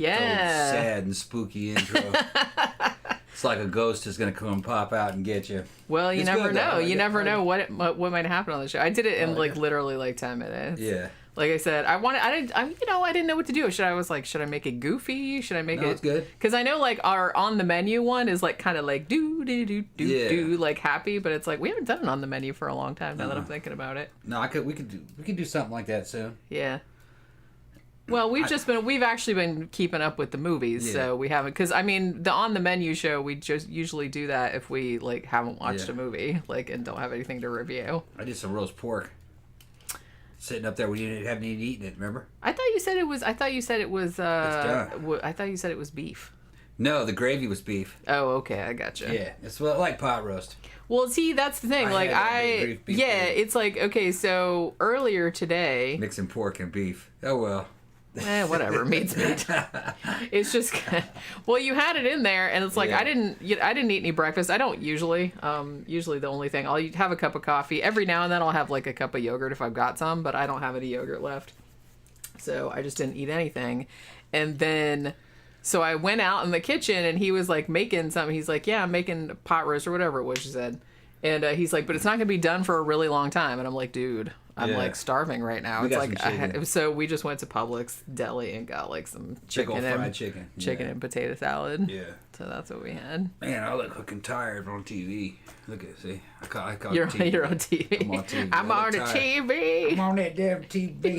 Yeah. Sad and spooky intro. It's like a ghost is going to come and pop out and get you. Well, you never know. You never know what might happen on the show. I did it in literally like 10 minutes. Yeah. Like I said, I didn't know what to do. Should I make it goofy? Should I make it? It's good. Because I know like our on the menu one is like kind of like do like happy, but it's like we haven't done it on the menu for a long time now that I'm thinking about it. No, we could do something like that soon. Yeah. Well, we've actually been keeping up with the movies, so we haven't, because I mean the on the menu show we just usually do that if we like haven't watched a movie and don't have anything to review. I did some roast pork. Sitting up there when you haven't even eaten it, remember? I thought you said it was. It's done. I thought you said it was beef. No, the gravy was beef. Oh, okay, I gotcha. Yeah, it's like pot roast. Well, see, that's the thing. It's like, okay, so earlier today, mixing pork and beef. Oh well. Whatever, meat's meat. It's just, well, you had it in there, and it's like I didn't eat any breakfast. I don't usually. Usually the only thing I'll have a cup of coffee every now and then. I'll have like a cup of yogurt if I've got some, but I don't have any yogurt left, so I just didn't eat anything. And then, so I went out in the kitchen, and he was like making something. He's like, "Yeah, I'm making pot roast or whatever it was," she said. And he's like, "But it's not gonna be done for a really long time." And I'm like, "Dude, I'm like starving right now." It's like so we just went to Publix deli and got like some fried chicken and potato salad. Yeah. So that's what we had. Man, I look fucking tired on TV. Look at see, I call you're TV. You're on TV. I'm on TV. I'm on the TV. I'm on that damn TV.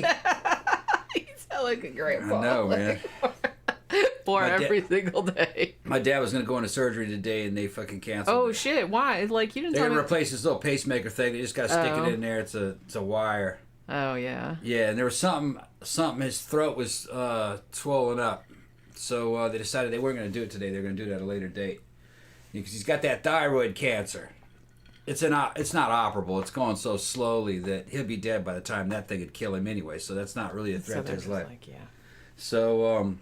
You sound like a grandpa. I know, man. For every single day. My dad was going to go into surgery today, and they fucking canceled. Oh, shit. Why? Like, you didn't tell me. They're going to replace this little pacemaker thing. They just got to stick it in there. It's a wire. Oh, yeah. Yeah, and there was something, his throat was swollen up. So they decided they weren't going to do it today. They're going to do it at a later date. Because he's got that thyroid cancer. It's not operable. It's going so slowly that he'll be dead by the time that thing would kill him anyway. So that's not really a threat to his life. So,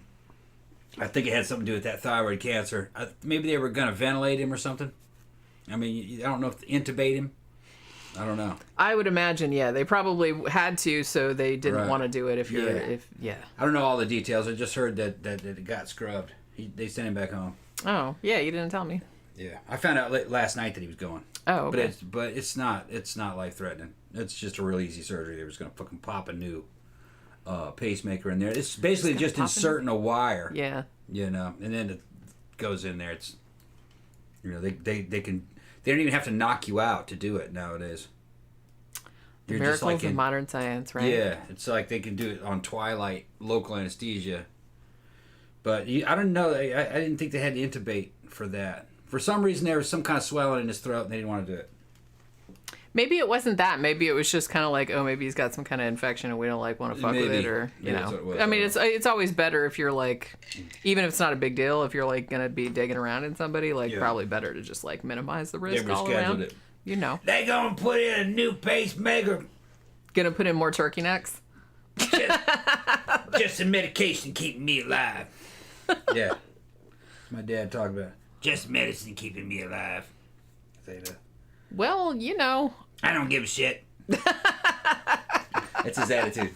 I think it had something to do with that thyroid cancer. Maybe they were going to ventilate him or something. I mean, I don't know if intubate him. I don't know. I would imagine, yeah. They probably had to, so they didn't want to do it I don't know all the details. I just heard that it got scrubbed. They sent him back home. Oh, yeah, you didn't tell me. Yeah. I found out last night that he was going. Oh, okay. But it's not life-threatening. It's just a real easy surgery. They were just going to fucking pop a new pacemaker in there. It's basically just inserting a wire. Yeah. You know, and then it goes in there. It's, you know, they don't even have to knock you out to do it nowadays. The miracles of modern science, right? Yeah, it's like they can do it on twilight, local anesthesia. But I don't know. I didn't think they had to intubate for that. For some reason, there was some kind of swelling in his throat, and they didn't want to do it. Maybe it wasn't that. Maybe it was just kind of like, oh, maybe he's got some kind of infection and we don't want to fuck with it, or you know. I mean, it's always better if you're like, even if it's not a big deal, if you're like gonna be digging around in somebody, probably better to just like minimize the risk all around. It. You know. They gonna put in a new pacemaker. Gonna put in more turkey necks. Just some medication keeping me alive. Yeah. My dad talked about just medicine keeping me alive. Say that. Well, you know. I don't give a shit. That's his attitude.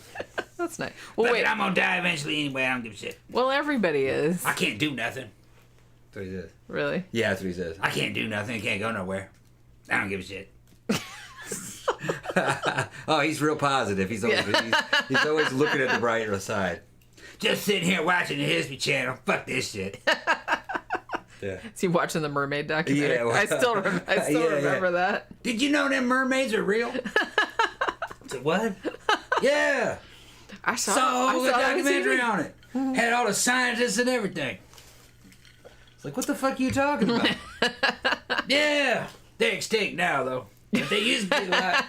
That's nice. Well, wait. I'm going to die eventually anyway. I don't give a shit. Well, everybody is. I can't do nothing. That's what he says. Really? Yeah, that's what he says. I can't do nothing. I can't go nowhere. I don't give a shit. Oh, he's real positive. He's always looking at the brighter side. Just sitting here watching the History Channel. Fuck this shit. Yeah. Is he watching the mermaid documentary? Yeah, well, I still remember that. Did you know them mermaids are real? So what? Yeah. I saw the documentary on it. Had all the scientists and everything. It's like, what the fuck are you talking about? Yeah. They're extinct now, though. But they used to be alive.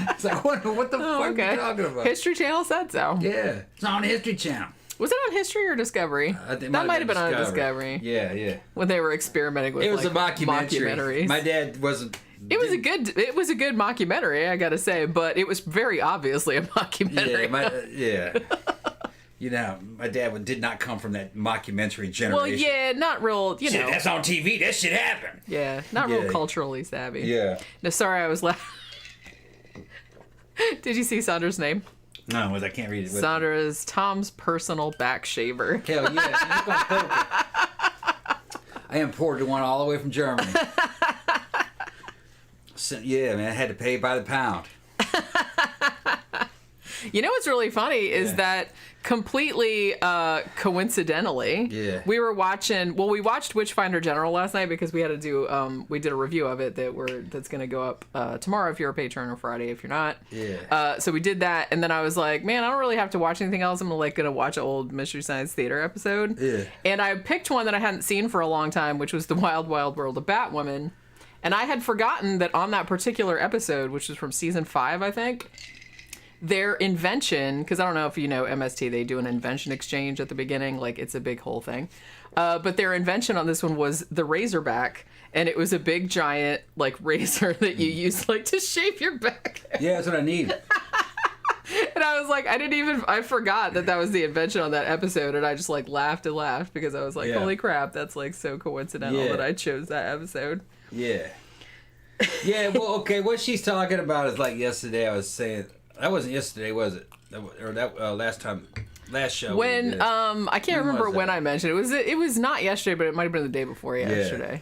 It's like, what the fuck are you talking about? History Channel said so. Yeah. It's on the History Channel. Was it on History or Discovery? That might have been on Discovery. Yeah. When they were experimenting with it was a mockumentary. My dad wasn't. It was a good mockumentary, I gotta say, but it was very obviously a mockumentary. Yeah. You know, my dad did not come from that mockumentary generation. Well, yeah, not real. You know, that's on TV. That shit happened. Yeah, not real culturally savvy. Yeah. No, sorry, I was laughing. Did you see Sandra's name? No, I can't read it. Sandra is Tom's personal back shaver. Hell yeah. I imported one all the way from Germany. So, yeah, man, I had to pay by the pound. You know what's really funny is that completely coincidentally, we watched Witchfinder General last night because we had to do we did a review of it that's going to go up tomorrow if you're a patron, or Friday if you're not. So we did that, and then I was like, man, I don't really have to watch anything else. I'm gonna watch an old Mystery Science Theater episode. And I picked one that I hadn't seen for a long time, which was The Wild Wild World of Batwoman. And I had forgotten that on that particular episode, which was from season 5, I think, their invention, because I don't know if you know MST, they do an invention exchange at the beginning, like it's a big whole thing. But their invention on this one was the Razorback, and it was a big giant like razor that you use like to shave your back. Yeah, that's what I need. And I was like, I forgot that was the invention on that episode, and I just like laughed and laughed because I was like, holy crap, that's like so coincidental that I chose that episode. Yeah. Yeah, well, okay, what she's talking about is like yesterday I was saying, that wasn't yesterday, was it? Or that last show. When I can't remember when I mentioned it. It was not yesterday, but it might have been the day before yesterday.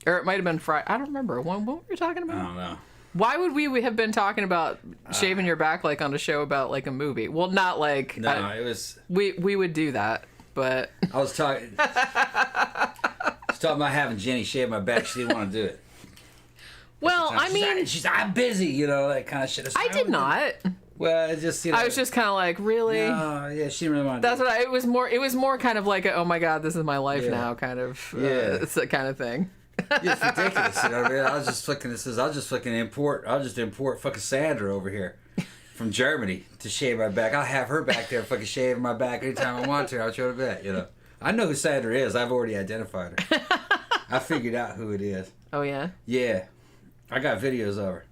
Or it might have been Friday. I don't remember. What were we talking about? I don't know. Why would we have been talking about shaving your back like on a show about like a movie? Well, not like it was. We would do that, but I was talking about having Jenny shave my back. She didn't want to do it. Well, I mean, she's I'm busy, you know, that kind of shit. I did not. Well, it's just, you know, I was just kind of like, really? No, yeah, she didn't really want to. That's what it was more. It was more kind of like, oh my god, this is my life now, kind of. It's that kind of thing. Yeah, it's ridiculous. You know what I mean? I was just flicking. It says I'll just import fucking Sandra over here from Germany to shave my back. I'll have her back there fucking shaving my back anytime I want to. I'll show her that. You know, I know who Sandra is. I've already identified her. I figured out who it is. Oh yeah. Yeah, I got videos of her.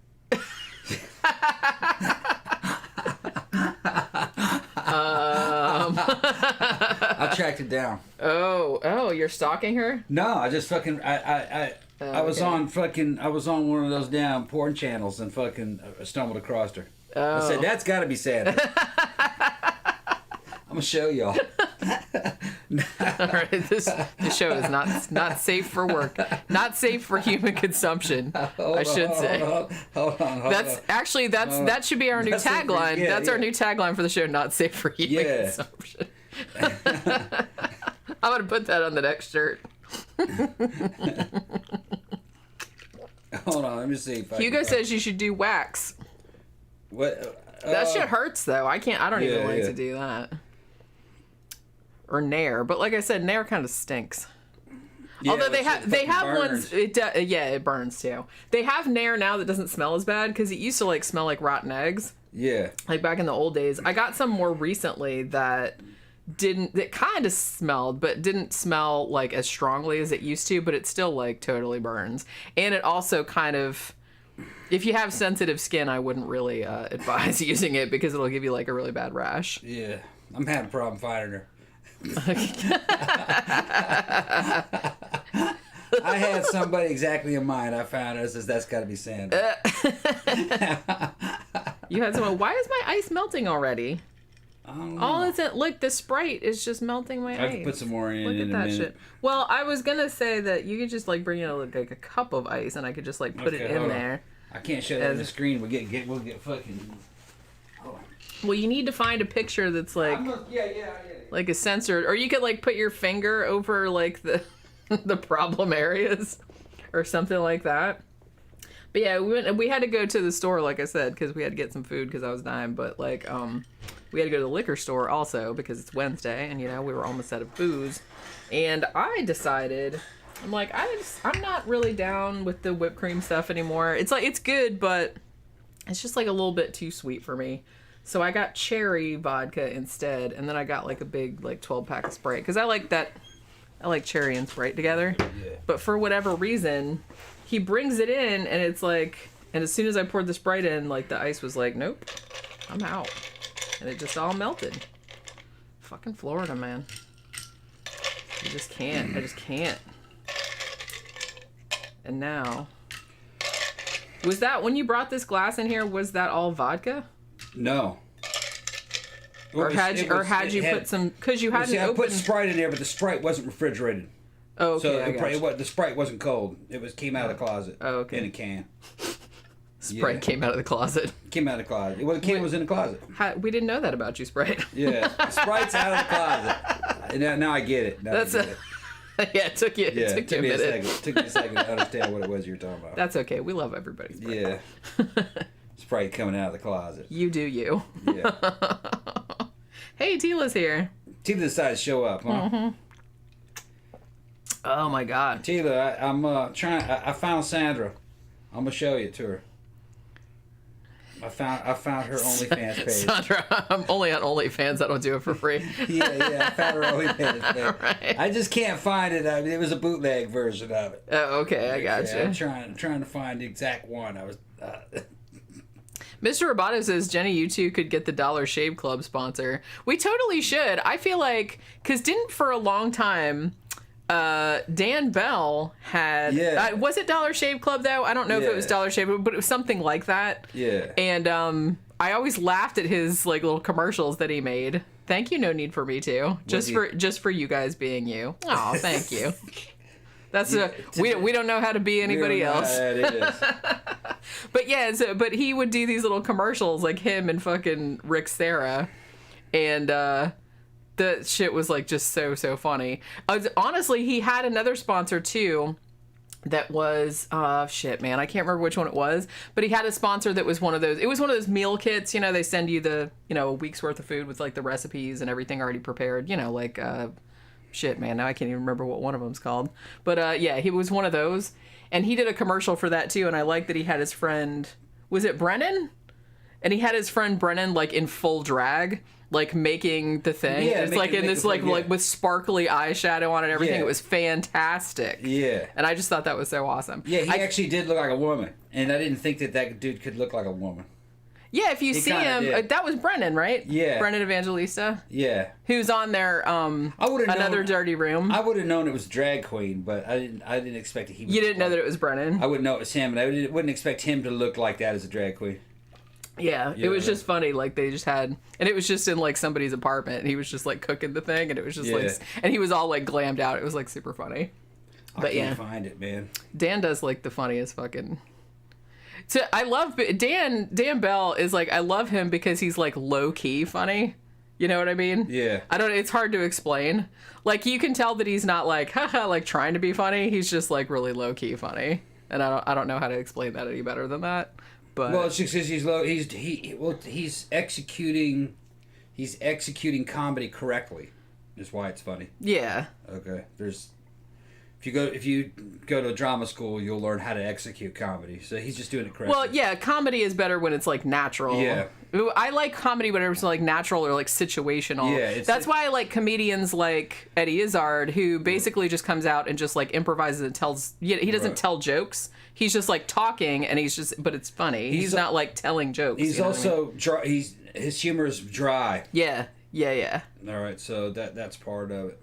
I tracked it down. Oh, you're stalking her? No, I just fucking I was on one of those damn porn channels and fucking stumbled across her. I said, that's got to be Sandra. I'm gonna show y'all. All right, this show is not safe for work, not safe for human consumption. I should say. Hold on. That should be our new tagline. That's our new tagline for the show. Not safe for human consumption. I'm gonna put that on the next shirt. Hold on, let me see. Hugo says you should do wax. What? That shit hurts though. I don't even like to do that. Or Nair, but like I said, Nair kind of stinks. Yeah, although they have ones, it burns too. They have Nair now that doesn't smell as bad because it used to like smell like rotten eggs. Yeah. Like back in the old days. I got some more recently that kind of smelled, but didn't smell like as strongly as it used to, but it still like totally burns. And it also kind of, if you have sensitive skin, I wouldn't really advise using it because it'll give you like a really bad rash. Yeah. I'm having a problem finding her. I had somebody exactly in mind. I found her. Says that's got to be Sandra. You had someone. Why is my ice melting already? All it's look, the Sprite is just melting my ice. I can put some more in. Look at that shit. Well, I was gonna say that you could just like bring in like a cup of ice, and I could just like put it in there. I can't show that on the screen. We'll get fucking. Hold on. Well, you need to find a picture that's like like a censored, or you could like put your finger over like the problem areas or something like that. But yeah, we had to go to the store, like I said, because we had to get some food because I was dying. But like we had to go to the liquor store also because it's Wednesday, and you know we were almost out of booze. And I decided, I'm like, I'm not really down with the whipped cream stuff anymore. It's like it's good, but it's just like a little bit too sweet for me. So I got cherry vodka instead, and then I got like a big like 12-pack of Sprite because I like cherry and Sprite together. Yeah. But for whatever reason, he brings it in, and it's like, and as soon as I poured the Sprite in, like the ice was like, nope, I'm out, and it just all melted. Fucking Florida, man. You just can't. I just can't. And now, was that when you brought this glass in here? Was that all vodka? No. Or had you put some, because you hadn't I opened. put Sprite in there, but the Sprite wasn't refrigerated. Oh, okay. So the Sprite wasn't cold. It came out of the closet. Oh, okay. In a can. Sprite came out of the closet. Came out of the closet. Well, the can was in the closet. We didn't know that about you, Sprite. Yeah, Sprite's out of the closet. And now I get it. Yeah, it took you a minute. It took me a second to understand what it was you were talking about. That's okay. We love everybody. Sprite. Yeah. Sprite coming out of the closet. You do you. Yeah. Hey, Tila's here. Tila decided to show up, huh? Mm-hmm. Oh my God. Tila, I'm trying. I found Sandra. I'm gonna show you to her. I found her OnlyFans page. Sandra, I'm only on OnlyFans. I don't do it for free. yeah, I found her OnlyFans page. Right. I just can't find it. I mean, it was a bootleg version of it. Oh, okay, I got you. I'm trying to find the exact one. I was. Mr. Roboto says, Jenny, you two could get the Dollar Shave Club sponsor. We totally should. I feel like, because didn't for a long time, Dan Bell had... Yeah. Was it Dollar Shave Club, though? I don't know if it was Dollar Shave, but it was something like that. Yeah. And I always laughed at his like little commercials that he made. Thank you, No Need for Me To. Just for you guys being you. Oh, thank you. That's we don't know how to be anybody else. That is. But yeah, but he would do these little commercials like him and fucking Rick Sarah, and the shit was like just so funny. Honestly, he had another sponsor too. That was shit, man. I can't remember which one it was, but he had a sponsor that was one of those. It was one of those meal kits. You know, they send you a week's worth of food with like the recipes and everything already prepared. You know, like. Shit, man, now I can't even remember what one of them's called. But, yeah, he was one of those. And he did a commercial for that, too. And I like that he had his friend... Was it Brennan? And he had his friend Brennan, like, in full drag, like, making the thing. Yeah, it's like in this, like, with sparkly eyeshadow on it and everything. Yeah. It was fantastic. Yeah. And I just thought that was so awesome. Yeah, he actually did look like a woman. And I didn't think that dude could look like a woman. Yeah, if you see him, that was Brennan, right? Yeah. Brennan Evangelista? Yeah. Who's on there, Another Dirty Room. I would have known it was drag queen, but I didn't expect he was. You didn't know that it was Brennan? I wouldn't know it was him, and I wouldn't expect him to look like that as a drag queen. Yeah, it was just funny. Like, they just had... And it was just in, like, somebody's apartment, and he was just, like, cooking the thing, and it was just, like... And he was all, like, glammed out. It was, like, super funny. I can't find it, man. Dan does, like, the funniest fucking... So I love Dan Bell is like, I love him because he's like low key funny. You know what I mean? Yeah. It's hard to explain. Like, you can tell that he's not like, haha, like trying to be funny. He's just like really low key funny. And I don't know how to explain that any better than that. But well, it's just because he's low. He's executing comedy correctly. Is why it's funny. Yeah. Okay. If you go to a drama school, you'll learn how to execute comedy. So he's just doing it correctly. Well, yeah, comedy is better when it's like natural. Yeah. I like comedy when it's like natural or like situational. Yeah. That's why I like comedians like Eddie Izzard, who basically just comes out and just like improvises and tells. He doesn't tell jokes. He's just like talking, and but it's funny. He's not like telling jokes. He's also dry. His humor is dry. Yeah. All right, so that's part of it.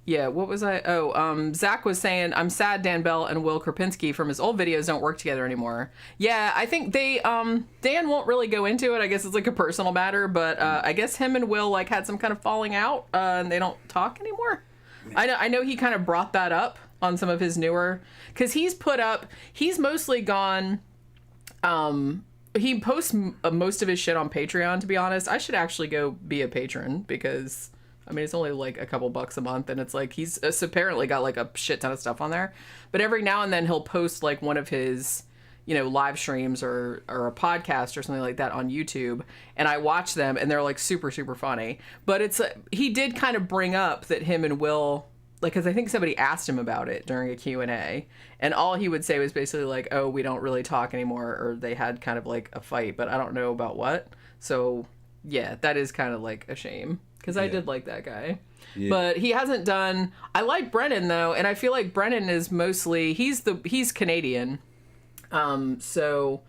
Yeah, what was I? Oh, Zach was saying, I'm sad Dan Bell and Will Krapinski from his old videos don't work together anymore. Yeah, I think they, Dan won't really go into it. I guess it's like a personal matter, but I guess him and Will like had some kind of falling out and they don't talk anymore. I know he kind of brought that up on some of his newer, because he's mostly gone, he posts most of his shit on Patreon, to be honest. I should actually go be a patron because... I mean, it's only like a couple bucks a month, and it's like he's apparently got like a shit ton of stuff on there. But every now and then he'll post like one of his, live streams or a podcast or something like that on YouTube, and I watch them, and they're like super, super funny. But he did kind of bring up that him and Will, like, because I think somebody asked him about it during a Q&A, and all he would say was basically like, oh, we don't really talk anymore, or they had kind of like a fight, but I don't know about what. So, yeah, that is kind of like a shame. Because I did like that guy. Yeah. But he hasn't done... I like Brennan, though, and I feel like Brennan is mostly... He's Canadian. So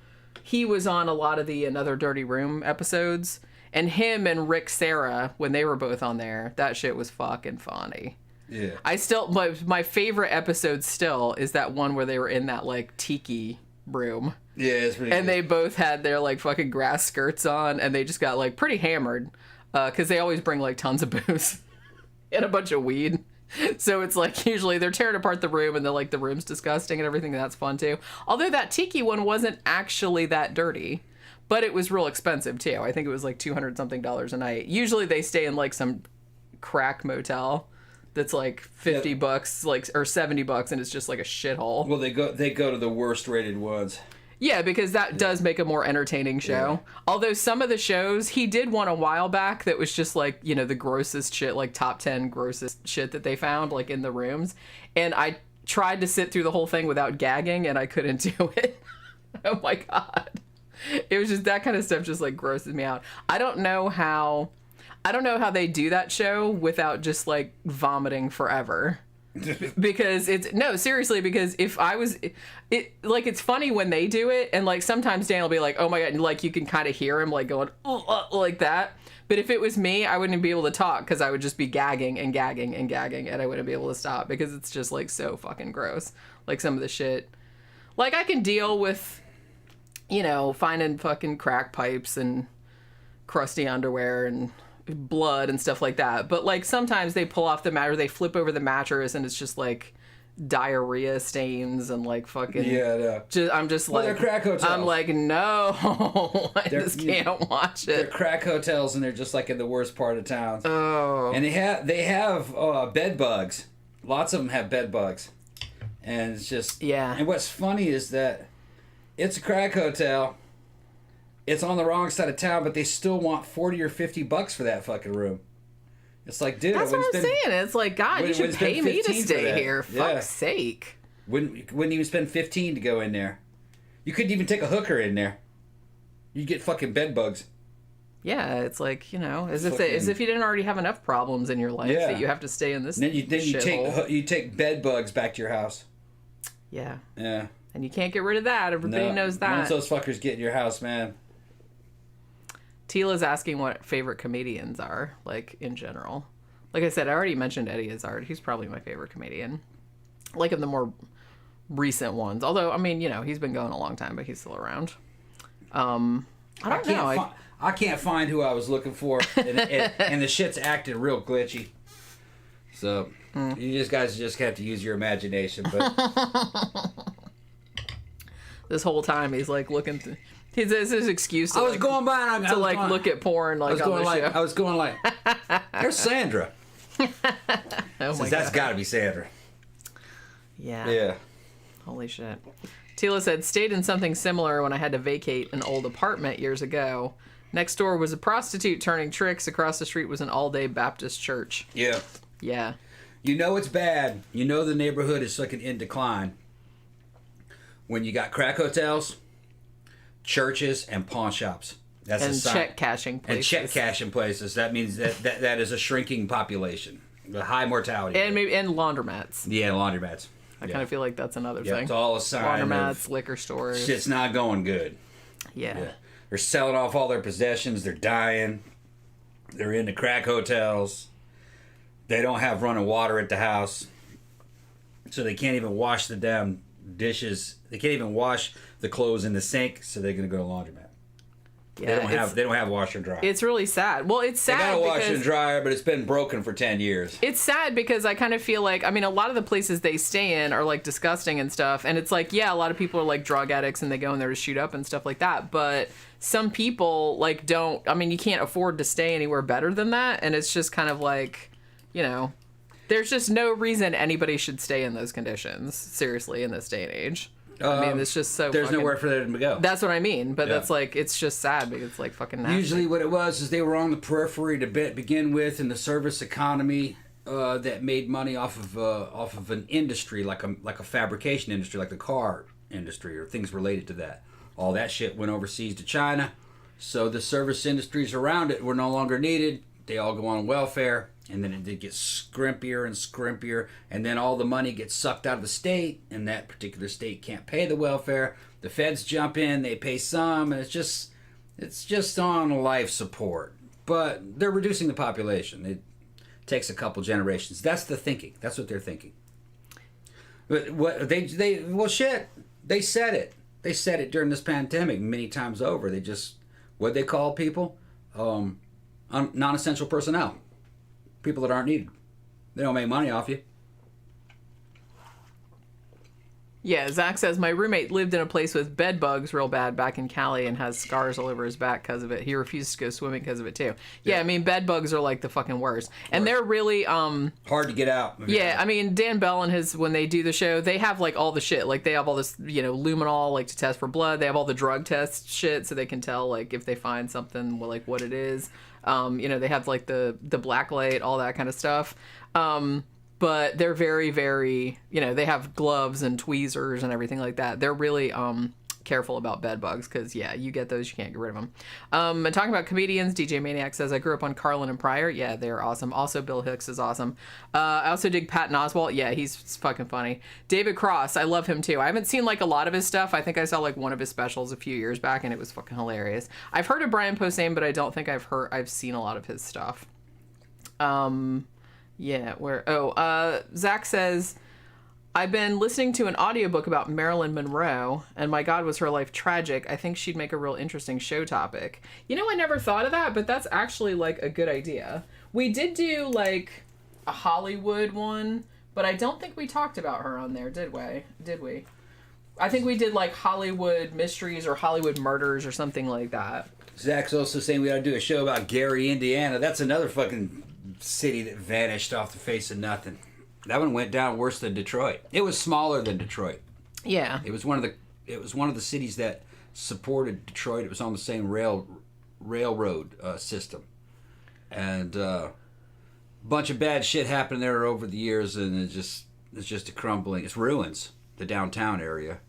he was on a lot of the Another Dirty Room episodes. And him and Rick Sarah, when they were both on there, that shit was fucking funny. Yeah. I still... My favorite episode still is that one where they were in that, like, tiki room. Yeah, it's pretty And good. they both had their like fucking grass skirts on, and they just got like pretty hammered, because they always bring like tons of booze and a bunch of weed. So it's like usually they're tearing apart the room, and they're like the room's disgusting and everything. That's fun too. Although that tiki one wasn't actually that dirty, but it was real expensive too. I think it was like $200 something a night. Usually they stay in like some crack motel that's like $50 like or $70, and it's just like a shithole. Well, they go to the worst rated ones. Yeah, because that does make a more entertaining show. Yeah. Although some of the shows, he did one a while back that was just like, you know, the grossest shit, like top 10 grossest shit that they found, like in the rooms. And I tried to sit through the whole thing without gagging, and I couldn't do it. Oh my God. It was just that kind of stuff just like grosses me out. I don't know how they do that show without just like vomiting forever. Because seriously, because if I was like, it's funny when they do it, and like sometimes Dan will be like, oh my God, and like you can kind of hear him like going like that. But if it was me, I wouldn't be able to talk, because I would just be gagging and gagging and gagging, and I wouldn't be able to stop, because it's just like so fucking gross. Like some of the shit, like I can deal with, you know, finding fucking crack pipes and crusty underwear and blood and stuff like that, but like sometimes they pull off the mat, or they flip over the mattress, and it's just like diarrhea stains and like fucking I'm just like, they're crack hotels. I'm like, no, I just can't watch it. They're crack hotels, and they're just like in the worst part of town. Oh, and they have bed bugs. Lots of them have bed bugs, and it's just And what's funny is that it's a crack hotel. It's on the wrong side of town, but they still want $40 or $50 for that fucking room. It's like, dude, that's what I'm saying. It's like, God, you should pay me to stay here. Fuck's sake. Wouldn't even spend $15 to go in there. You couldn't even take a hooker in there. You get fucking bed bugs. Yeah, it's like, you know, as if you didn't already have enough problems in your life that you have to stay in this. And then you take bed bugs back to your house. Yeah. Yeah. And you can't get rid of that. Everybody knows that. Once those fuckers get in your house, man. Tila's asking what favorite comedians are, like, in general. Like I said, I already mentioned Eddie Izzard. He's probably my favorite comedian. Like, of the more recent ones. Although, I mean, you know, he's been going a long time, but he's still around. I don't know. I can't find who I was looking for, and the shit's acting real glitchy. So, you guys just have to use your imagination, but... This whole time, he's, like, looking through... This is his excuse to, look at porn like on the show. I was going like, there's Sandra. Oh my God. That's got to be Sandra. Yeah. Yeah. Holy shit. Tila said, stayed in something similar when I had to vacate an old apartment years ago. Next door was a prostitute turning tricks. Across the street was an all-day Baptist church. Yeah. Yeah. You know it's bad. You know the neighborhood is fucking in decline. When you got crack hotels, churches, and pawn shops. That's and a sign. check cashing places. And check cashing places. That means that is a shrinking population. The high mortality. And laundromats. Yeah, laundromats. I kind of feel like that's another thing. It's all a sign. Laundromats, liquor stores. Shit's not going good. Yeah. They're selling off all their possessions. They're dying. They're into crack hotels. They don't have running water at the house. So they can't even wash the damn dishes. They can't even wash the clothes in the sink, so they're going to go to laundromat. Yeah, they don't have washer and dryer. It's really sad. Well, it's sad. They got a washer and dryer, but it's been broken for 10 years. It's sad because I kind of feel like, I mean, a lot of the places they stay in are like disgusting and stuff. And it's like, yeah, a lot of people are like drug addicts and they go in there to shoot up and stuff like that. But some people like don't, I mean, you can't afford to stay anywhere better than that. And it's just kind of like, you know, there's just no reason anybody should stay in those conditions, seriously, in this day and age. I mean, it's just so there's nowhere for them to go. That's what I mean, but that's like, it's just sad because it's like fucking nasty. Usually what it was is they were on the periphery to begin with in the service economy that made money off of an industry like a fabrication industry, like the car industry or things related to that. All that shit went overseas to China, so the service industries around it were no longer needed. They all go on welfare. And then it gets scrimpier and scrimpier, and then all the money gets sucked out of the state, and that particular state can't pay the welfare. The feds jump in, they pay some, and it's just on life support. But they're reducing the population. It takes a couple generations. That's the thinking. That's what they're thinking. But what they said it. They said it during this pandemic many times over. They just, what they call people? Non-essential personnel. People that aren't needed. They don't make money off you. Yeah, Zach says, my roommate lived in a place with bed bugs real bad back in Cali and has scars all over his back because of it. He refused to go swimming because of it, too. Yeah, I mean, bed bugs are like the fucking worst. And they're really... hard to get out. Yeah, I mean, Dan Bell and his, when they do the show, they have like all the shit. Like they have all this, luminol, like to test for blood. They have all the drug test shit so they can tell like if they find something, like what it is. They have like the black light, all that kind of stuff. But they're very, very, they have gloves and tweezers and everything like that. They're really careful about bed bugs because, yeah, you get those, you can't get rid of them. And talking about comedians, DJ Maniac says, I grew up on Carlin and Pryor. Yeah, they're awesome. Also, Bill Hicks is awesome. I also dig Patton Oswalt. Yeah, he's fucking funny. David Cross, I love him too. I haven't seen like a lot of his stuff. I think I saw like one of his specials a few years back and it was fucking hilarious. I've heard of Brian Posehn, but I don't think I've seen a lot of his stuff. Yeah, Zach says, I've been listening to an audiobook about Marilyn Monroe, and my God, was her life tragic. I think she'd make a real interesting show topic. I never thought of that, but that's actually, like, a good idea. We did do, like, a Hollywood one, but I don't think we talked about her on there, did we? I think we did, like, Hollywood mysteries or Hollywood murders or something like that. Zach's also saying we ought to do a show about Gary, Indiana. That's another fucking city that vanished off the face of nothing. That one went down worse than Detroit. It was smaller than Detroit. Yeah. It was one of the cities that supported Detroit. It was on the same railroad system. And a bunch of bad shit happened there over the years, and it's just a crumbling. It's ruins, the downtown area.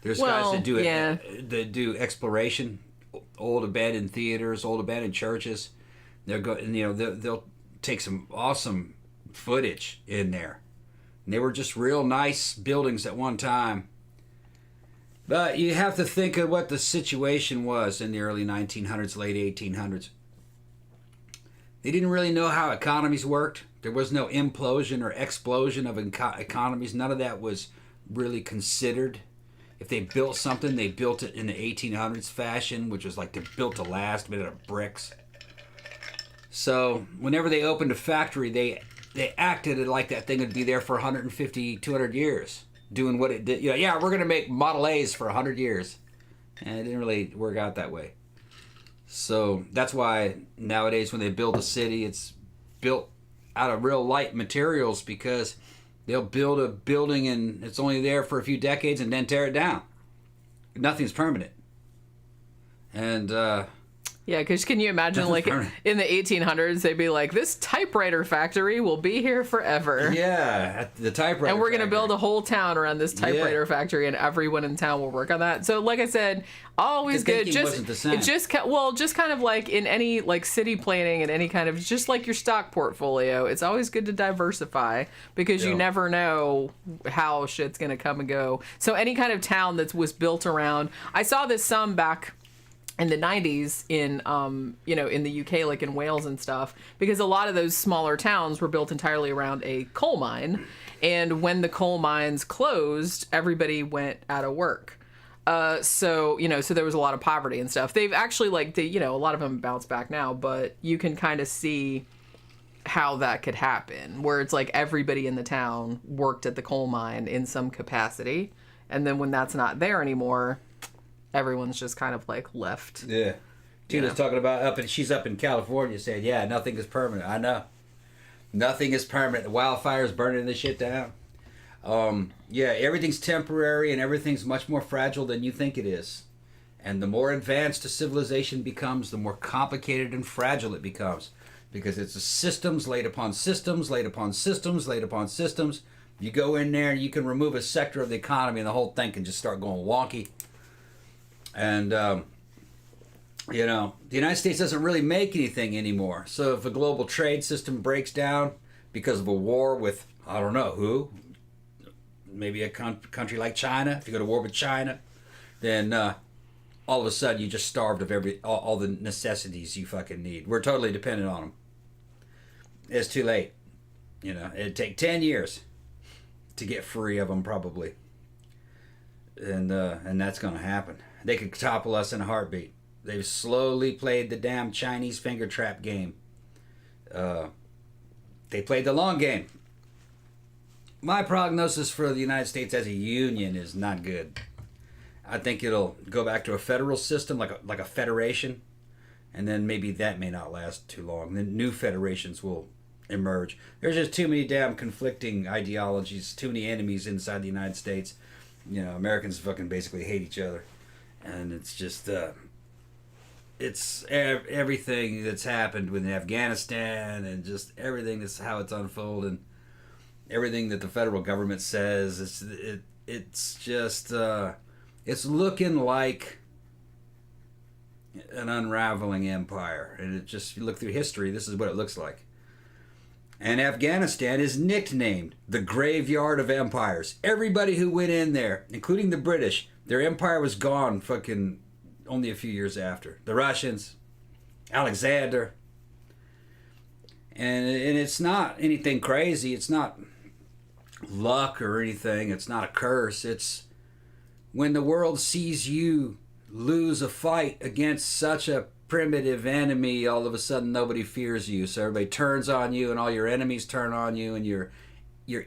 There's guys that do it, that do exploration, old abandoned theaters, old abandoned churches. They'll take some awesome footage in there. And they were just real nice buildings at one time. But you have to think of what the situation was in the early 1900s, late 1800s. They didn't really know how economies worked. There was no implosion or explosion of economies. None of that was really considered. If they built something, they built it in the 1800s fashion, which was like they're built to last, made out of bricks. So whenever they opened a factory, they acted like that thing would be there for 150, 200 years, doing what it did. We're going to make Model A's for 100 years. And it didn't really work out that way. So that's why nowadays when they build a city, it's built out of real light materials, because they'll build a building and it's only there for a few decades and then tear it down. Nothing's permanent. And yeah, because can you imagine, like, in the 1800s, they'd be like, this typewriter factory will be here forever. Yeah, the typewriter And we're going to build a whole town around this typewriter factory, and everyone in town will work on that. So, like I said, always good. Wasn't the same. Just kind of like in any, like, city planning and any kind of, just like your stock portfolio, it's always good to diversify, because you never know how shit's going to come and go. So any kind of town that was built around, I saw this some back in the 90s in in the UK, like in Wales and stuff, because a lot of those smaller towns were built entirely around a coal mine, and when the coal mines closed, everybody went out of work. So there was a lot of poverty and stuff. They've actually, like, a lot of them bounce back now, but you can kind of see how that could happen, where it's like everybody in the town worked at the coal mine in some capacity, and then when that's not there anymore, everyone's just kind of like left. Yeah. Tina's talking about she's up in California saying, yeah, nothing is permanent. I know. Nothing is permanent. The wildfire's burning this shit down. Everything's temporary and everything's much more fragile than you think it is. And the more advanced a civilization becomes, the more complicated and fragile it becomes. Because it's a systems laid upon systems, laid upon systems, laid upon systems. You go in there and you can remove a sector of the economy and the whole thing can just start going wonky. And, the United States doesn't really make anything anymore. So if a global trade system breaks down because of a war with, I don't know who, maybe a country like China, if you go to war with China, then all of a sudden you're just starved of all the necessities you fucking need. We're totally dependent on them. It's too late. It'd take 10 years to get free of them, probably. and that's going to happen. They could topple us in a heartbeat. They've slowly played the damn Chinese finger trap game. They played the long game. My prognosis for the United States as a union is not good. I think it'll go back to a federal system, like a federation, and then maybe that may not last too long. Then new federations will emerge. There's just too many damn conflicting ideologies, too many enemies inside the United States. You know, Americans fucking basically hate each other, and it's just it's everything that's happened with Afghanistan and just everything that's how it's unfolding. Everything that the federal government says, it's just it's looking like an unraveling empire, and it just, you look through history, this is what it looks like. And Afghanistan is nicknamed the graveyard of empires. Everybody who went in there, including the British, their empire was gone fucking only a few years after. The Russians, Alexander, and it's not anything crazy. It's not luck or anything. It's not a curse. It's when the world sees you lose a fight against such a primitive enemy, all of a sudden nobody fears you. So everybody turns on you, and all your enemies turn on you, and you're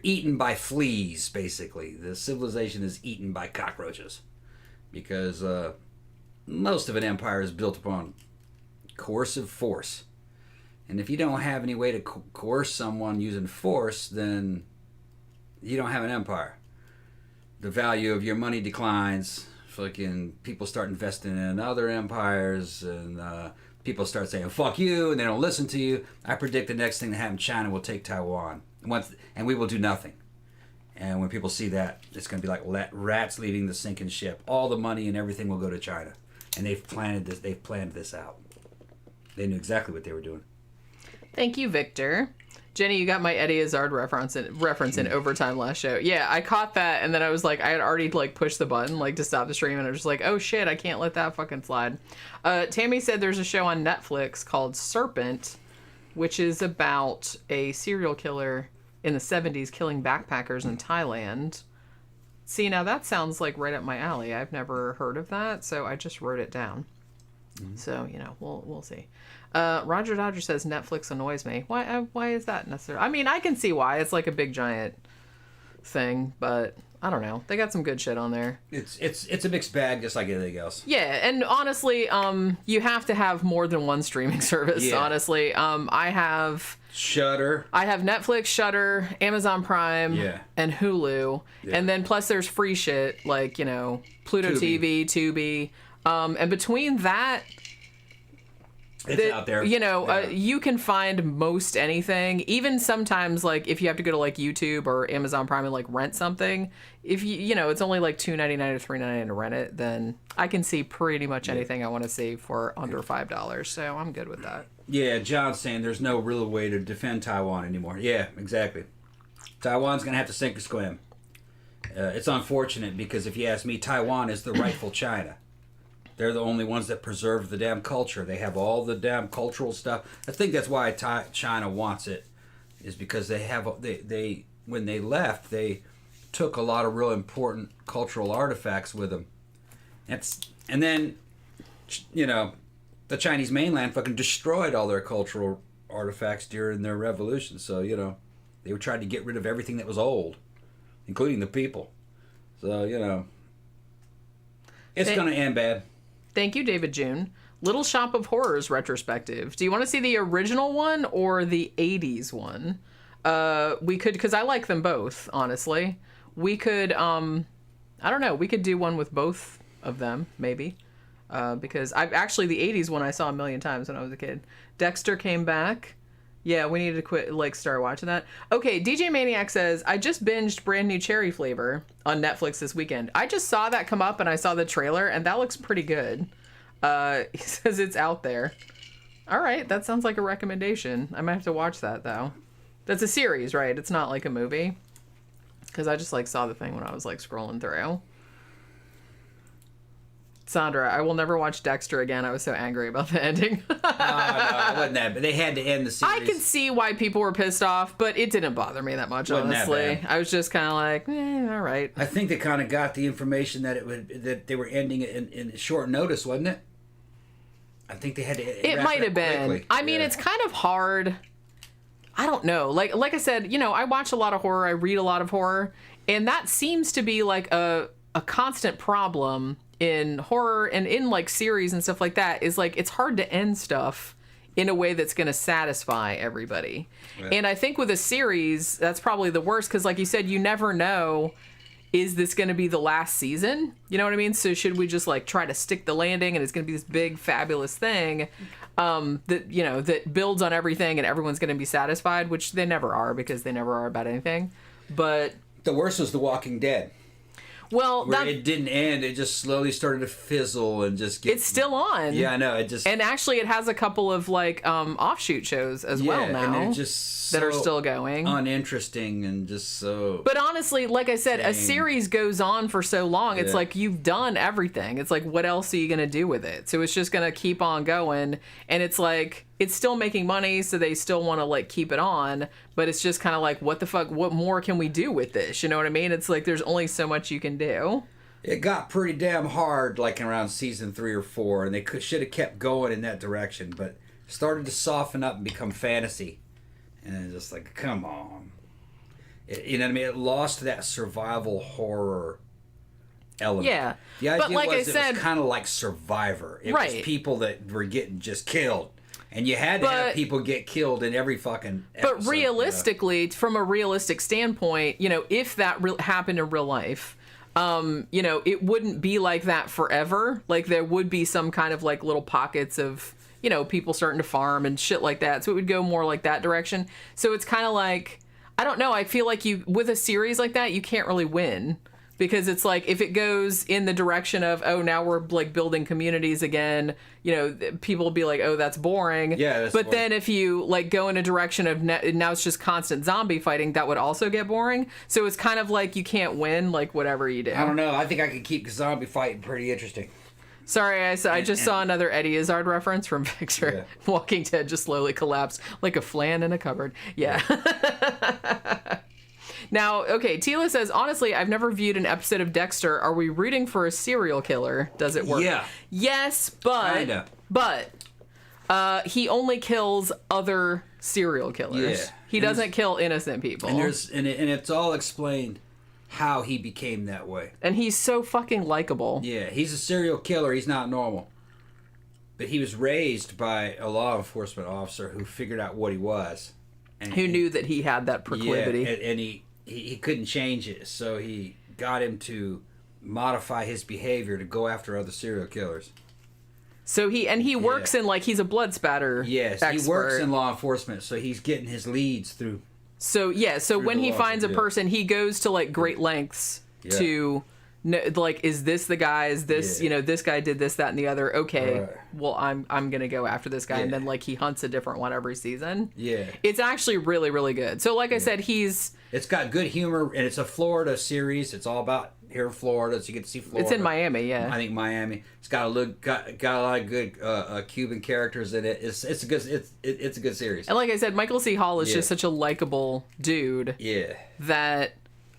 eaten by fleas, basically. The civilization is eaten by cockroaches, because most of an empire is built upon coercive force. And if you don't have any way to coerce someone using force, then you don't have an empire. The value of your money declines. Fucking people start investing in other empires, and people start saying "fuck you," and they don't listen to you. I predict the next thing to happen, China will take Taiwan, and we will do nothing. And when people see that, it's going to be like rats leaving the sinking ship. All the money and everything will go to China, and they've planned this. They've planned this out. They knew exactly what they were doing. Thank you, Victor. Jenny, you got my Eddie Izzard reference in overtime last show. Yeah, I caught that, and then I was like, I had already like pushed the button like to stop the stream, and I was just like, oh shit, I can't let that fucking slide. Tammy said there's a show on Netflix called Serpent, which is about a serial killer in the 70s killing backpackers in Thailand. See, now that sounds like right up my alley. I've never heard of that, so I just wrote it down. Mm-hmm. So, you know, we'll see. Roger Dodger says Netflix annoys me. Why is that necessary? I mean, I can see why. It's like a big giant thing, but I don't know. They got some good shit on there. It's a mixed bag, just like anything else. Yeah, and honestly, you have to have more than one streaming service. Yeah. Honestly, I have Shudder. I have Netflix, Shudder, Amazon Prime, and Hulu, and then plus there's free shit like, you know, Pluto TV, Tubi, and between that. It's out there. You know, you can find most anything. Even sometimes, like, if you have to go to, like, YouTube or Amazon Prime and, like, rent something, if you know, it's only, like, $2.99 or $3.99 to rent it, then I can see pretty much anything I want to see for under $5. So I'm good with that. Yeah, John's saying there's no real way to defend Taiwan anymore. Yeah, exactly. Taiwan's going to have to sink or swim. It's unfortunate because if you ask me, Taiwan is the rightful China. They're the only ones that preserve the damn culture. They have all the damn cultural stuff. I think that's why China wants it, is because they have they when they left, they took a lot of real important cultural artifacts with them. And then, you know, the Chinese mainland fucking destroyed all their cultural artifacts during their revolution. So, you know, they were trying to get rid of everything that was old, including the people. So, you know, it's going to end bad. Thank you, David June. Little Shop of Horrors retrospective. Do you want to see the original one or the 80s one? We could, because I like them both, honestly. We could, I don't know, we could do one with both of them, maybe. Because I've actually, the 80s one I saw a million times when I was a kid. Dexter came back. Yeah, we need to start watching that. Okay, DJ Maniac says, I just binged Brand New Cherry Flavor on Netflix this weekend. I just saw that come up and I saw the trailer and that looks pretty good. He says it's out there. All right, that sounds like a recommendation. I might have to watch that though. That's a series, right? It's not like a movie. Because I just saw the thing when I was scrolling through. Sandra, I will never watch Dexter again. I was so angry about the ending. No, it wasn't that. But they had to end the series. I can see why people were pissed off, but it didn't bother me that much, honestly. I was just kind of like, all right. I think they kind of got the information that they were ending it in short notice, wasn't it? I think they had to. It might have been. Quickly. I mean, it's kind of hard. I don't know. Like I said, I watch a lot of horror. I read a lot of horror, and that seems to be like a constant problem in horror and in like series and stuff like that. Is like it's hard to end stuff in a way that's going to satisfy everybody. Yeah. And I think with a series, that's probably the worst because, like you said, you never know. Is this going to be the last season? You know what I mean? So should we just like try to stick the landing and it's going to be this big fabulous thing that builds on everything and everyone's going to be satisfied, which they never are because they never are about anything. But the worst was The Walking Dead. Well, it didn't end. It just slowly started to fizzle and just get... It's still on. Yeah, I know. And actually, it has a couple of like offshoot shows as well now. And they're just that are still going. Uninteresting and just so... But honestly, like I said, a series goes on for so long. It's like you've done everything. It's like, what else are you going to do with it? So it's just going to keep on going. And it's like... It's still making money, so they still want to like keep it on, but it's just kind of like, what the fuck? What more can we do with this? You know what I mean? It's like there's only so much you can do. It got pretty damn hard, like around season 3 or 4, and they should have kept going in that direction, but started to soften up and become fantasy, and it's just like, come on, you know what I mean? It lost that survival horror element. Yeah, the idea but like was I said, it was kind of like Survivor. It was people that were getting just killed. And you had to have people get killed in every fucking episode. But realistically, from a realistic standpoint, if that happened in real life, it wouldn't be like that forever. Like, there would be some kind of, like, little pockets of, people starting to farm and shit like that. So it would go more like that direction. So it's kind of like, I don't know. I feel like with a series like that, you can't really win. Because it's like, if it goes in the direction of, oh, now we're like building communities again, people will be like, oh, that's boring. Yeah, but boring. Then if you like go in a direction of now it's just constant zombie fighting, that would also get boring. So it's kind of like you can't win like whatever you do. I don't know. I think I could keep zombie fighting pretty interesting. Sorry, I just saw another Eddie Izzard reference from Victor. Yeah. Walking Dead just slowly collapsed like a flan in a cupboard. Yeah. Now, okay, Tila says, honestly, I've never viewed an episode of Dexter. Are we rooting for a serial killer? Does it work? Yeah. Yes, but he only kills other serial killers. Yeah. He doesn't kill innocent people. And it's all explained how he became that way. And he's so fucking likable. Yeah, he's a serial killer. He's not normal. But he was raised by a law enforcement officer who figured out what he was. And who knew that he had that proclivity. Yeah, and he couldn't change it, so he got him to modify his behavior to go after other serial killers. So he works in like he's a blood spatter. Yes, expert. He works in law enforcement, so he's getting his leads through. So when he finds a person, he goes to like great lengths to like, is this the guy? Is this this guy did this, that, and the other? Okay, right. Well, I'm gonna go after this guy, and then like he hunts a different one every season. Yeah, it's actually really, really good. So like I said, it's got good humor, and it's a Florida series. It's all about here in Florida, so you get to see Florida. It's in Miami, yeah. I think Miami. It's got a lot of good Cuban characters in it. It's a good series. And like I said, Michael C. Hall is just such a likable dude. Yeah. That,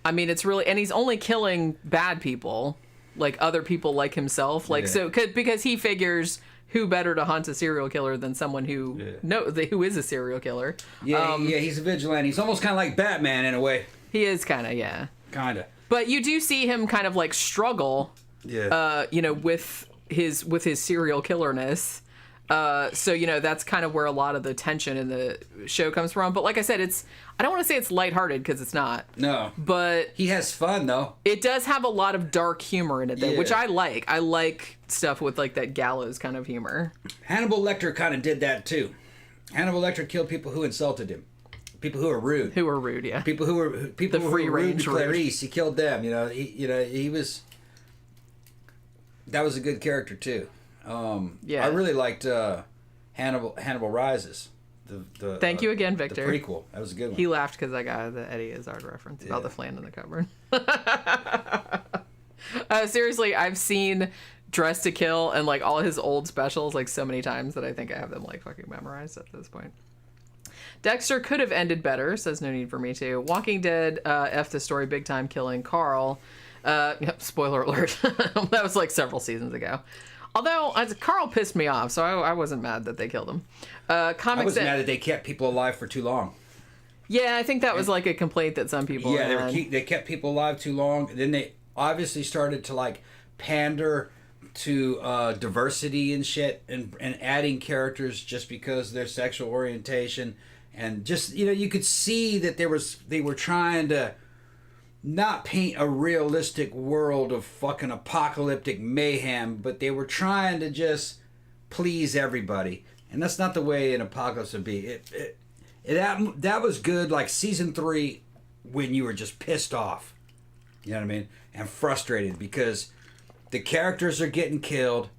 I mean, it's really, and he's only killing bad people, like other people like himself, like because he figures who better to hunt a serial killer than someone who who is a serial killer. Yeah, he's a vigilante. He's almost kind of like Batman in a way. He is kind of, kind of. But you do see him kind of like struggle, with his serial killerness. So that's kind of where a lot of the tension in the show comes from. But like I said, I don't want to say it's lighthearted because it's not. No. But he has fun though. It does have a lot of dark humor in it though, which I like. I like stuff with like that gallows kind of humor. Hannibal Lecter kind of did that too. Hannibal Lecter killed people who insulted him. People who are rude. Who are rude, yeah. People who were rude to Clarice. He killed them. He was. That was a good character too. I really liked Hannibal Rises. Thank you again, Victor. The prequel. That was a good one. He laughed because I got the Eddie Izzard reference about the flan in the cupboard. Seriously, I've seen Dress to Kill, and like all his old specials like so many times that I think I have them like fucking memorized at this point. Dexter could have ended better, says No Need for Me To. Walking Dead, F the story big time, killing Carl. Yep, spoiler alert. That was like several seasons ago. Although Carl pissed me off, so I wasn't mad that they killed him. I was mad that they kept people alive for too long. Yeah, I think that was like a complaint that some people had. They kept people alive too long. Then they obviously started to like pander to diversity and shit, and adding characters just because of their sexual orientation, and just you could see that they were trying to not paint a realistic world of fucking apocalyptic mayhem, but they were trying to just please everybody, and that's not the way an apocalypse would be. That was good, like season 3, when you were just pissed off, you know what I mean, and frustrated because the characters are getting killed,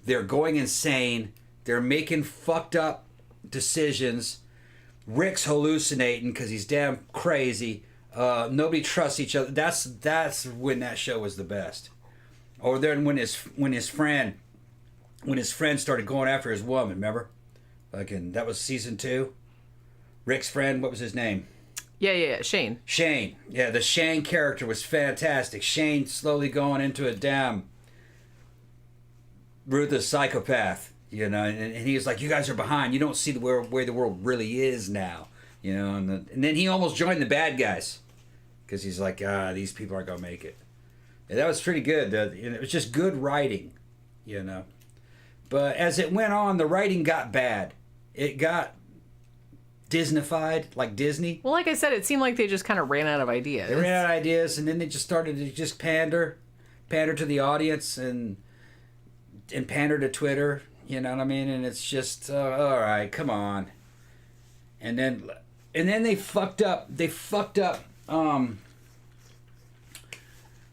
they're going insane, they're making fucked up decisions. Rick's hallucinating because he's damn crazy. Nobody trusts each other. That's when that show was the best. Or then when his friend started going after his woman, remember? That was season 2. Rick's friend, what was his name? Yeah, Shane. Shane. Yeah, the Shane character was fantastic. Shane slowly going into a damn ruthless psychopath, and he was like, you guys are behind. You don't see the way the world really is now, and then he almost joined the bad guys because he's like, these people aren't going to make it. And that was pretty good. It was just good writing, But as it went on, the writing got bad. It got Disneyfied, like Disney. Well, like I said, it seemed like they just kind of ran out of ideas. They ran out of ideas, and then they just started to just pander to the audience and pander to Twitter. You know what I mean? And it's just all right, come on. And then they fucked up.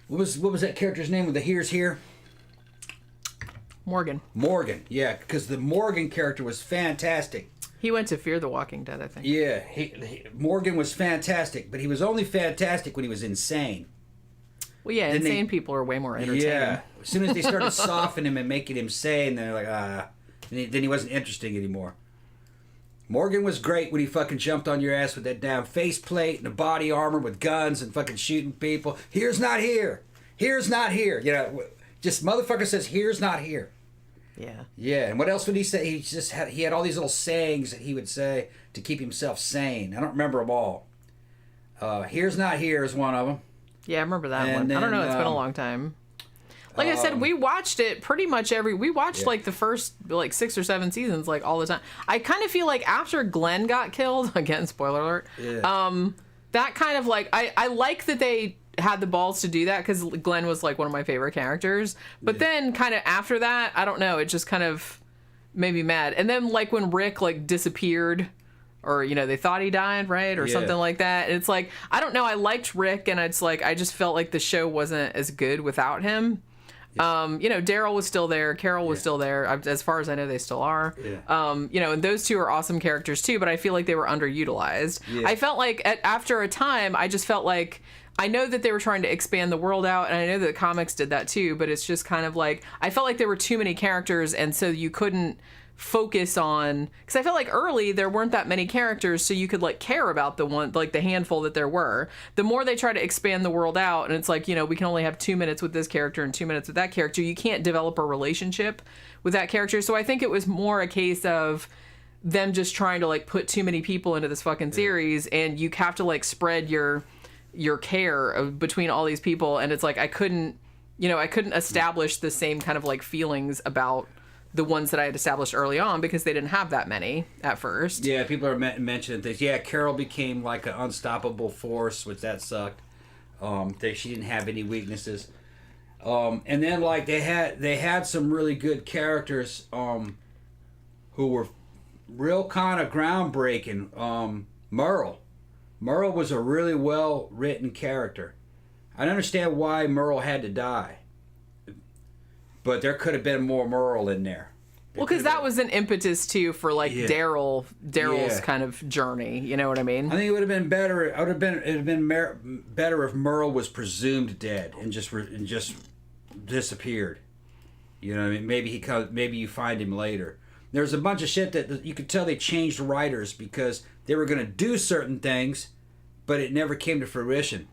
What was that character's name with the here's here? Morgan, yeah, because the Morgan character was fantastic. He went to Fear the Walking Dead, I think. Yeah, Morgan was fantastic, but he was only fantastic when he was insane. Well, yeah, insane people are way more entertaining. Yeah, as soon as they started softening him and making him sane, they're like, then he wasn't interesting anymore. Morgan was great when he fucking jumped on your ass with that damn faceplate and the body armor with guns and fucking shooting people. Here's not here. Here's not here. Just motherfucker says, here's not here. Yeah. Yeah, and what else would he say? He had all these little sayings that he would say to keep himself sane. I don't remember them all. Here's not here is one of them. Yeah, I remember that one. Then, I don't know. It's been a long time. Like I said, we watched it pretty much like the first like 6 or 7 seasons like all the time. I kind of feel like after Glenn got killed, again, spoiler alert, that kind of like, I like that they had the balls to do that because Glenn was like one of my favorite characters. But then kind of after that, I don't know, it just kind of made me mad. And then like when Rick like disappeared, or they thought he died, right, or something like that. And it's like, I don't know, I liked Rick, and it's like I just felt like the show wasn't as good without him. Daryl was still there, Carol was still there, as far as I know they still are. And those two are awesome characters too, but I feel like they were underutilized. I felt like after a time, I just felt like, I know that they were trying to expand the world out, and I know that the comics did that too, but it's just kind of like, I felt like there were too many characters, and so you couldn't focus on, because I felt like early there weren't that many characters, so you could like care about the one, like the handful that there were. The more they try to expand the world out, and it's like, we can only have 2 minutes with this character and 2 minutes with that character, you can't develop a relationship with that character. So I think it was more a case of them just trying to like put too many people into this fucking series, and you have to like spread your care between all these people, and it's like I couldn't establish the same kind of like feelings about the ones that I had established early on because they didn't have that many at first. Yeah, people are mentioning things. Yeah, Carol became like an unstoppable force, which that sucked. She didn't have any weaknesses. And then like they had some really good characters who were real kind of groundbreaking. Merle was a really well written character. I don't understand why Merle had to die, but there could have been more Merle in there. Well, because that was an impetus too for like Daryl's kind of journey. You know what I mean? I think it would have been better. It'd have been better if Merle was presumed dead and just disappeared. You know what I mean? Maybe he comes. Maybe you find him later. There's a bunch of shit that you could tell they changed writers because they were going to do certain things, but it never came to fruition.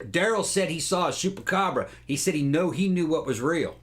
Daryl said he saw a chupacabra. He said he knew what was real.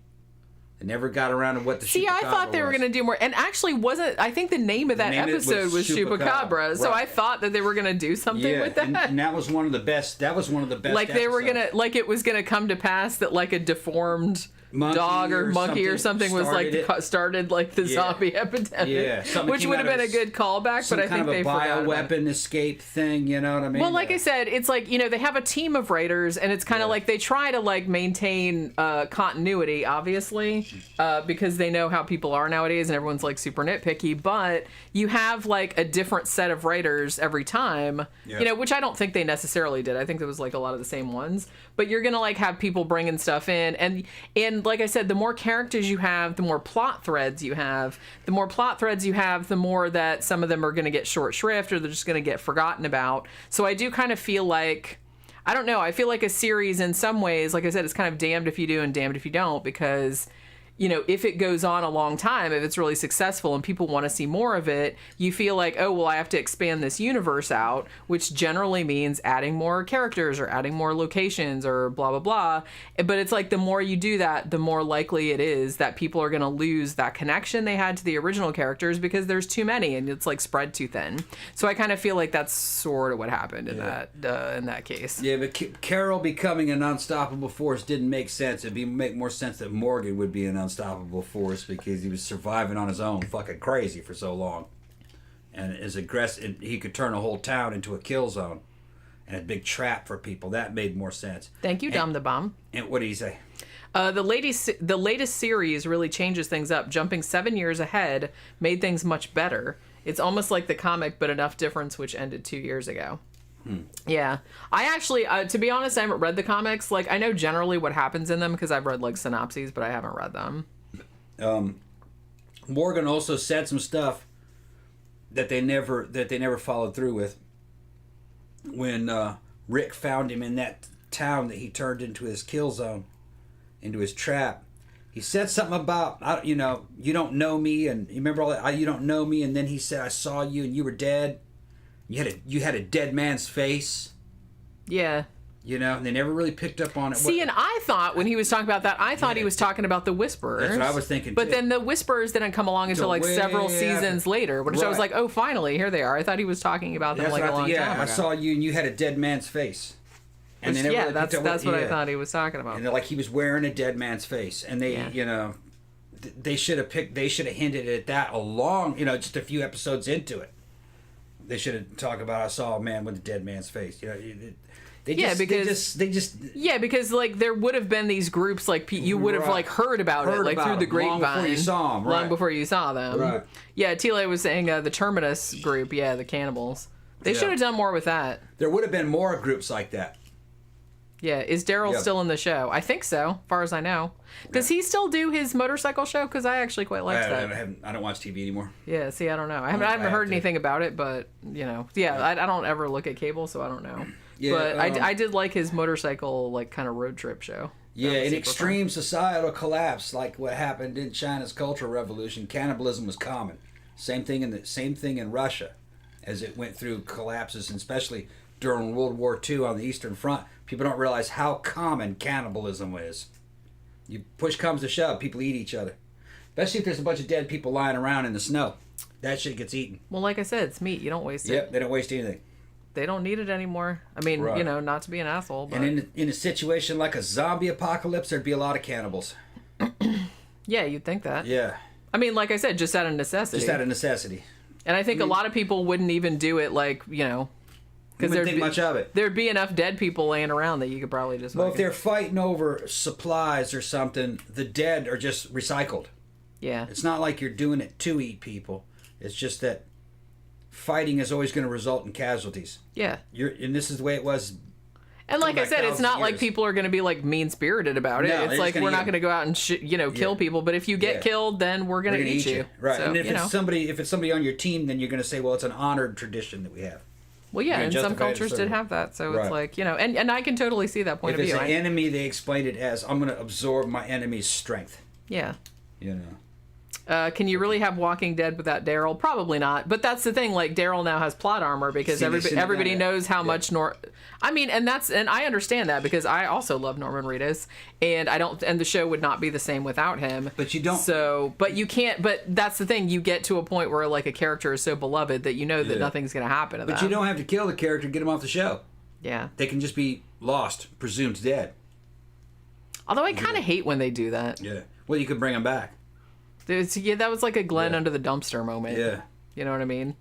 They never got around to what the See, I thought they were going to do more. And actually I think the name of that episode was Chupacabra. Right. So I thought that they were going to do something with that. And that was one of the best. Like episodes. They were going to, like it was going to come to pass that like a deformed dog or monkey or something was like started like the zombie epidemic. Yeah. Which would have been a good callback, but I think they forgot about it. Some kind of a bioweapon escape thing, you know what I mean? Well, like I said, it's like, you know, they have a team of writers and it's kind of like they try to like maintain continuity, obviously, because they know how people are nowadays and everyone's like super nitpicky, but you have like a different set of writers every time, you know, which I don't think they necessarily did. I think there was like a lot of the same ones, but you're going to like have people bringing stuff in and like I said, the more characters you have, the more plot threads you have. The more plot threads you have, the more that some of them are going to get short shrift or they're just going to get forgotten about. So I do kind of feel like, I don't know, I feel like a series in some ways, like I said, it's kind of damned if you do and damned if you don't, because you know, if it goes on a long time, if it's really successful and people want to see more of it, you feel like, oh, well, I have to expand this universe out, which generally means adding more characters or adding more locations or blah, blah, blah. But it's like the more you do that, the more likely it is that people are going to lose that connection they had to the original characters because there's too many and it's like spread too thin. So I kind of feel like that's sort of what happened in that case. Yeah, but Carol becoming an unstoppable force didn't make sense. It'd make more sense that Morgan would be an unstoppable force because he was surviving on his own fucking crazy for so long and is aggressive. He could turn a whole town into a kill zone and a big trap for people. That made more sense. Thank you, Dom the Bomb. And what did he say? The latest series really changes things up. Jumping 7 years ahead made things much better. It's almost like the comic, but enough difference, which ended 2 years ago. Yeah. I actually, to be honest, I haven't read the comics. Like, I know generally what happens in them because I've read, like, synopses, but I haven't read them. Morgan also said some stuff that they never followed through with. When Rick found him in that town that he turned into his kill zone, into his trap, he said something about, you don't know me, and you remember all that, you don't know me, and then he said, I saw you and you were dead. You had a dead man's face. Yeah. You know, and they never really picked up on it. See, and I thought when he was talking about that, I thought he was talking about the Whisperers. That's what I was thinking, But then the Whisperers didn't come along until like several seasons later, which I was like, oh, finally, here they are. I thought he was talking about them like a long time ago. Yeah, I saw you and you had a dead man's face. And they never really that's what I thought he was talking about. And they're like, he was wearing a dead man's face. And they, they should have hinted at that just a few episodes into it. They should have talked about, I saw a man with a dead man's face. You know, because like there would have been these groups like you would have like heard about it like through the grapevine long before you saw them. Long before you saw them. Right. Yeah, Tila was saying the Terminus group. Yeah, the cannibals. They should have done more with that. There would have been more groups like that. Yeah, is Daryl still in the show? I think so, as far as I know. Does he still do his motorcycle show? Because I actually quite liked that. I don't watch TV anymore. Yeah, see, I don't know. I haven't heard anything about it, but, I don't ever look at cable, so I don't know. Yeah, but I did like his motorcycle, like, kind of road trip show. Yeah, in extreme societal collapse, like what happened in China's Cultural Revolution, cannibalism was common. Same thing in Russia, as it went through collapses, and especially during World War II on the Eastern Front. People don't realize how common cannibalism is. You push comes to shove, people eat each other. Especially if there's a bunch of dead people lying around in the snow. That shit gets eaten. Well, like I said, it's meat. You don't waste it. Yep, they don't waste anything. They don't need it anymore. I mean, not to be an asshole, but... And in a situation like a zombie apocalypse, there'd be a lot of cannibals. Yeah, you'd think that. Yeah. I mean, like I said, just out of necessity. Just out of necessity. And I think a lot of people wouldn't even do it, like, because there'd think much of it. There'd be enough dead people laying around that you could probably just... Well, if they're fighting over supplies or something, the dead are just recycled. Yeah. It's not like you're doing it to eat people. It's just that fighting is always going to result in casualties. Yeah. And this is the way it was. And like I said, it's not like people are going to be like mean-spirited about it. It's like we're not going to go out and kill people. But if you get killed, then we're going to eat you. Right. So, and if it's somebody on your team, then you're going to say, well, it's an honored tradition that we have. Well, yeah, and some cultures did have that, so it's like, and I can totally see that point of view. If it's an enemy, they explained it as, I'm going to absorb my enemy's strength. Yeah. You know. Can you really have Walking Dead without Daryl? Probably not. But that's the thing. Like, Daryl now has plot armor because everybody knows how much I mean, and I understand that because I also love Norman Reedus, and the show would not be the same without him. But you don't. So, but you can't. But that's the thing. You get to a point where like a character is so beloved that you know that nothing's going to happen to them. But you don't have to kill the character, get him off the show. Yeah. They can just be lost, presumed dead. Although I kind of hate when they do that. Yeah. Well, you could bring him back. That was like a Glenn under the dumpster moment. Yeah. You know what I mean?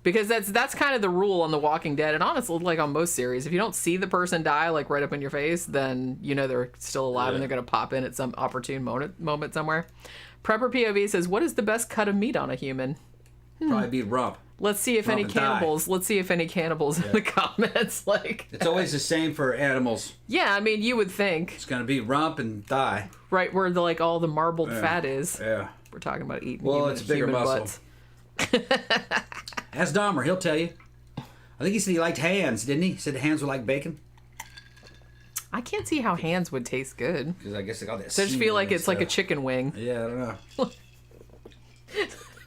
Because that's kind of the rule on The Walking Dead, and honestly, like on most series, if you don't see the person die like right up in your face, then you know they're still alive and they're going to pop in at some opportune moment somewhere. Prepper POV says, "What is the best cut of meat on a human?" Probably be rump. Let's see if any cannibals. Die. Let's see if any cannibals in the comments. Like, it's always the same for animals. Yeah, I mean, you would think it's gonna be rump and thigh. Right where all the marbled fat is. Yeah. We're talking about eating. It's bigger muscle. Ask Dahmer, he'll tell you. I think he said he liked hands, didn't he? He said hands were like bacon. I can't see how hands would taste good. Because I guess they got that. So I just feel like it's like a chicken wing. Yeah, I don't know.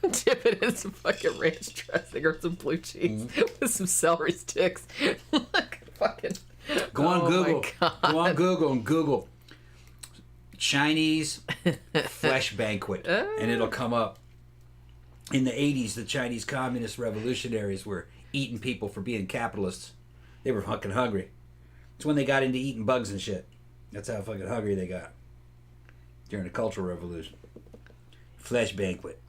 Dip it in some fucking ranch dressing or some blue cheese with some celery sticks. Fucking. Go on Google. Go on Google and Google Chinese flesh banquet, and it'll come up. In the 80s, the Chinese communist revolutionaries were eating people for being capitalists. They were fucking hungry. It's when they got into eating bugs and shit. That's how fucking hungry they got during the Cultural Revolution. Flesh banquet.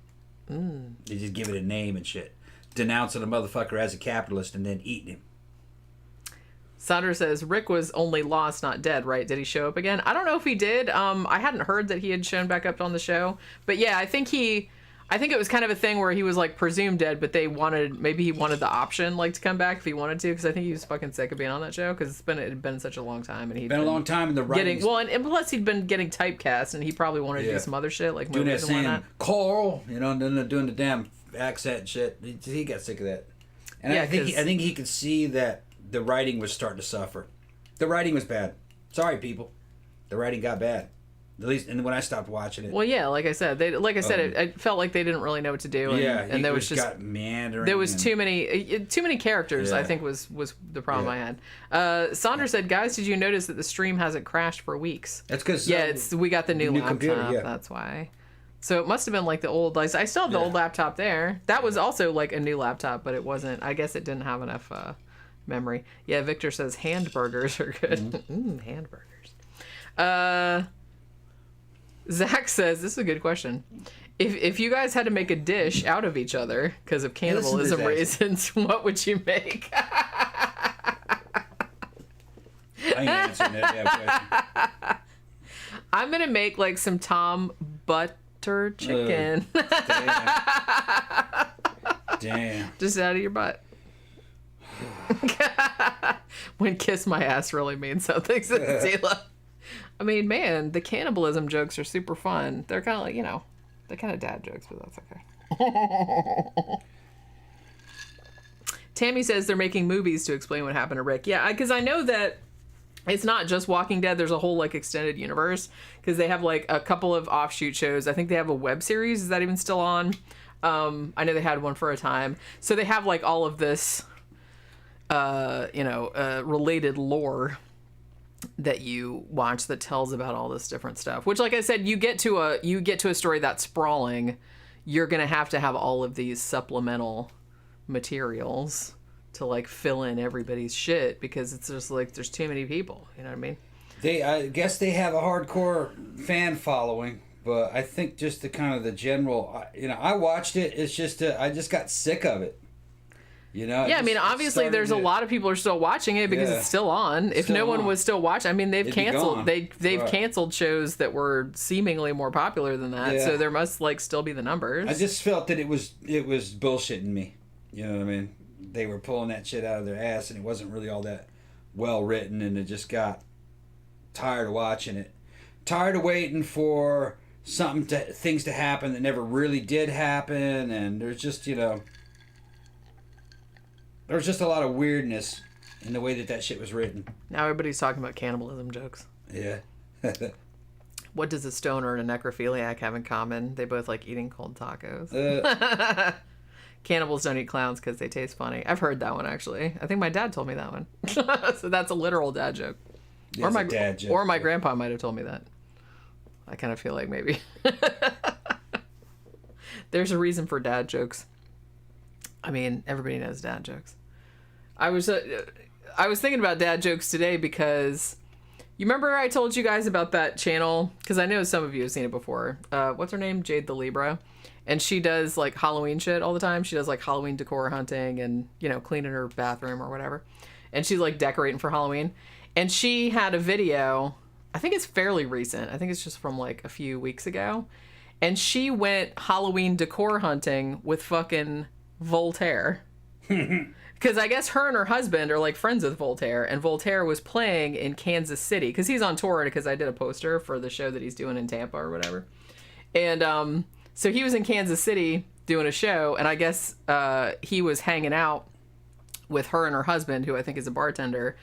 They just give it a name and shit. Denouncing a motherfucker as a capitalist and then eating him. Sandra says, Rick was only lost, not dead, right? Did he show up again? I don't know if he did. I hadn't heard that he had shown back up on the show. But yeah, I think it was kind of a thing where he was like presumed dead, but maybe he wanted the option like to come back if he wanted to, because I think he was fucking sick of being on that show because it had been such a long time, and he'd been a long time in the writings. And plus he'd been getting typecast, and he probably wanted to do some other shit like doing movies that and whatnot. Carl, doing the damn accent and shit. He got sick of that, and I think he could see that the writing was starting to suffer. The writing was bad. Sorry, people, the writing got bad. At least, and when I stopped watching it. Well, yeah, like I said, it felt like they didn't really know what to do. And there was just got meandering. There was too many characters. I think was the problem I had. Sandra said, "Guys, did you notice that the stream hasn't crashed for weeks?" That's because we got the new laptop. Computer, That's why. So it must have been like the old. I still have the old laptop there. That was also like a new laptop, but it wasn't. I guess it didn't have enough memory. Yeah, Victor says hamburgers are good. Hamburgers. Zach says, this is a good question. If you guys had to make a dish out of each other because of cannibalism reasons, what would you make? I ain't answering that damn question. I'm going to make like some Tom Butter chicken. Damn. Just out of your butt. When kiss my ass really means something, says Zila. I mean, man, the cannibalism jokes are super fun. They're kind of like, they're kind of dad jokes, but that's okay. Tammy says they're making movies to explain what happened to Rick. Yeah, because I know that it's not just Walking Dead. There's a whole, like, extended universe because they have, like, a couple of offshoot shows. I think they have a web series. Is that even still on? I know they had one for a time. So they have, like, all of this, related lore that you watch that tells about all this different stuff, which, like I said, you get to a story that's sprawling, you're gonna have to have all of these supplemental materials to like fill in everybody's shit because it's just like there's too many people, you know what I mean? I guess they have a hardcore fan following, but I think just the kind of the general, I watched it, it's just I just got sick of it. I mean, obviously, there's a lot of people are still watching it because it's still on. If no one was still watching, I mean, they've canceled. They've canceled shows that were seemingly more popular than that. Yeah. So there must still be the numbers. I just felt that it was bullshitting me. You know what I mean? They were pulling that shit out of their ass, and it wasn't really all that well written, and it just got tired of watching it, tired of waiting for things to happen that never really did happen, and there's just there was just a lot of weirdness in the way that shit was written. Now everybody's talking about cannibalism jokes. Yeah. What does a stoner and a necrophiliac have in common? They both like eating cold tacos. Cannibals don't eat clowns because they taste funny. I've heard that one, actually. I think my dad told me that one. So that's a literal dad joke. Or my dad joke. Or my grandpa might have told me that. I kind of feel like maybe. There's a reason for dad jokes. I mean, everybody knows dad jokes. I was thinking about dad jokes today because you remember I told you guys about that channel? Because I know some of you have seen it before. What's her name? Jade the Libra. And she does like Halloween shit all the time. She does like Halloween decor hunting and, you know, cleaning her bathroom or whatever. And she's like decorating for Halloween. And she had a video, I think it's fairly recent. I think it's just from like a few weeks ago. And she went Halloween decor hunting with fucking Voltaire. Because I guess her and her husband are like friends with Voltaire. And Voltaire was playing in Kansas City. Because he's on tour, because I did a poster for the show that he's doing in Tampa or whatever. And so he was in Kansas City doing a show. And I guess he was hanging out with her and her husband, who I think is a bartender.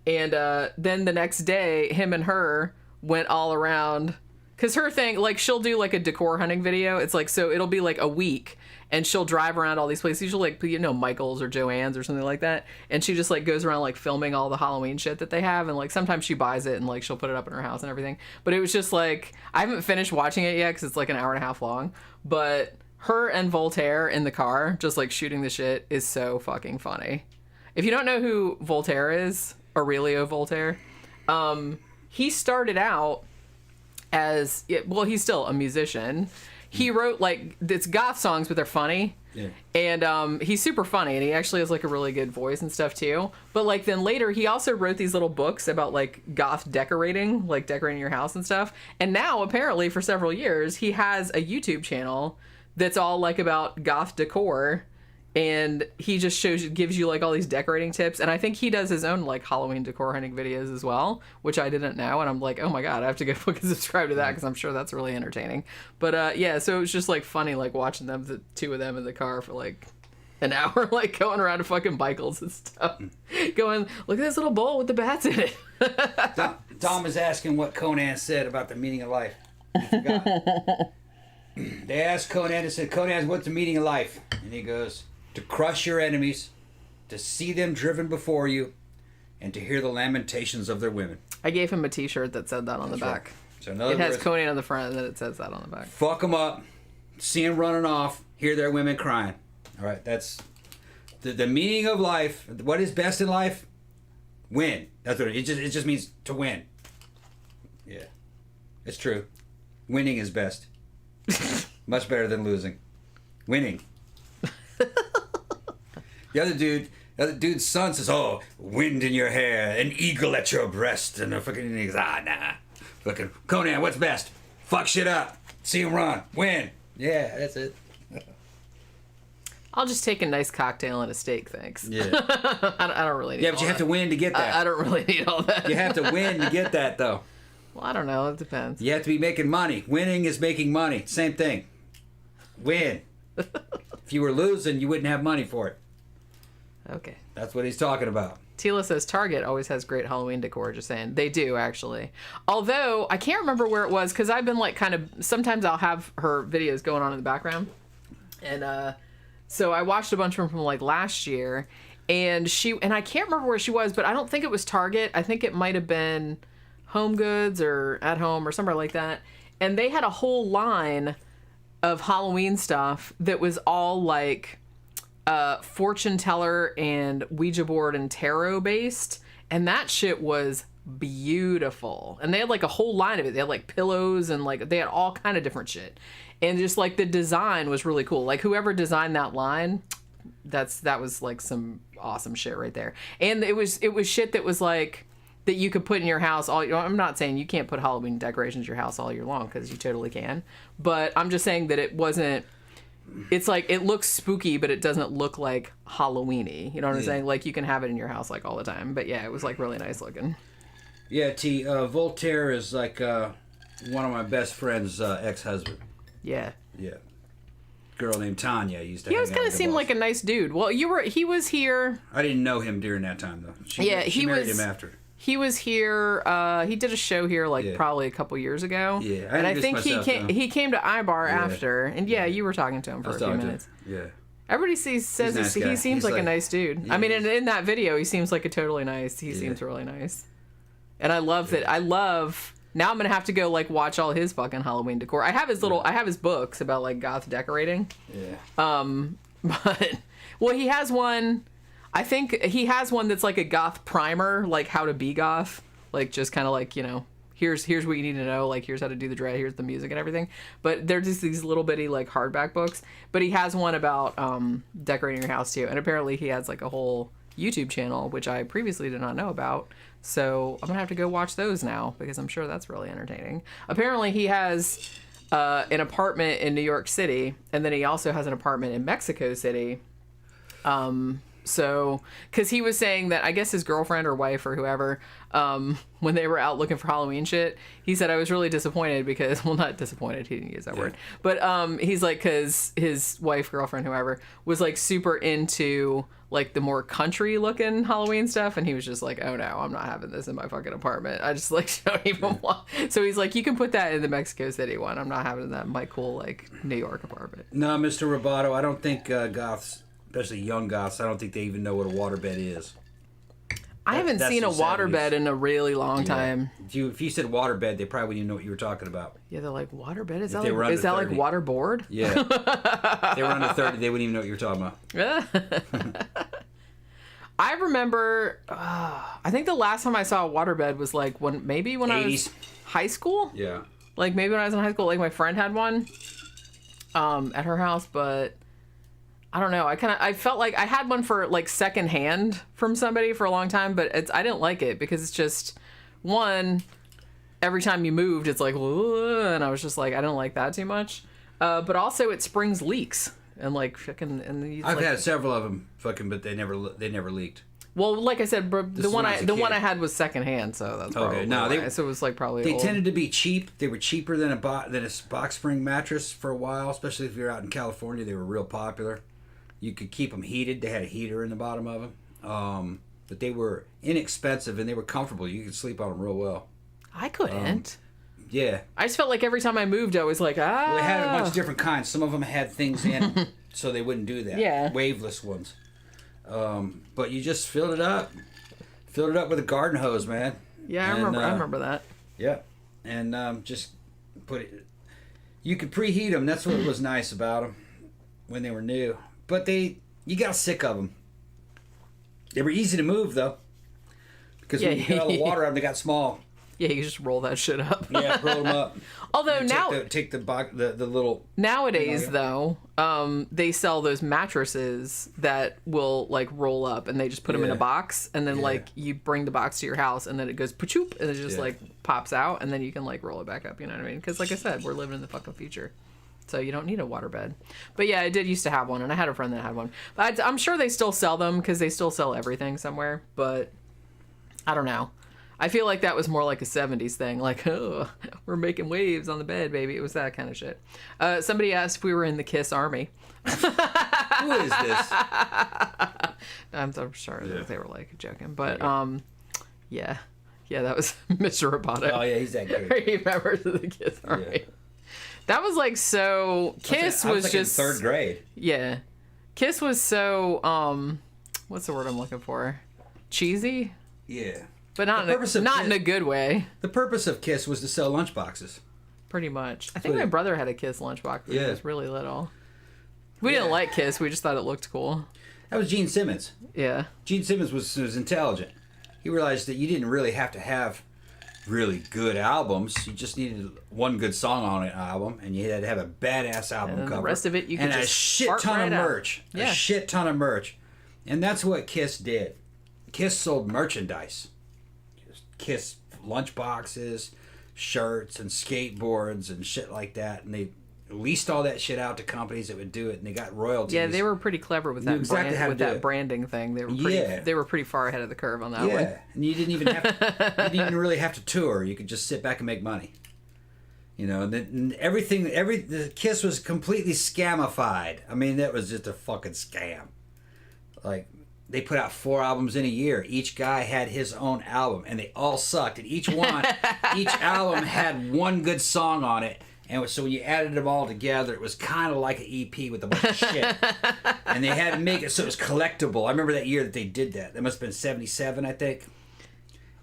And then the next day, him and her went all around. Because her thing, like, she'll do, like, a decor hunting video. It's, like, so it'll be, like, a week. And she'll drive around all these places. Usually, like, you know, Michael's or Joann's or something like that. And she just, like, goes around, like, filming all the Halloween shit that they have. And, like, sometimes she buys it and, like, she'll put it up in her house and everything. But it was just, like, I haven't finished watching it yet because it's, like, an hour and a half long. But her and Voltaire in the car, just, like, shooting the shit is so fucking funny. If you don't know who Voltaire is, Aurelio Voltaire, he started out as, well, he's still a musician. He wrote like, it's goth songs, but they're funny. Yeah. And he's super funny, and he actually has like a really good voice and stuff too. But like then later he also wrote these little books about like goth decorating, like decorating your house and stuff. And now apparently for several years he has a YouTube channel that's all like about goth decor. And he just gives you like all these decorating tips. And I think he does his own like Halloween decor hunting videos as well, which I didn't know. And I'm like, oh my God, I have to go fucking subscribe to that because I'm sure that's really entertaining. But yeah, so it was just like funny, like watching them, the two of them in the car for like an hour, like going around to fucking Michael's and stuff. Going, look at this little bowl with the bats in it. Tom is asking what Conan said about the meaning of life. I forgot. They asked Conan, they said, Conan, what's the meaning of life? And he goes, to crush your enemies, to see them driven before you, and to hear the lamentations of their women. I gave him a t-shirt that said that on the back. So in other words, it has Conan on the front, and then it says that on the back. Fuck them up, see them running off, hear their women crying. All right, that's the meaning of life. What is best in life? Win. That's what it just means to win. Yeah, it's true. Winning is best. Much better than losing. Winning. The other dude's son says, "Oh, wind in your hair, an eagle at your breast," and a fucking he goes, nah. Fucking Conan, what's best? Fuck shit up, see him run, win. Yeah, that's it. I'll just take a nice cocktail and a steak, thanks. Yeah. I don't really need Yeah, but you have to win to get that. I don't really need all that. You have to win to get that, though. Well, I don't know. It depends. You have to be making money. Winning is making money. Same thing. Win. If you were losing, you wouldn't have money for it. Okay. That's what he's talking about. Tila says Target always has great Halloween decor, just saying. They do, actually. Although, I can't remember where it was, because I've been, like, kind of... Sometimes I'll have her videos going on in the background. And, so I watched a bunch from, like, last year. And I can't remember where she was, but I don't think it was Target. I think it might have been Home Goods or At Home or somewhere like that. And they had a whole line of Halloween stuff that was all, like... fortune teller and Ouija board and tarot based, and that shit was beautiful. And they had like a whole line of it. They had like pillows and like they had all kind of different shit, and just like the design was really cool. Like whoever designed that line, that was like some awesome shit right there. And it was shit that was like that you could put in your house all. I'm not saying you can't put Halloween decorations in your house all year long, because you totally can, but I'm just saying that it wasn't. It's like, it looks spooky, but it doesn't look like Halloween-y. You know what I'm saying? Like, you can have it in your house, like, all the time. But, yeah, it was, like, really nice looking. Yeah, Voltaire is, like, one of my best friend's ex-husband. Yeah. Yeah. Girl named Tanya used to He always kind of seemed like a nice dude. Well, he was here. I didn't know him during that time, though. She married him after. He was here. He did a show here probably a couple years ago. Yeah, and I think he came to iBar after. And you were talking to him for a few minutes. Yeah. Everybody says nice he seems like a nice dude. Yeah, I mean, in that video, he seems like a totally nice. He seems really nice. And I love that. I love. Now I'm gonna have to go watch all his fucking Halloween decor. I have his books about goth decorating. Yeah. But he has one. I think he has one that's like a goth primer, like how to be goth, just kind of here's what you need to know, here's how to do the dread, here's the music and everything. But they're just these little bitty hardback books. But he has one about decorating your house too, and apparently he has a whole YouTube channel, which I previously did not know about. So I'm gonna have to go watch those now because I'm sure that's really entertaining. Apparently he has an apartment in New York City, and then he also has an apartment in Mexico City. So, because he was saying that I guess his girlfriend or wife or whoever, when they were out looking for Halloween shit, he said I was really disappointed because, well, not disappointed, he didn't use that word, but he's because his wife, girlfriend, whoever, was super into the more country looking Halloween stuff, and he was just oh no, I'm not having this in my fucking apartment. I just don't even want. So he's you can put that in the Mexico City one. I'm not having that in my cool New York apartment. No, Mr. Roboto, I don't think goths, especially young goths, I don't think they even know what a waterbed is. I haven't seen a waterbed in a really long time. If you said waterbed, they probably wouldn't even know what you were talking about. Yeah, they're waterbed? Is that waterboard? Yeah. If they were under 30, they wouldn't even know what you were talking about. I remember, I think the last time I saw a waterbed was when I was high school. Yeah. Maybe when I was in high school, my friend had one at her house, but I don't know. I felt like I had one for secondhand from somebody for a long time, but I didn't like it because it's just one. Every time you moved, it's and I was just I don't like that too much. But also it springs leaks and fucking and I've had several of them but they never leaked. Well, like I said, the one I had was secondhand, so that's probably okay. No, so it was probably they old. tended to be cheap. They were cheaper than a box spring mattress for a while, especially if you're out in California. They were real popular. You could keep them heated. They had a heater in the bottom of them. But they were inexpensive and they were comfortable. You could sleep on them real well. I couldn't. Yeah. I just felt every time I moved, I was Well, they had a bunch of different kinds. Some of them had things in so they wouldn't do that. Yeah. Waveless ones. But you just filled it up. Filled it up with a garden hose, man. Yeah, I remember that. Yeah. And just put it... You could preheat them. That's what was nice about them when they were new. But you got sick of them. They were easy to move, though. Because when you got all the water out, they got small. Yeah, you just roll that shit up. Yeah, roll them up. Although now... Take the little... Nowadays, though, they sell those mattresses that will, roll up, and they just put them in a box, and then, you bring the box to your house, and then it goes pa-choop, and it just, pops out, and then you can, roll it back up, you know what I mean? Because, like I said, we're living in the fucking future. So you don't need a waterbed. But yeah, I did used to have one, and I had a friend that had one. But I'm sure they still sell them, because they still sell everything somewhere, but I don't know. I feel like that was more like a 70s thing. Oh, we're making waves on the bed, baby. It was that kind of shit. Somebody asked if we were in the Kiss Army. Who is this? I'm sure that they were joking. But, yeah. Yeah, that was Mr. Roboto. Oh, yeah, he's that good. He remembers the Kiss Army. Yeah. That was so... Kiss was just... in third grade. Yeah. Kiss was so, what's the word I'm looking for? Cheesy? Yeah. But not in a good way. The purpose of Kiss was to sell lunchboxes. Pretty much. I think my brother had a Kiss lunchbox when he was really little. We didn't like Kiss. We just thought it looked cool. That was Gene Simmons. Yeah. Gene Simmons was intelligent. He realized that you didn't really have to have really good albums. You just needed one good song on an album, and you had to have a badass album cover. The rest of it, you could just a shit ton of merch. Yeah. A shit ton of merch. And that's what Kiss did. Kiss sold merchandise. Kiss lunchboxes, shirts, and skateboards and shit like that, and they leased all that shit out to companies that would do it, and they got royalties. Yeah, they were pretty clever with that that branding thing. They were pretty far ahead of the curve on that one. Yeah, and you didn't even really have to tour. You could just sit back and make money. You know, and the Kiss was completely scamified. I mean, that was just a fucking scam. they put out 4 albums in a year. Each guy had his own album, and they all sucked. And each album had one good song on it. And so when you added them all together, it was kind of like an EP with a bunch of shit. And they had to make it so it was collectible. I remember that year that they did that. That must have been 77, I think.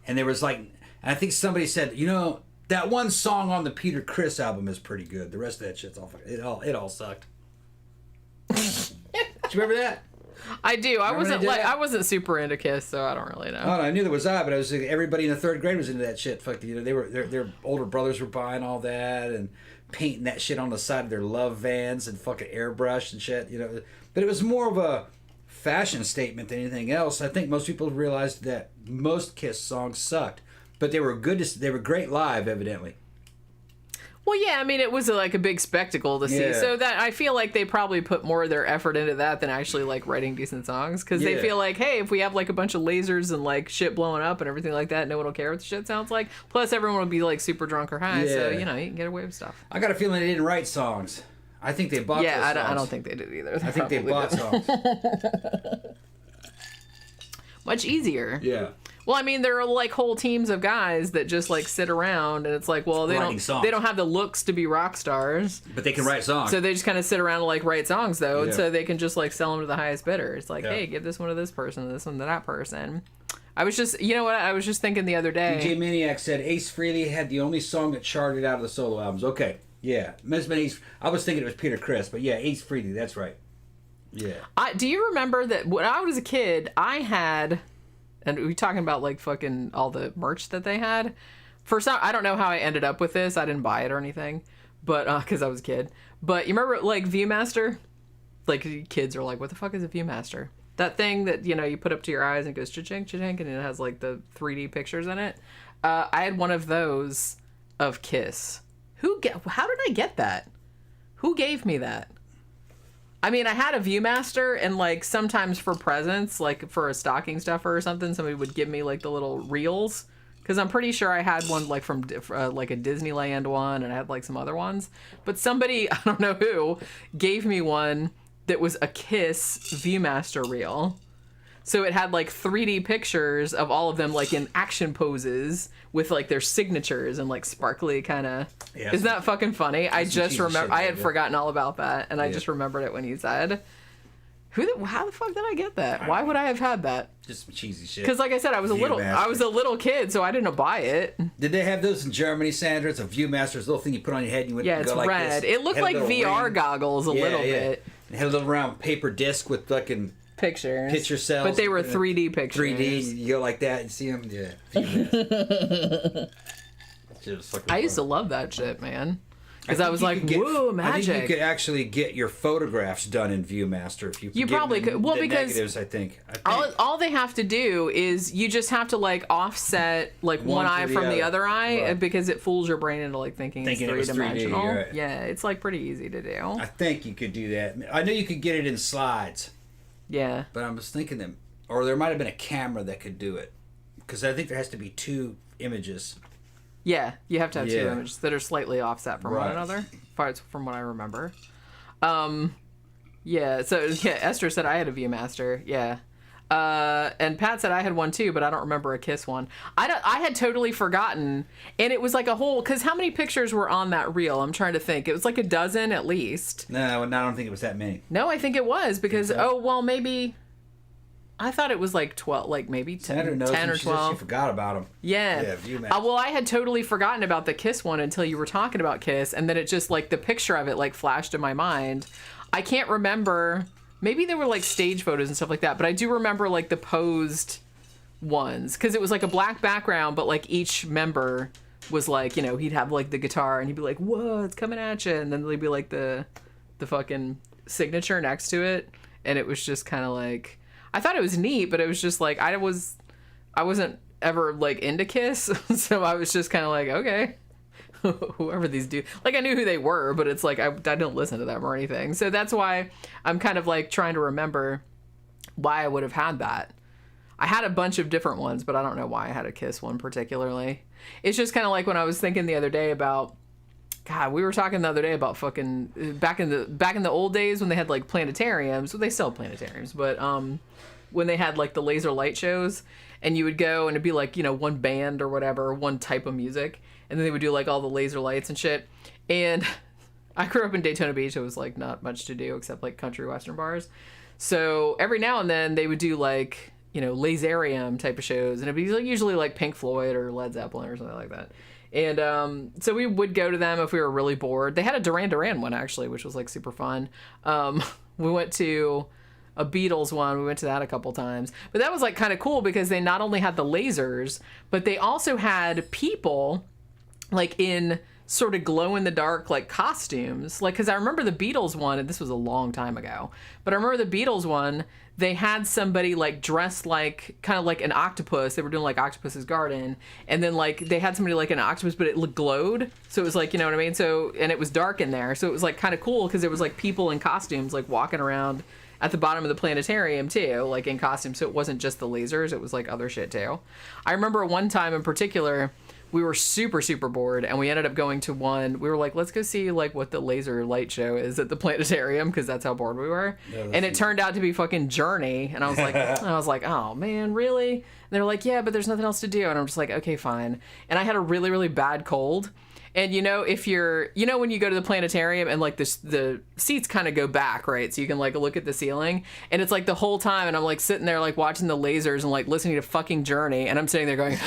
And there was like, I think somebody said, you know, that one song on the Peter Criss album is pretty good. The rest of that shit's all fucking, it all sucked. Do you remember that? I do. I wasn't super into Kiss, so I don't really know. Oh, no, I knew there was that, but I was everybody in the 3rd grade was into that shit. Fuck, you know, their older brothers were buying all that and painting that shit on the side of their Love Vans and fucking airbrush and shit. You know, but it was more of a fashion statement than anything else. I think most people realized that most Kiss songs sucked, but they were good. They were great live, evidently. Well, yeah, I mean, it was like a big spectacle to see. Yeah. So that I feel like they probably put more of their effort into that than actually like writing decent songs, because they feel like, hey, if we have like a bunch of lasers and like shit blowing up and everything like that, no one will care what the shit sounds like. Plus, everyone will be like super drunk or high, so you know you can get away with stuff. I got a feeling they didn't write songs. I think they bought. Yeah, those songs. I don't think they did either. I think they bought songs. Much easier. Yeah. Well, I mean, there are like whole teams of guys that just like sit around, and it's like, well, they don't have the looks to be rock stars, but they can write songs. So they just kind of sit around and like write songs though, and so they can just like sell them to the highest bidder. It's like, hey, give this one to this person, this one to that person. I was just, you know what? I was just thinking the other day. DJ Maniac said Ace Frehley had the only song that charted out of the solo albums. Okay, yeah, must have been Ace. I was thinking it was Peter Criss, but yeah, Ace Frehley. That's right. Yeah. Do you remember that when I was a kid, I had. And we talking about like fucking all the merch that they had. For some, I don't know how I ended up with this. I didn't buy it or anything, but because I was a kid. But you remember like ViewMaster? Like kids are like, what the fuck is a ViewMaster? That thing that you know you put up to your eyes and it goes cha-chink, cha-chink, and it has like the 3D pictures in it. I had one of those of Kiss. How did I get that? Who gave me that? I mean, I had a ViewMaster, and like sometimes for presents, like for a stocking stuffer or something, somebody would give me like the little reels, because I'm pretty sure I had one like from like a Disneyland one, and I had like some other ones. But somebody, I don't know who, gave me one that was a Kiss ViewMaster reel. So it had like 3D pictures of all of them like in action poses with like their signatures and like sparkly kind of. Yeah, isn't that fucking funny? I just remember I had forgotten all about that, and I just remembered it when you said. How the fuck did I get that? Why would I have had that? Just some cheesy shit. Because like I said, I was a little kid, so I didn't buy it. Did they have those in Germany, Sandra? It's a ViewMaster's little thing you put on your head and you went it's go like red. This. It looked like VR goggles a little bit. It had a little round paper disc with fucking picture cells, but they were 3D pictures. 3D, you go like that and see them. I used to love that shit, man. Because I was like, whoa, magic. I think you could actually get your photographs done in ViewMaster if you probably could. Well, because negatives, I think. All they have to do is you just have to like offset like one eye from the other eye, because it fools your brain into like thinking it's three-dimensional. 3D, right. Yeah, it's like pretty easy to do. I think you could do that. I know you could get it in slides. Yeah. But I was thinking that, or there might have been a camera that could do it, because I think there has to be 2 images. Yeah, you have to have 2 images that are slightly offset from one another, from what I remember. Yeah, so Esther said I had a ViewMaster, yeah. And Pat said I had one too, but I don't remember a Kiss one. I had totally forgotten, and it was like a whole, because how many pictures were on that reel? I'm trying to think. It was like a dozen at least. No, I don't think it was that many. No, I think it was, because, maybe... I thought it was like 12, like maybe 10 or 12. She forgot about them. Yeah. Well, I had totally forgotten about the Kiss one until you were talking about Kiss, and then it just like the picture of it like flashed in my mind. I can't remember. Maybe there were like stage photos and stuff like that, but I do remember like the posed ones, because it was like a black background, but like each member was like, you know, he'd have like the guitar and he'd be like, whoa, it's coming at you, and then there'd be like the fucking signature next to it, and it was just kind of like. I thought it was neat, but it was just like I wasn't ever like into Kiss, so I was just kind of like, okay, whoever these do. Like I knew who they were, but it's like I didn't listen to them or anything. So that's why I'm kind of like trying to remember why I would have had that. I had a bunch of different ones, but I don't know why I had a Kiss one particularly. It's just kind of like when I was thinking the other day about. God, we were talking the other day about fucking back in the old days when they had like planetariums. Well, they still have planetariums, but when they had like the laser light shows, and you would go and it'd be like, you know, one band or whatever, one type of music, and then they would do like all the laser lights and shit. And I grew up in Daytona Beach. It was like not much to do except like country western bars. So every now and then they would do like, you know, laserium type of shows, and it'd be like, usually like Pink Floyd or Led Zeppelin or something like that. And so we would go to them if we were really bored. They had a Duran Duran one actually, which was like super fun. We went to a Beatles one. We went to that a couple times, but that was like kind of cool because they not only had the lasers, but they also had people like in sort of glow in the dark like costumes. Like, because I remember the Beatles one, and this was a long time ago, but I remember the Beatles one, they had somebody like dressed like kind of like an octopus. They were doing like Octopus's Garden, and then like they had somebody like an octopus, but it glowed, so it was like, you know what I mean, so, and it was dark in there, so it was like kind of cool because there was like people in costumes like walking around at the bottom of the planetarium too, like in costumes, so it wasn't just the lasers, it was like other shit too. I remember one time in particular, we were super, super bored, and we ended up going to one. We were like, let's go see like what the laser light show is at the planetarium, because that's how bored we were. Yeah, and it turned out to be fucking Journey, and I was like, oh man, really? And they were like, yeah, but there's nothing else to do, and I'm just like, okay, fine. And I had a really, really bad cold. And you know, if you're, you know, when you go to the planetarium and like the seats kind of go back, right? So you can like look at the ceiling, and it's like the whole time, and I'm like sitting there like watching the lasers and like listening to fucking Journey, and I'm sitting there going,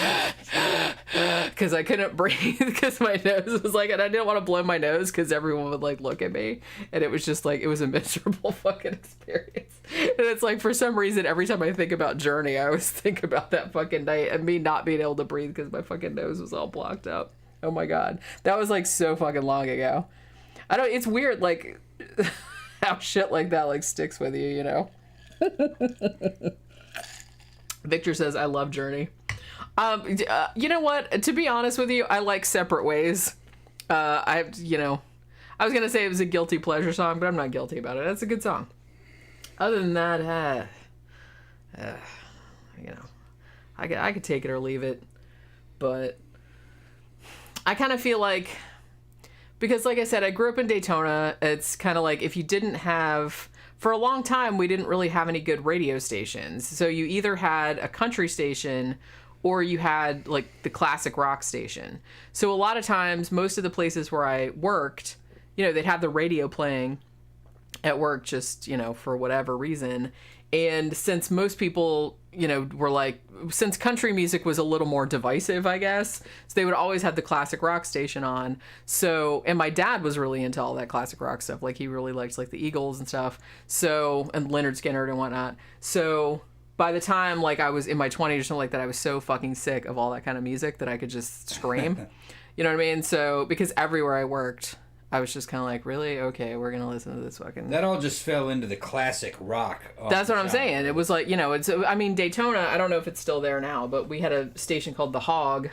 because I couldn't breathe because my nose was like, and I didn't want to blow my nose because everyone would like look at me, and it was just like, it was a miserable fucking experience. And it's like, for some reason, every time I think about Journey, I always think about that fucking night and me not being able to breathe because my fucking nose was all blocked up. Oh my god, that was like so fucking long ago. I don't, it's weird like how shit like that like sticks with you, you know. Victor says I love Journey. You know what, to be honest with you, I like Separate Ways. I was gonna say it was a guilty pleasure song, but I'm not guilty about it. That's a good song. Other than that, you know, I could take it or leave it, but I kind of feel like, because like I said, I grew up in Daytona, it's kind of like if you didn't have, for a long time, we didn't really have any good radio stations. So you either had a country station or you had like the classic rock station. So a lot of times, most of the places where I worked, you know, they'd have the radio playing at work just, you know, for whatever reason. And since most people, you know, were like, since country music was a little more divisive, I guess, so they would always have the classic rock station on. So, and my dad was really into all that classic rock stuff. Like, he really liked like the Eagles and stuff. So, and Leonard Skinner and whatnot. So by the time like I was in my 20s or something like that, I was so fucking sick of all that kind of music that I could just scream. You know what I mean? So, because everywhere I worked, I was just kind of like, really? Okay, we're going to listen to this fucking... That all just fell into the classic rock. That's what I'm saying. It was like, you know, it's, I mean, Daytona, I don't know if it's still there now, but we had a station called The Hog,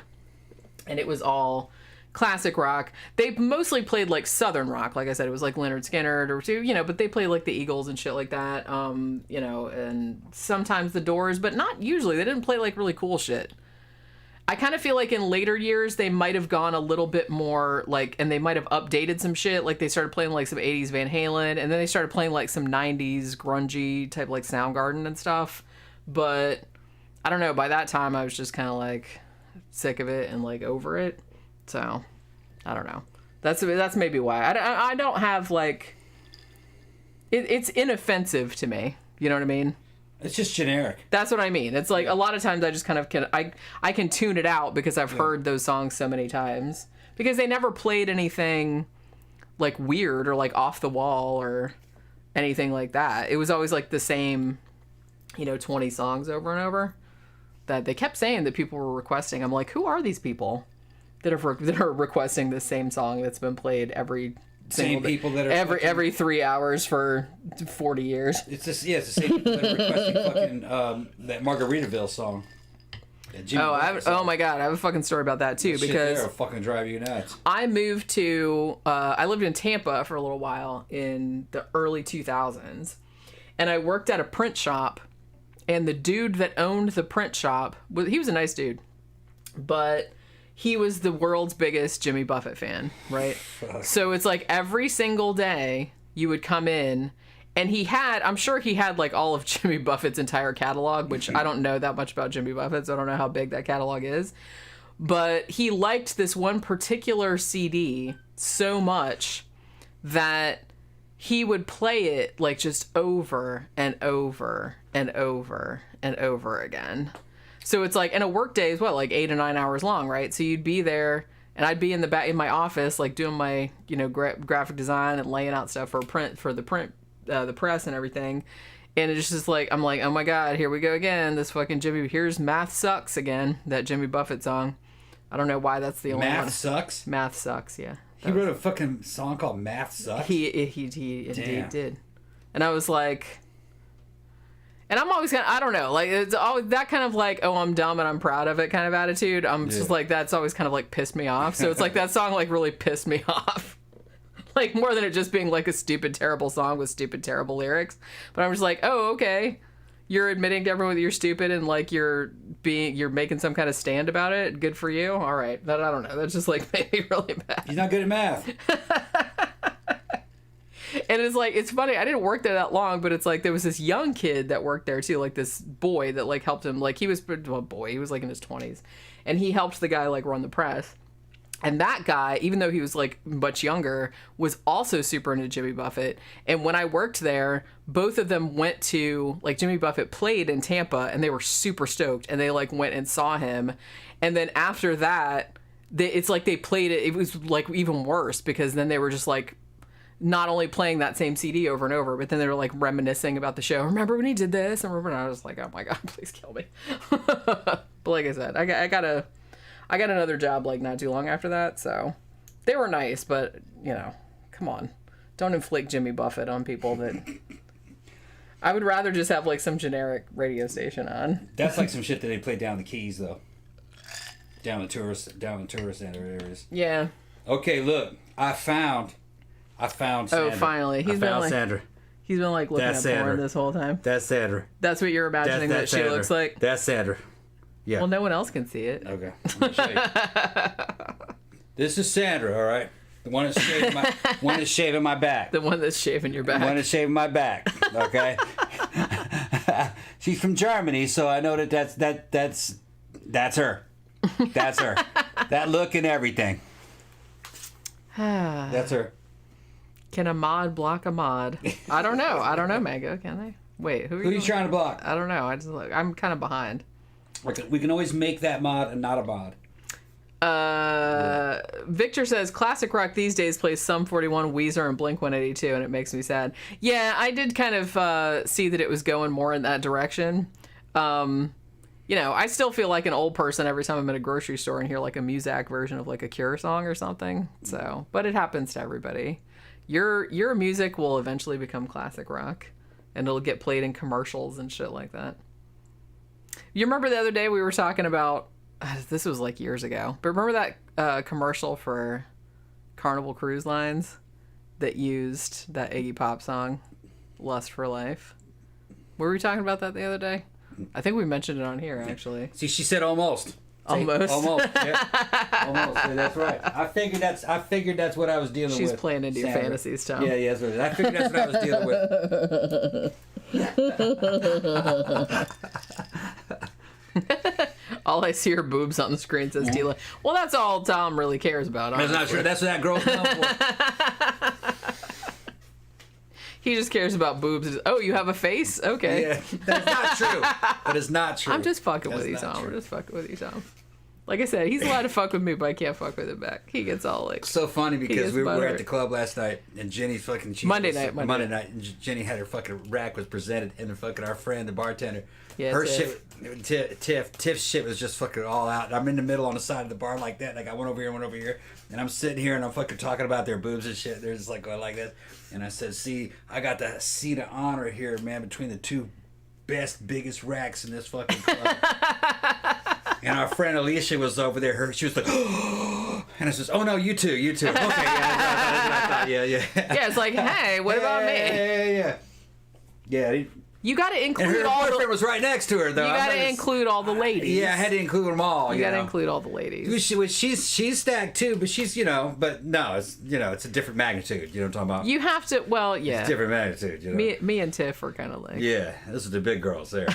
and it was all classic rock. They mostly played like Southern rock. Like I said, it was like Leonard Skinner or two, you know, but they played like the Eagles and shit like that, you know, and sometimes the Doors, but not usually. They didn't play like really cool shit. I kind of feel like in later years, they might have gone a little bit more, like, and they might have updated some shit. Like, they started playing, like, some 80s Van Halen, and then they started playing, like, some 90s grungy type, like, Soundgarden and stuff. But, I don't know, by that time, I was just kind of, like, sick of it and, like, over it. So, I don't know. That's maybe why. I don't have, like, it's inoffensive to me. You know what I mean? It's just generic. That's what I mean. It's like a lot of times I just kind of I can tune it out because I've heard those songs so many times. Because they never played anything like weird or like off the wall or anything like that. It was always like the same, you know, 20 songs over and over that they kept saying that people were requesting. I'm like, who are these people that are requesting the same song that's been played every same people that are every 3 hours for 40 years. It's just it's the same people that are requesting fucking that Margaritaville song. Oh my god, I have a fucking story about that too, because it'll fucking drive you nuts. I moved to I lived in Tampa for a little while in the early 2000s, and I worked at a print shop, and the dude that owned the print shop, he was a nice dude, but he was the world's biggest Jimmy Buffett fan, right? So it's like every single day you would come in And I'm sure he had like all of Jimmy Buffett's entire catalog, which I don't know that much about Jimmy Buffett, so I don't know how big that catalog is. But he liked this one particular CD so much that he would play it like just over and over and over and over again. So it's like, and a work day is what, like 8 or 9 hours long, right? So you'd be there, and I'd be in my office, like doing my, graphic design and laying out stuff for the press and everything. And it's just like, I'm like, oh my God, here we go again. This fucking here's Math Sucks again, that Jimmy Buffett song. I don't know why that's the only one. Math Sucks? Math Sucks, yeah. He wrote a fucking song called Math Sucks? He indeed did. And I was like, and I'm always I don't know, like, it's always that kind of like, oh, I'm dumb and I'm proud of it kind of attitude. I'm just like, that's always kind of like pissed me off. So it's like that song like really pissed me off. Like, more than it just being like a stupid, terrible song with stupid, terrible lyrics. But I'm just like, oh, okay. You're admitting to everyone that you're stupid and like you're making some kind of stand about it. Good for you. All right. I don't know. That just like made me really mad. He's not good at math. And it's like, it's funny. I didn't work there that long, but it's like there was this young kid that worked there too. Like this boy that like helped him. Like he was he was like in his 20s, and he helped the guy like run the press. And that guy, even though he was like much younger, was also super into Jimmy Buffett. And when I worked there, both of them went to, like, Jimmy Buffett played in Tampa, and they were super stoked. And they like went and saw him. And then after that, it's like they played it. It was like even worse, because then they were just like not only playing that same CD over and over, but then they were like reminiscing about the show. Remember when he did this? And I was like, oh my God, please kill me. But like I said, I got another job like not too long after that, so they were nice, but come on, don't inflict Jimmy Buffett on people that I would rather just have like some generic radio station on. That's like some shit that they play down the Keys though, down the tourist center areas. Yeah. Okay, look, I found Sandra. Oh, finally, Sandra. He's been like looking at porn this whole time. That's Sandra. That's what you're imagining that she looks like. That's Sandra. Yeah. Well, no one else can see it. Okay. I'm gonna show you. This is Sandra, all right? The one that's shaving my back. The one that's shaving your back. The one that's shaving my back. Okay. She's from Germany, so I know that's her. That's her. That look and everything. That's her. Can a mod block a mod? I don't know, Mango. Can they? Wait, who are you trying to block? I don't know. I'm kind of behind. We can always make that mod and not a mod. Victor says classic rock these days plays Sum 41, Weezer, and Blink 182, and it makes me sad. Yeah, I did kind of see that it was going more in that direction. I still feel like an old person every time I'm in a grocery store and hear like a Muzak version of like a Cure song or something. So, but it happens to everybody. Your music will eventually become classic rock, and it'll get played in commercials and shit like that. You remember the other day we were talking about, this was like years ago, but remember that commercial for Carnival Cruise Lines that used that Iggy Pop song, Lust for Life? Were we talking about that the other day? I think we mentioned it on here, actually. See, she said almost. Almost. Almost. Yeah. Almost. Yeah, that's right. I figured that's what I was dealing with. She's playing into your fantasies, Tom. Yeah, that's what it is. I figured that's what I was dealing with. All I see are boobs on the screen, says Tila. Well, that's all Tom really cares about. That's not true. That's what that girl's known for. He just cares about boobs. Oh, you have a face? Okay. Yeah, that's not true. That is not true. I'm just fucking with you, Tom. We're just fucking with you, Tom. Like I said, he's allowed to fuck with me, but I can't fuck with him back. He gets all like... So funny because we were at the club last night, and Jenny fucking... Monday night, and Jenny had her fucking rack was presented, and our friend, the bartender, her Tiff's shit was just fucking all out. And I'm in the middle on the side of the bar like that, like I went over here, and I'm sitting here, and I'm fucking talking about their boobs and shit. They're just like going like this. And I said, see, I got the seat of honor here, man, between the two biggest racks in this fucking club. And our friend Alicia was over there. She was like, oh, and I says, oh no, you too. Okay, yeah, I thought, yeah. Yeah, it's like, hey, what about me? Yeah. You got to And include her all boyfriend the. was right next to her, though. You got to include all the ladies. Yeah, I had to include them all. You got to include all the ladies. She's stacked too, but she's but no, it's a different magnitude. You know what I'm talking about? You have to. Well, yeah. It's a different magnitude. You know? Me and Tiff are kind of like. Yeah, those are the big girls there.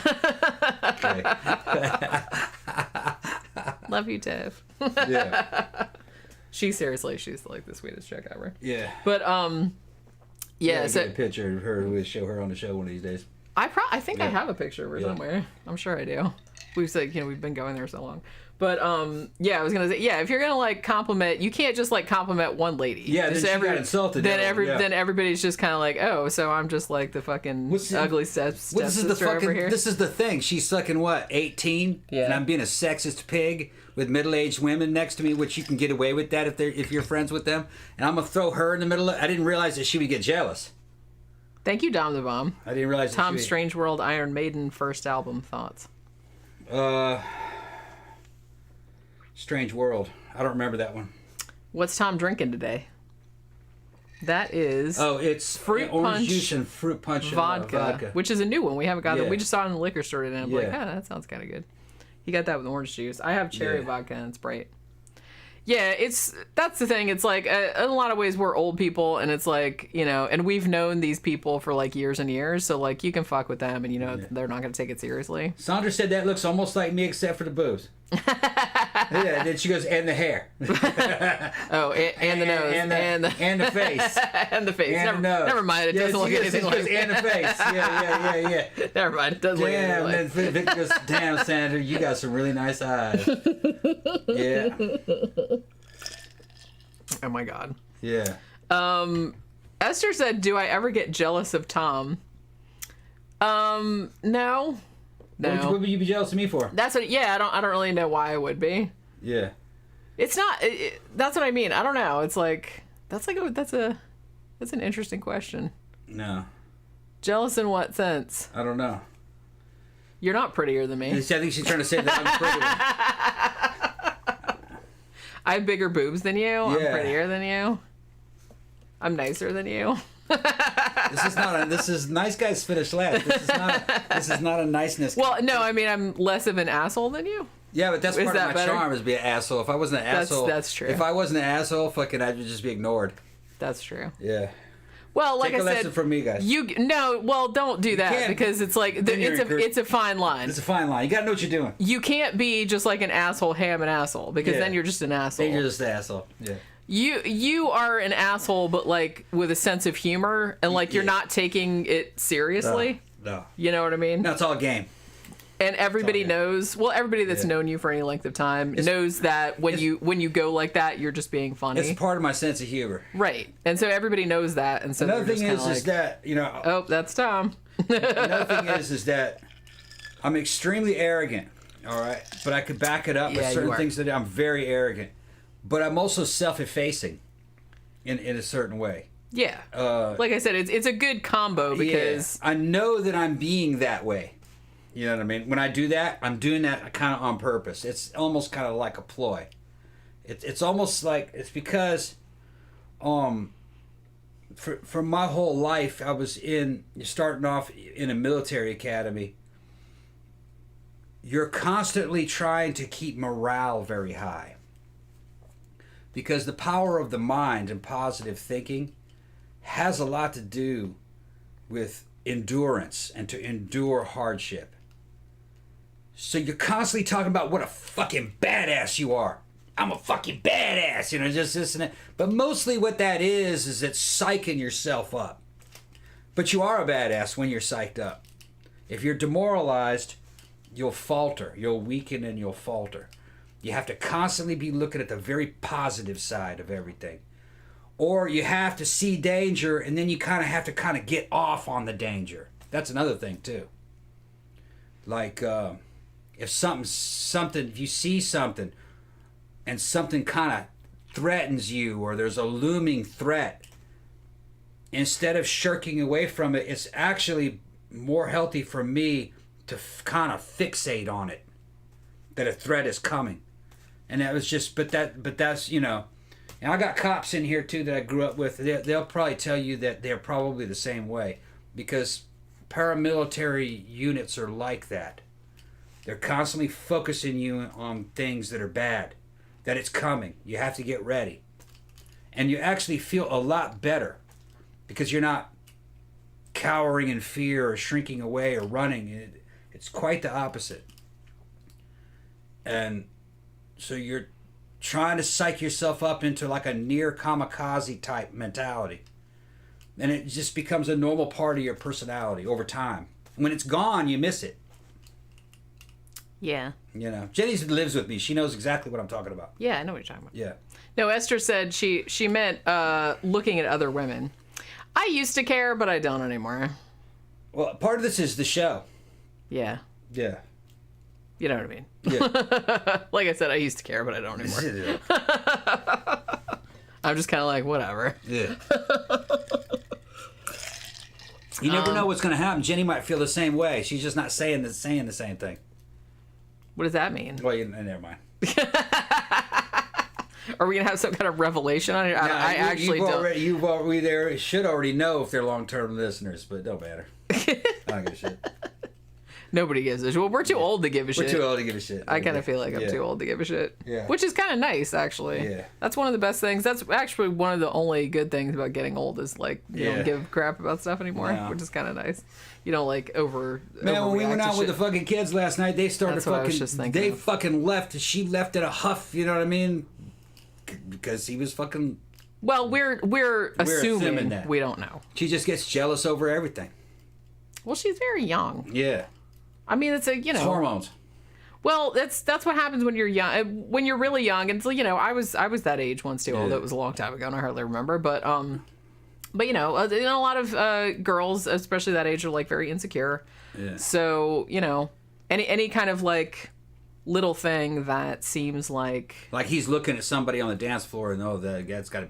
Okay. Love you, Tiff. Yeah. She's like the sweetest chick ever. Yeah. But yeah. So get a picture of her. We'll show her on the show one of these days. I think I have a picture of her somewhere. I'm sure I do. We've said, we've been going there so long. But yeah, I was gonna say, if you're gonna like compliment, you can't just like compliment one lady. Yeah, then she got insulted. Then everybody's just kind of like, oh, so I'm just like the fucking ugly stepsister over here. This is the thing. She's fucking what, 18? Yeah. And I'm being a sexist pig with middle-aged women next to me, which you can get away with that if you're friends with them. And I'm gonna throw her in the middle of. I didn't realize that she would get jealous. Thank you, Dom the Bomb. I didn't realize. Tom Strange World Iron Maiden first album thoughts. Strange World. I don't remember that one. What's Tom drinking today? That is. Oh, it's fruit orange punch juice and fruit punch vodka, which is a new one. We haven't got it. Yeah. We just saw it in the liquor store today. And I'm like, that sounds kind of good. He got that with orange juice. I have cherry vodka and it's bright. Yeah, that's the thing. It's like in a lot of ways we're old people, and it's like and we've known these people for like years and years. So like you can fuck with them, and they're not going to take it seriously. Sandra said that looks almost like me except for the boobs. Yeah, then she goes, and the hair. Oh, and the nose, and the face, and the face. And the nose. Never mind. It doesn't look anything like that. And the face. Yeah. Never mind. It doesn't look anything like that. Then Vic goes, damn, Sandra, you got some really nice eyes. Yeah. Oh my god. Yeah. Esther said, "Do I ever get jealous of Tom?" No. What would you be jealous of me for? That's what. Yeah, I don't really know why I would be. Yeah. It's not. That's what I mean. I don't know. It's like that's an interesting question. No. Jealous in what sense? I don't know. You're not prettier than me. I think she's trying to say that I'm prettier. I have bigger boobs than you. Yeah. I'm prettier than you. I'm nicer than you. This is nice guys finish last. This is not a niceness. Well, no, I mean I'm less of an asshole than you. Yeah, but that's part of my charm is be an asshole. If I wasn't an asshole, that's true. If I wasn't an asshole, fucking, I'd just be ignored. That's true. Yeah. Well, like Take a I said, lesson from me, guys. Don't do that because it's like it's a fine line. It's a fine line. You gotta know what you're doing. You can't be just like an asshole, ham an asshole because then you're just an asshole. Then you're just an asshole. Yeah. You are an asshole, but like with a sense of humor and like you're not taking it seriously. No. You know what I mean? No, it's all game. And everybody knows. Well, everybody that's known you for any length of time knows that when you go like that, you're just being funny. It's part of my sense of humor. Right, and so everybody knows that. And so another thing is that oh, that's Tom. Another thing is that I'm extremely arrogant. All right, but I could back it up with certain things that I'm very arrogant. But I'm also self-effacing in a certain way. Yeah. Like I said, it's a good combo because I know that I'm being that way. You know what I mean? When I do that, I'm doing that kind of on purpose. It's almost kind of like a ploy. It's almost like it's because for my whole life I was starting off in a military academy. You're constantly trying to keep morale very high. Because the power of the mind and positive thinking has a lot to do with endurance and to endure hardship. So you're constantly talking about what a fucking badass you are. I'm a fucking badass, just this and that. But mostly what that is it's psyching yourself up. But you are a badass when you're psyched up. If you're demoralized, you'll falter. You'll weaken and you'll falter. You have to constantly be looking at the very positive side of everything. Or you have to see danger and then you kind of have to get off on the danger. That's another thing too. Like if if you see something and something kind of threatens you or there's a looming threat, instead of shirking away from it, it's actually more healthy for me to kind of fixate on it, that a threat is coming. And that was just, but that's, and I got cops in here too that I grew up with. They'll probably tell you that they're probably the same way, because paramilitary units are like that. They're constantly focusing you on things that are bad, that it's coming. You have to get ready. And you actually feel a lot better because you're not cowering in fear or shrinking away or running. It's quite the opposite. And so you're trying to psych yourself up into like a near kamikaze type mentality. And it just becomes a normal part of your personality over time. When it's gone, you miss it. Yeah. You know, Jenny lives with me. She knows exactly what I'm talking about. Yeah, I know what you're talking about. Yeah. No, Esther said she meant looking at other women. I used to care, but I don't anymore. Well, part of this is the show. Yeah. Yeah. You know what I mean? Yeah. Like I said, I used to care, but I don't anymore. I'm just kind of like, whatever. Yeah. You never know what's going to happen. Jenny might feel the same way. She's just not saying the same thing. What does that mean? Well, never mind. Are we gonna have some kind of revelation on it? I actually don't. They should already know if they're long-term listeners, but it don't matter. I don't give a shit. Nobody gives a shit. Well, we're too old to give a shit. We're too old to give a shit. I kind of feel like I'm too old to give a shit. Yeah. Which is kind of nice, actually. Yeah. That's one of the best things. That's actually one of the only good things about getting old is like you don't give a crap about stuff anymore, which is kind of nice. You don't like Man, when we went out with the fucking kids last night, they started They fucking left. She left in a huff. You know what I mean? Because he was fucking. Well, we're assuming that we don't know. She just gets jealous over everything. Well, she's very young. Yeah. I mean, it's It's hormones. Well, that's what happens when you're young. When you're really young, and so, I was that age once too. Although it was a long time ago, and I hardly remember. But a lot of girls, especially that age, are like very insecure. Yeah. So any kind of like little thing that seems like he's looking at somebody on the dance floor and that's got to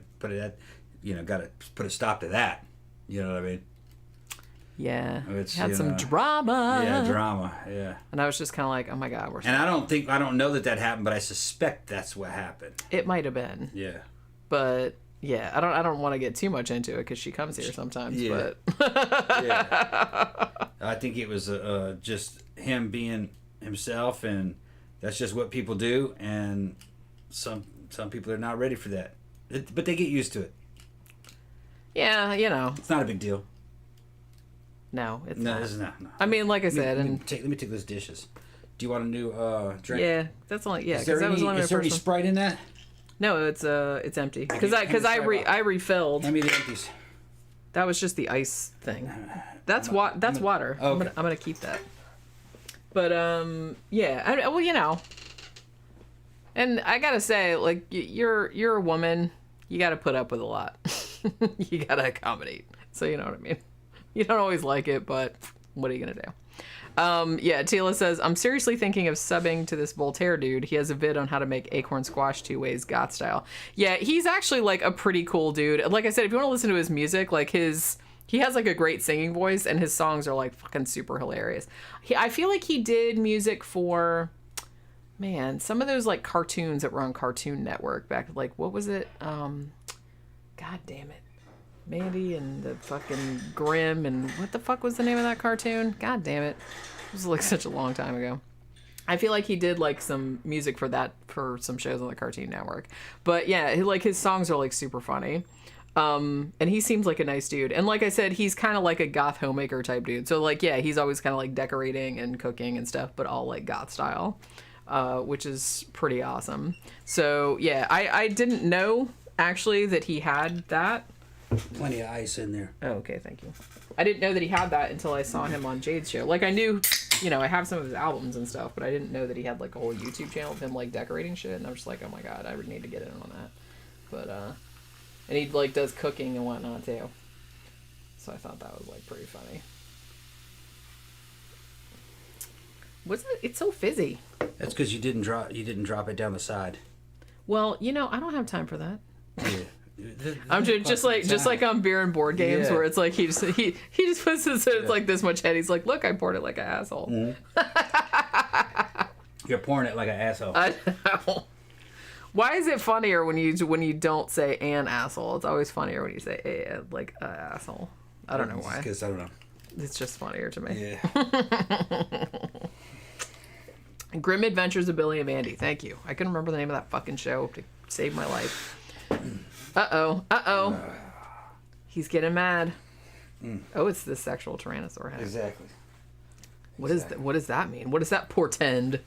put a stop to that. You know what I mean? Yeah, had some drama. Yeah, drama. Yeah. And I was just kind of like, oh my god, And I don't know that happened, but I suspect that's what happened. It might have been. Yeah. But yeah, I don't want to get too much into it because she comes here sometimes. Yeah. But yeah. I think it was just him being himself, and that's just what people do. And some people are not ready for that, but they get used to it. Yeah, it's not a big deal. No, it's not. It's not. No. I mean, like I said, let me take those dishes. Do you want a new drink? Yeah, that's only Is there any Sprite in that? No, it's empty because I refilled. Hand me the empties. That was just the ice thing. That's water. Okay. I'm gonna keep that. But and I gotta say, like you're a woman, you gotta put up with a lot. You gotta accommodate. So you know what I mean. You don't always like it, but what are you gonna do? Tila says, I'm seriously thinking of subbing to this Voltaire dude. He has a vid on how to make acorn squash 2 ways goth style. Yeah, he's actually like a pretty cool dude. Like I said, if you want to listen to his music, like he has like a great singing voice and his songs are like fucking super hilarious. I feel like he did music for, some of those like cartoons that were on Cartoon Network back, like what was it? God damn it. Mandy and the fucking Grimm and what the fuck was the name of that cartoon? God damn it. It was like such a long time ago. I feel like he did like some music for some shows on the Cartoon Network. But yeah, like his songs are like super funny. And he seems like a nice dude. And like I said, he's kind of like a goth homemaker type dude. So like, yeah, he's always kind of like decorating and cooking and stuff, but all like goth style, which is pretty awesome. So yeah, I didn't know actually that he had that. Plenty of ice in there. Oh, okay, thank you. I didn't know that he had that until I saw him on Jade's show. Like, I knew, I have some of his albums and stuff, but I didn't know that he had, like, a whole YouTube channel of him, like, decorating shit, and I was just like, oh my god, I would need to get in on that. But, and he, like, does cooking and whatnot, too. So I thought that was, like, pretty funny. What's it? It's so fizzy. That's because you didn't drop it down the side. Well, I don't have time for that. Yeah. I'm just like on beer and board games where it's like he just puts it's like this much head. He's like, look, I poured it like an asshole. Mm-hmm. You're pouring it like an asshole. I know. Why is it funnier when you don't say an asshole? It's always funnier when you say like an asshole. I don't know why. Because I don't know. It's just funnier to me. Yeah. Grim Adventures of Billy and Mandy. Thank you. I couldn't remember the name of that fucking show to save my life. Uh-oh. He's getting mad. Oh, it's the sexual tyrannosaur head. Exactly. What does that mean? What does that portend?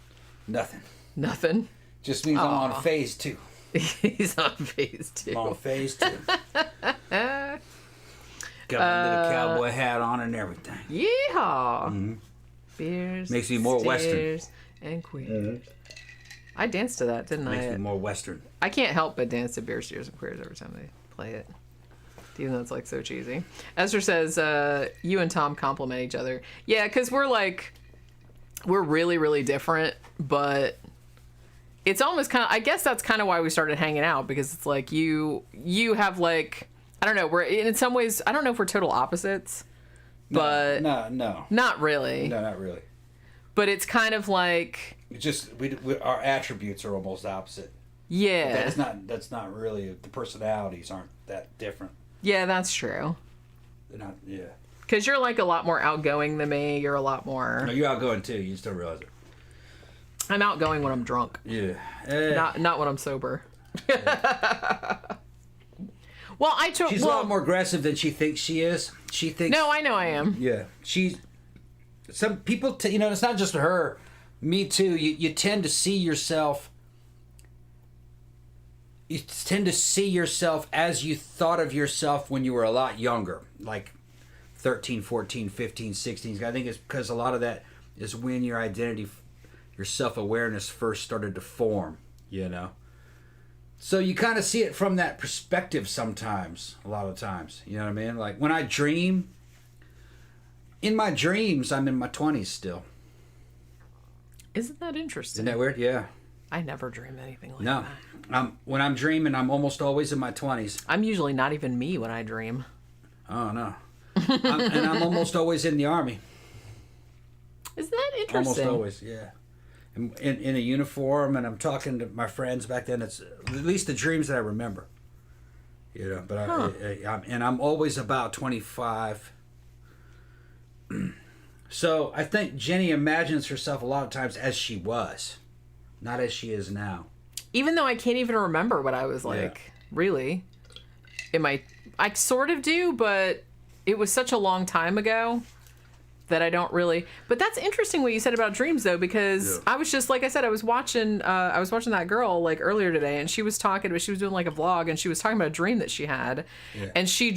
Nothing. Just means I'm on phase 2. He's on phase 2. I'm on phase 2. Got my little cowboy hat on and everything. Yeehaw! Mm-hmm. Beers, makes me more Western. And queers. I danced to that, didn't I? Makes me more Western. I can't help but dance to Beer, Steers, and Queers every time they play it. Even though it's like so cheesy. Esther says, you and Tom compliment each other. Yeah, because we're really, really different, but it's almost kind of, I guess that's kind of why we started hanging out, because it's like you have like, I don't know, we're in some ways, I don't know if we're total opposites, but no, not really. No, not really. But it's kind of like, just our attributes are almost opposite. Yeah. That's not really, the personalities aren't that different. Yeah, that's true. They're not, yeah. Because you're like a lot more outgoing than me. You're a lot more. No, you're outgoing too. You just don't realize it. I'm outgoing when I'm drunk. Yeah. Not when I'm sober. Yeah. Well, She's a lot more aggressive than she thinks she is. She thinks. No, I know I am. Yeah. Some people, it's not just her. Me too. You tend to see yourself. You tend to see yourself as you thought of yourself when you were a lot younger, like 13, 14, 15, 16. I think it's because a lot of that is when your identity, your self-awareness first started to form, So you kind of see it from that perspective sometimes, a lot of times. You know what I mean? Like when I dream, in my dreams, I'm in my 20s still. Isn't that interesting? Isn't that weird? Yeah. I never dream anything like that. No. When I'm dreaming, I'm almost always in my 20s. I'm usually not even me when I dream. Oh, no. And I'm almost always in the Army. Isn't that interesting? Almost always, yeah. In a uniform, and I'm talking to my friends back then. It's at least the dreams that I remember. But I'm always about 25. So I think Jenny imagines herself a lot of times as she was, not as she is now. Even though I can't even remember what I was like, really. I sort of do, but it was such a long time ago that I don't really. But that's interesting what you said about dreams, though, because I was just, like I said, I was watching that girl like earlier today, and she was talking, she was doing like a vlog, and she was talking about a dream that she had, and she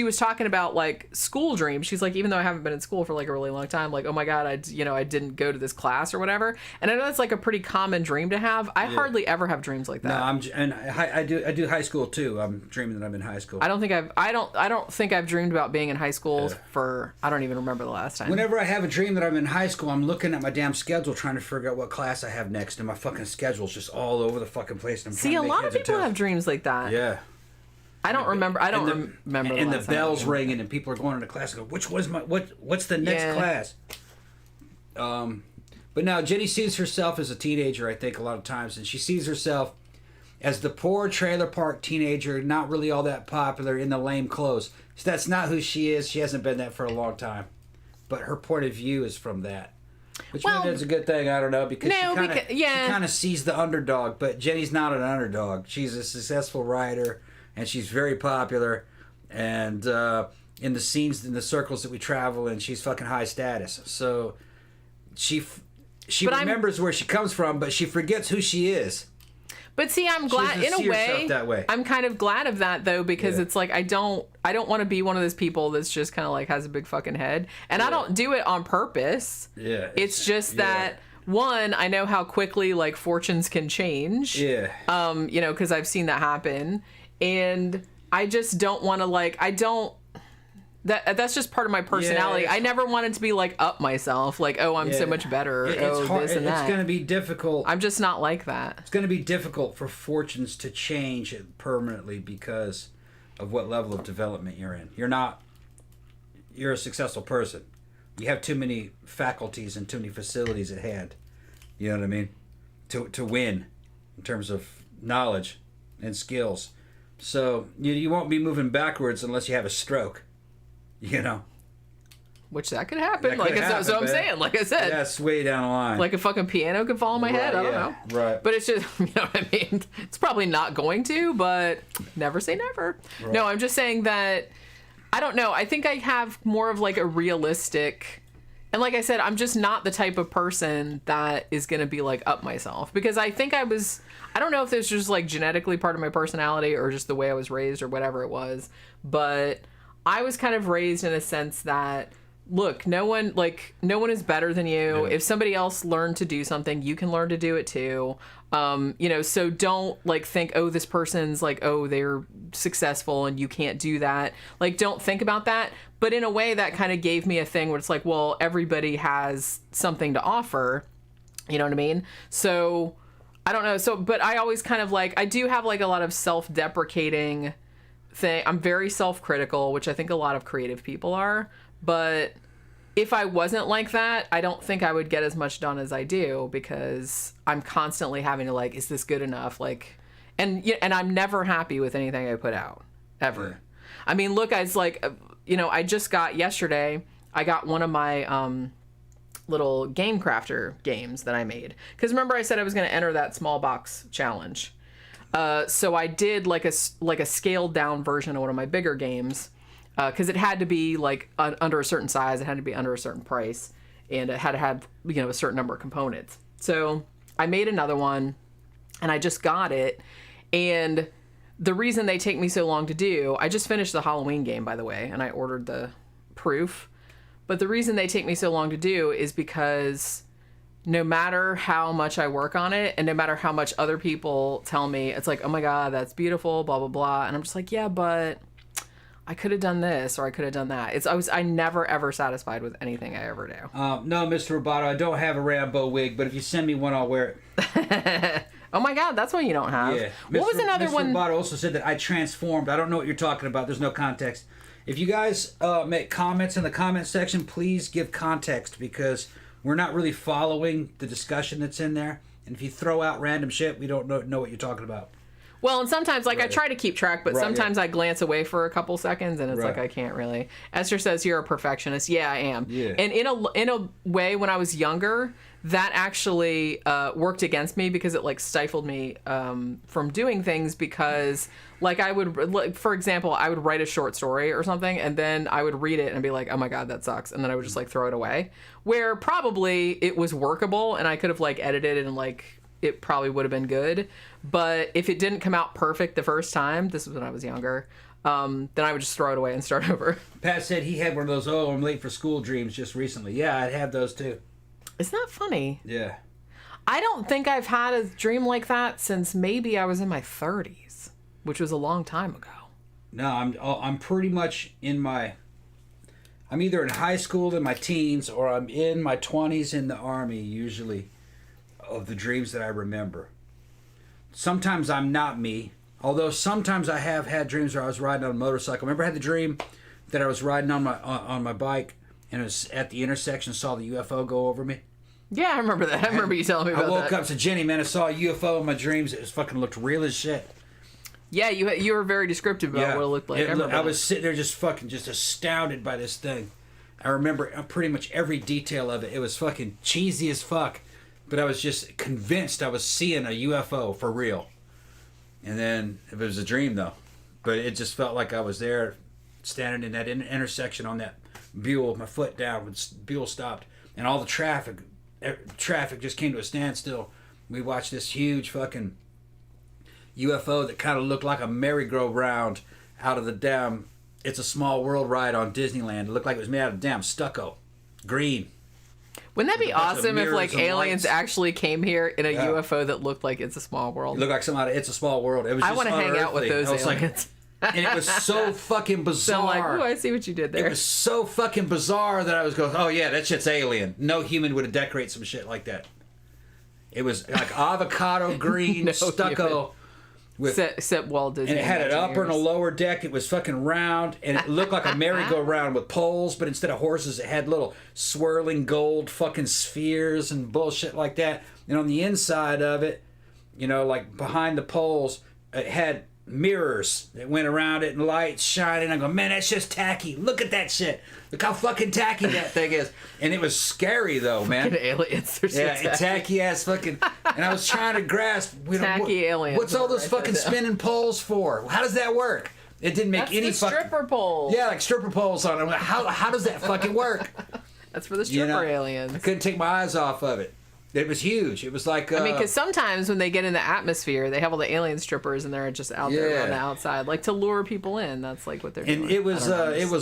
was talking about like school dreams. She's like, even though I haven't been in school for like a really long time, like, oh my god, I didn't go to this class or whatever, and I know that's like a pretty common dream to have. I hardly ever have dreams like that. No, I do high school too. I'm dreaming that I'm in high school. I don't think I've dreamed about being in high school for, I don't even remember the last time. Whenever I have a dream that I'm in high school, I'm looking at my damn schedule trying to figure out what class I have next, and my fucking schedule's just all over the fucking place. And See, a lot of people have dreams like that. Yeah. I don't remember. Remember. And the bells ringing, and people are going into class. And go, what's the next class? But now Jenny sees herself as a teenager, I think, a lot of times, and she sees herself as the poor trailer park teenager, not really all that popular, in the lame clothes. So that's not who she is. She hasn't been that for a long time. But her point of view is from that. Which maybe that's a good thing, I don't know, because she kind of sees the underdog. But Jenny's not an underdog. She's a successful writer, and she's very popular. And in the scenes, in the circles that we travel in, she's fucking high status. So she remembers where she comes from, but she forgets who she is. But see, I'm glad in a way. I'm kind of glad of that though, because it's like I don't want to be one of those people that's just kind of like has a big fucking head, and I don't do it on purpose. Yeah, it's just that one, I know how quickly like fortunes can change. Yeah. Because I've seen that happen, and I just don't want to that's just part of my personality. I never wanted to be like up myself, like, oh, I'm so much better. It's hard. This and that. It's going to be difficult. I'm just not like that. It's going to be difficult for fortunes to change permanently because of what level of development you're in. You're a successful person. You have too many faculties and too many facilities at hand. You know what I mean? To win in terms of knowledge and skills. So you won't be moving backwards unless you have a stroke. which that could happen. That Like could happen, so I'm man. saying, like I said, That's way down the line. like a fucking piano could fall on my head. I don't know. Right. But it's just, you know what I mean? It's probably not going to, but never say never. Right. No, I'm just saying that, I don't know. I think I have more of like a realistic, and like I said, I'm just not the type of person that is going to be like up myself, because I think I don't know if this was just like genetically part of my personality or just the way I was raised or whatever it was, but I was kind of raised in a sense that, look, no one is better than you. Yeah. If somebody else learned to do something, you can learn to do it too. You know, so don't like think, oh, this person's like, oh, they're successful and you can't do that. Like, don't think about that. But in a way that kind of gave me a thing where it's like, well, everybody has something to offer. You know what I mean? So I don't know. So, but I always kind of like, I do have like a lot of self-deprecating thing. I'm very self-critical, which I think a lot of creative people are. But if I wasn't like that, I don't think I would get as much done as I do, because I'm constantly having to like, is this good enough? Like, and I'm never happy with anything I put out, ever. Yeah. I mean, look, I was like, you know, I just got yesterday, I got one of my little game crafter games that I made. Because remember I said I was going to enter that small box challenge. So I did like a scaled down version of one of my bigger games. Because it had to be like under a certain size, it had to be under a certain price, and it had to have, you know, a certain number of components. So I made another one, and I just got it. And the reason they take me so long to do, I just finished the Halloween game, by the way, and I ordered the proof. But the reason they take me so long to do is because no matter how much I work on it, and no matter how much other people tell me, it's like, oh my God, that's beautiful, blah, blah, blah. And I'm just like, yeah, but I could have done this or I could have done that. I never ever satisfied with anything I ever do. No, Mr. Roboto, I don't have a Rambo wig, but if you send me one, I'll wear it. Oh my God, that's one you don't have. Yeah. What was another Mr. one? Roboto also said that I transformed. I don't know what you're talking about. There's no context. If you guys make comments in the comment section, please give context, because we're not really following the discussion that's in there. And if you throw out random shit, we don't know what you're talking about. Well, and sometimes, like, right. I try to keep track, but sometimes I glance away for a couple seconds, and it's like, I can't really. Esther says, you're a perfectionist. Yeah, I am. Yeah. And in a way, when I was younger, that actually worked against me, because it, like, stifled me from doing things, because, like, I would, like, for example, I would write a short story or something, and then I would read it and be like, oh my God, that sucks. And then I would just, like, throw it away. Where probably it was workable, and I could have, like, edited it and, like, it probably would have been good. But if it didn't come out perfect the first time, this was when I was younger, then I would just throw it away and start over. Pat said he had one of those, oh, I'm late for school dreams just recently. Yeah, I'd have those too. Isn't that funny? Yeah. I don't think I've had a dream like that since maybe I was in my 30s, which was a long time ago. No, I'm pretty much I'm either in high school in my teens, or I'm in my 20s in the Army, usually, of the dreams that I remember. Sometimes I'm not me, although sometimes I have had dreams where I was riding on a motorcycle. Remember I had the dream that I was riding on my bike, and it was at the intersection, saw the UFO go over me? Yeah, I remember that. I remember you telling me about that. I woke up to Jenny, man, I saw a UFO in my dreams. It was fucking looked real as shit. Yeah, you were very descriptive about what it looked like. I was sitting there just astounded by this thing. I remember pretty much every detail of it. It was fucking cheesy as fuck. But I was just convinced I was seeing a UFO for real. And then it was a dream, though. But it just felt like I was there, standing in that intersection on that Buell, my foot down when Buell stopped. And all the traffic just came to a standstill. We watched this huge fucking UFO that kind of looked like a merry-go-round out of the damn It's a Small World ride on Disneyland. It looked like it was made out of damn stucco. Green. Wouldn't that be awesome if, like, aliens actually came here in a UFO that looked like It's a Small World? It looked like something out of It's a Small World. It was just I want to hang out with those aliens. And it was so fucking bizarre. So, like, ooh, I see what you did there. It was so fucking bizarre that I was going, oh, yeah, that shit's alien. No human would have decorated some shit like that. It was like avocado green stucco. Except Walt Disney. And it had an upper and a lower deck. It was fucking round, and it looked like a merry-go-round with poles, but instead of horses, it had little swirling gold fucking spheres and bullshit like that. And on the inside of it, you know, like behind the poles, it had mirrors that went around it and lights shining. I go, man, that's just tacky. Look at that shit. Look how fucking tacky that thing is. And it was scary though, man. Fucking aliens. They're so Yeah, tacky ass fucking. And I was trying to grasp. Tacky aliens. What's all those fucking spinning poles for? How does that work? It didn't make any fucking. Stripper poles. Yeah, like stripper poles on it. I'm like, how does that fucking work? That's for the stripper aliens. I couldn't take my eyes off of it. It was huge. It was like. I mean, because sometimes when they get in the atmosphere, they have all the alien strippers, and they're just out there on the outside, like to lure people in. That's like what they're doing. And it was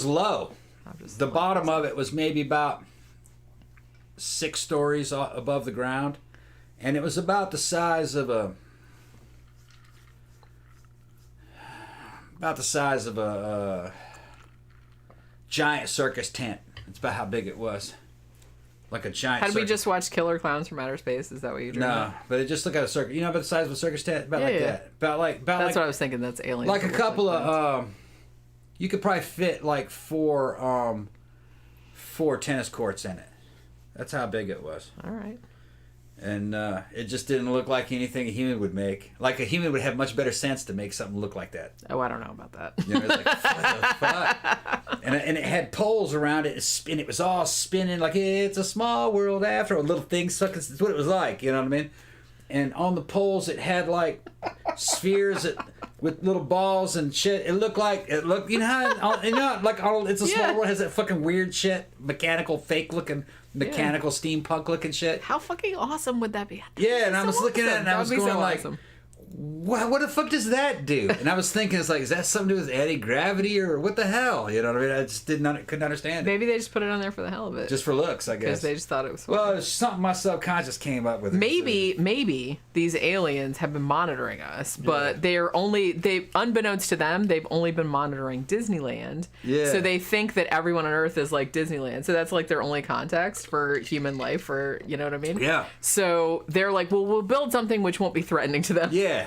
low. The bottom of it was maybe about 6 stories above the ground, and it was about the size of a giant circus tent. That's about how big it was. Like a giant. Had we just watched Killer Clowns from Outer Space? Is that what you drew? No, but it just looked like a circus. You know about the size of a circus tent? About like that. About that's what I was thinking. That's alien. Like a couple of you could probably fit like 4 tennis courts in it. That's how big it was. All right. And it just didn't look like anything a human would make. Like a human would have much better sense to make something look like that. Oh, I don't know about that. You know, it was like, what the fuck? And it had poles around it, and it was all spinning like it's a small world after all. Little things, that's what it was like. You know what I mean? And on the poles, it had like spheres with little balls and shit. It looked, you know how, like it's a small world, has that fucking weird shit, fake looking, steampunk looking shit. How fucking awesome would that be? Yeah, and I was looking at it and I was going like, what the fuck does that do? And I was thinking, it's like, is that something to do with anti-gravity or what the hell? You know what I mean? I just couldn't understand it. Maybe they just put it on there for the hell of it. Just for looks, I guess. Because they just thought it was funny. Well, it's something my subconscious came up with. Maybe these aliens have been monitoring us, but unbeknownst to them, they've only been monitoring Disneyland. Yeah. So they think that everyone on Earth is like Disneyland. So that's like their only context for human life, or you know what I mean? Yeah. So they're like, well, we'll build something which won't be threatening to them. Yeah.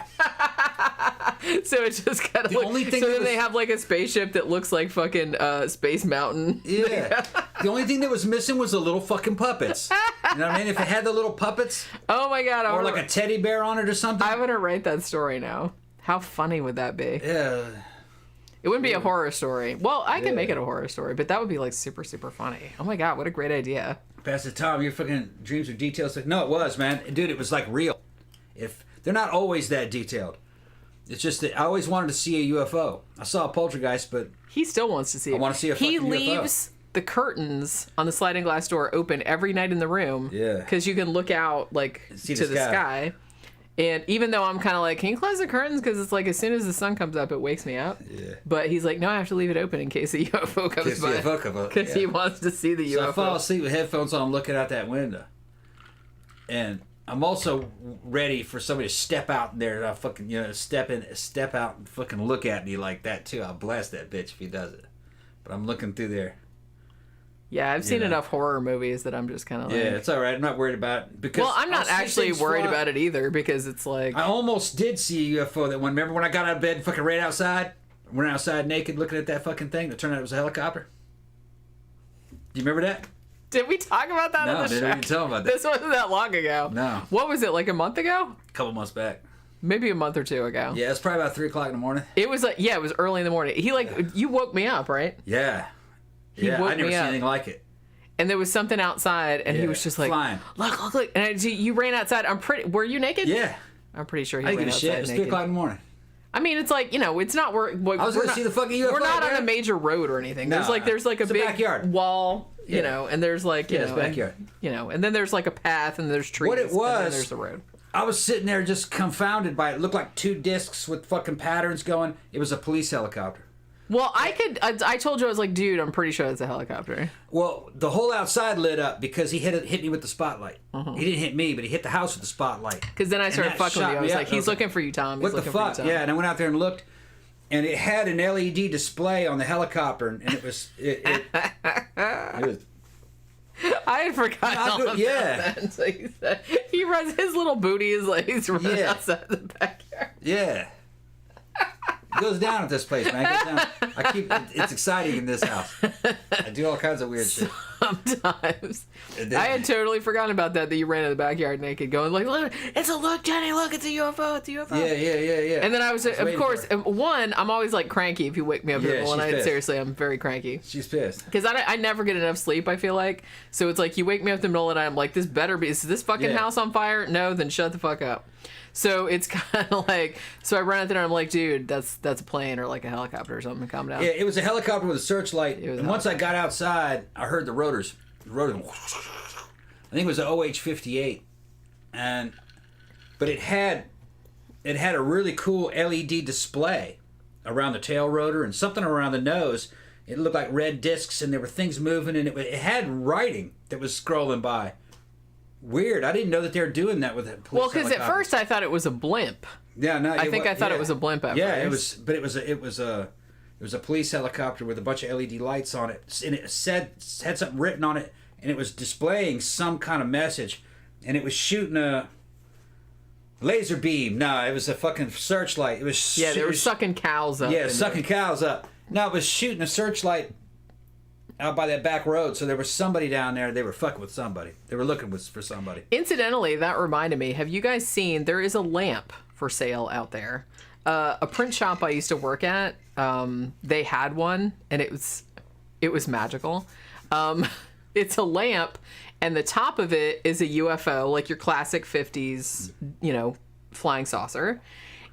So it's just kind of like, they have like a spaceship that looks like fucking Space Mountain. Yeah. The only thing that was missing was the little fucking puppets. You know what I mean? If it had the little puppets. Oh my god. Or like a teddy bear on it or something. I'm gonna write that story now. How funny would that be? Yeah. It wouldn't be a horror story. Well, I could make it a horror story, but that would be like super, super funny. Oh my god, what a great idea. Pastor Tom, your fucking dreams are detailed. No, it was, man. Dude, it was like real. If they're not always that detailed. It's just that I always wanted to see a UFO. I saw a poltergeist, but he still wants to see it. I want to see a fucking UFO. He leaves the curtains on the sliding glass door open every night in the room. Yeah. Because you can look out like to the sky. And even though I'm kind of like, can you close the curtains? Because it's like as soon as the sun comes up, it wakes me up. Yeah. But he's like, no, I have to leave it open in case the UFO comes by. Because he wants to see the UFO. So I fall asleep with headphones on, looking out that window. And I'm also ready for somebody to step out there and fucking, step out and fucking look at me like that too. I'll blast that bitch if he does it. But I'm looking through there. Yeah, I've seen enough horror movies that I'm just kind of like... Yeah, it's all right. I'm not worried about it. Because I'm not actually worried about it either, because it's like... I almost did see a UFO that one. Remember when I got out of bed and fucking ran outside? Went outside naked looking at that fucking thing that turned out it was a helicopter? Do you remember that? Did we talk about that on the show? No, didn't even tell about that. This wasn't that long ago. No. What was it, like a month ago? A couple months back. Maybe a month or two ago. Yeah, it's probably about 3 o'clock in the morning. It was like, it was early in the morning. You woke me up, right? Yeah. He woke I never me seen up. anything like it. And there was something outside, and he was just like, flying. Look. And you ran outside. Were you naked? Yeah. I'm pretty sure he I ran didn't give a shit. outside It's naked. 3 o'clock in the morning. I mean, it's like, it's not where... I was going to see the fucking UFO. We're not on a major road or anything. No, there's like a big backyard. wall, and there's like, it's backyard. And then there's like a path, and there's trees. What it was... And then there's the road. I was sitting there just confounded by it. It looked like 2 discs with fucking patterns going. It was a police helicopter. Well, I told you, I was like, dude, I'm pretty sure it's a helicopter. Well, the whole outside lit up because he hit me with the spotlight. He didn't hit me, but he hit the house with the spotlight. Because then I started fucking with you. I was like, he's looking for you, Tom. What the fuck? Yeah, and I went out there and looked, and it had an LED display on the helicopter, and it was... It was... I had forgotten all about that. So he runs, his little booty is like, he's running outside the backyard. Yeah. It goes down at this place, man. It goes down. It's exciting in this house. I do all kinds of weird shit. sometimes. I had totally forgotten about that you ran in the backyard naked going like, look, look, Jenny, look, it's a UFO, it's a UFO. Yeah. And then I was of course, one, I'm always like cranky if you wake me up in the middle of the night. Seriously, I'm very cranky. She's pissed. Because I never get enough sleep, I feel like. So it's like you wake me up in the middle of the night, I'm like, this better be, is this fucking house on fire? No, then shut the fuck up. So it's kind of like, so I run out there and I'm like, dude, that's a plane or like a helicopter or something. Calm down. Yeah, it was a helicopter with a searchlight. And once I got outside, I heard the rotors. I think it was an OH-58. But it had a really cool LED display around the tail rotor and something around the nose. It looked like red discs and there were things moving and it had writing that was scrolling by. Weird. I didn't know that they were doing that with it. Well, because at first I thought it was a blimp. Yeah, no. I thought it was a blimp at first. It was a police helicopter with a bunch of LED lights on it, and it had something written on it, and it was displaying some kind of message, and it was shooting a laser beam. No, it was a fucking searchlight. It was they were sucking cows up. Yeah, sucking cows up. No, it was shooting a searchlight out by that back road, so there was somebody down there. They were fucking with somebody. They were looking for somebody. Incidentally, that reminded me, have you guys seen, there is a lamp for sale out there. A print shop I used to work at, they had one, and it was magical. It's a lamp, and the top of it is a UFO, like your classic 50s, flying saucer.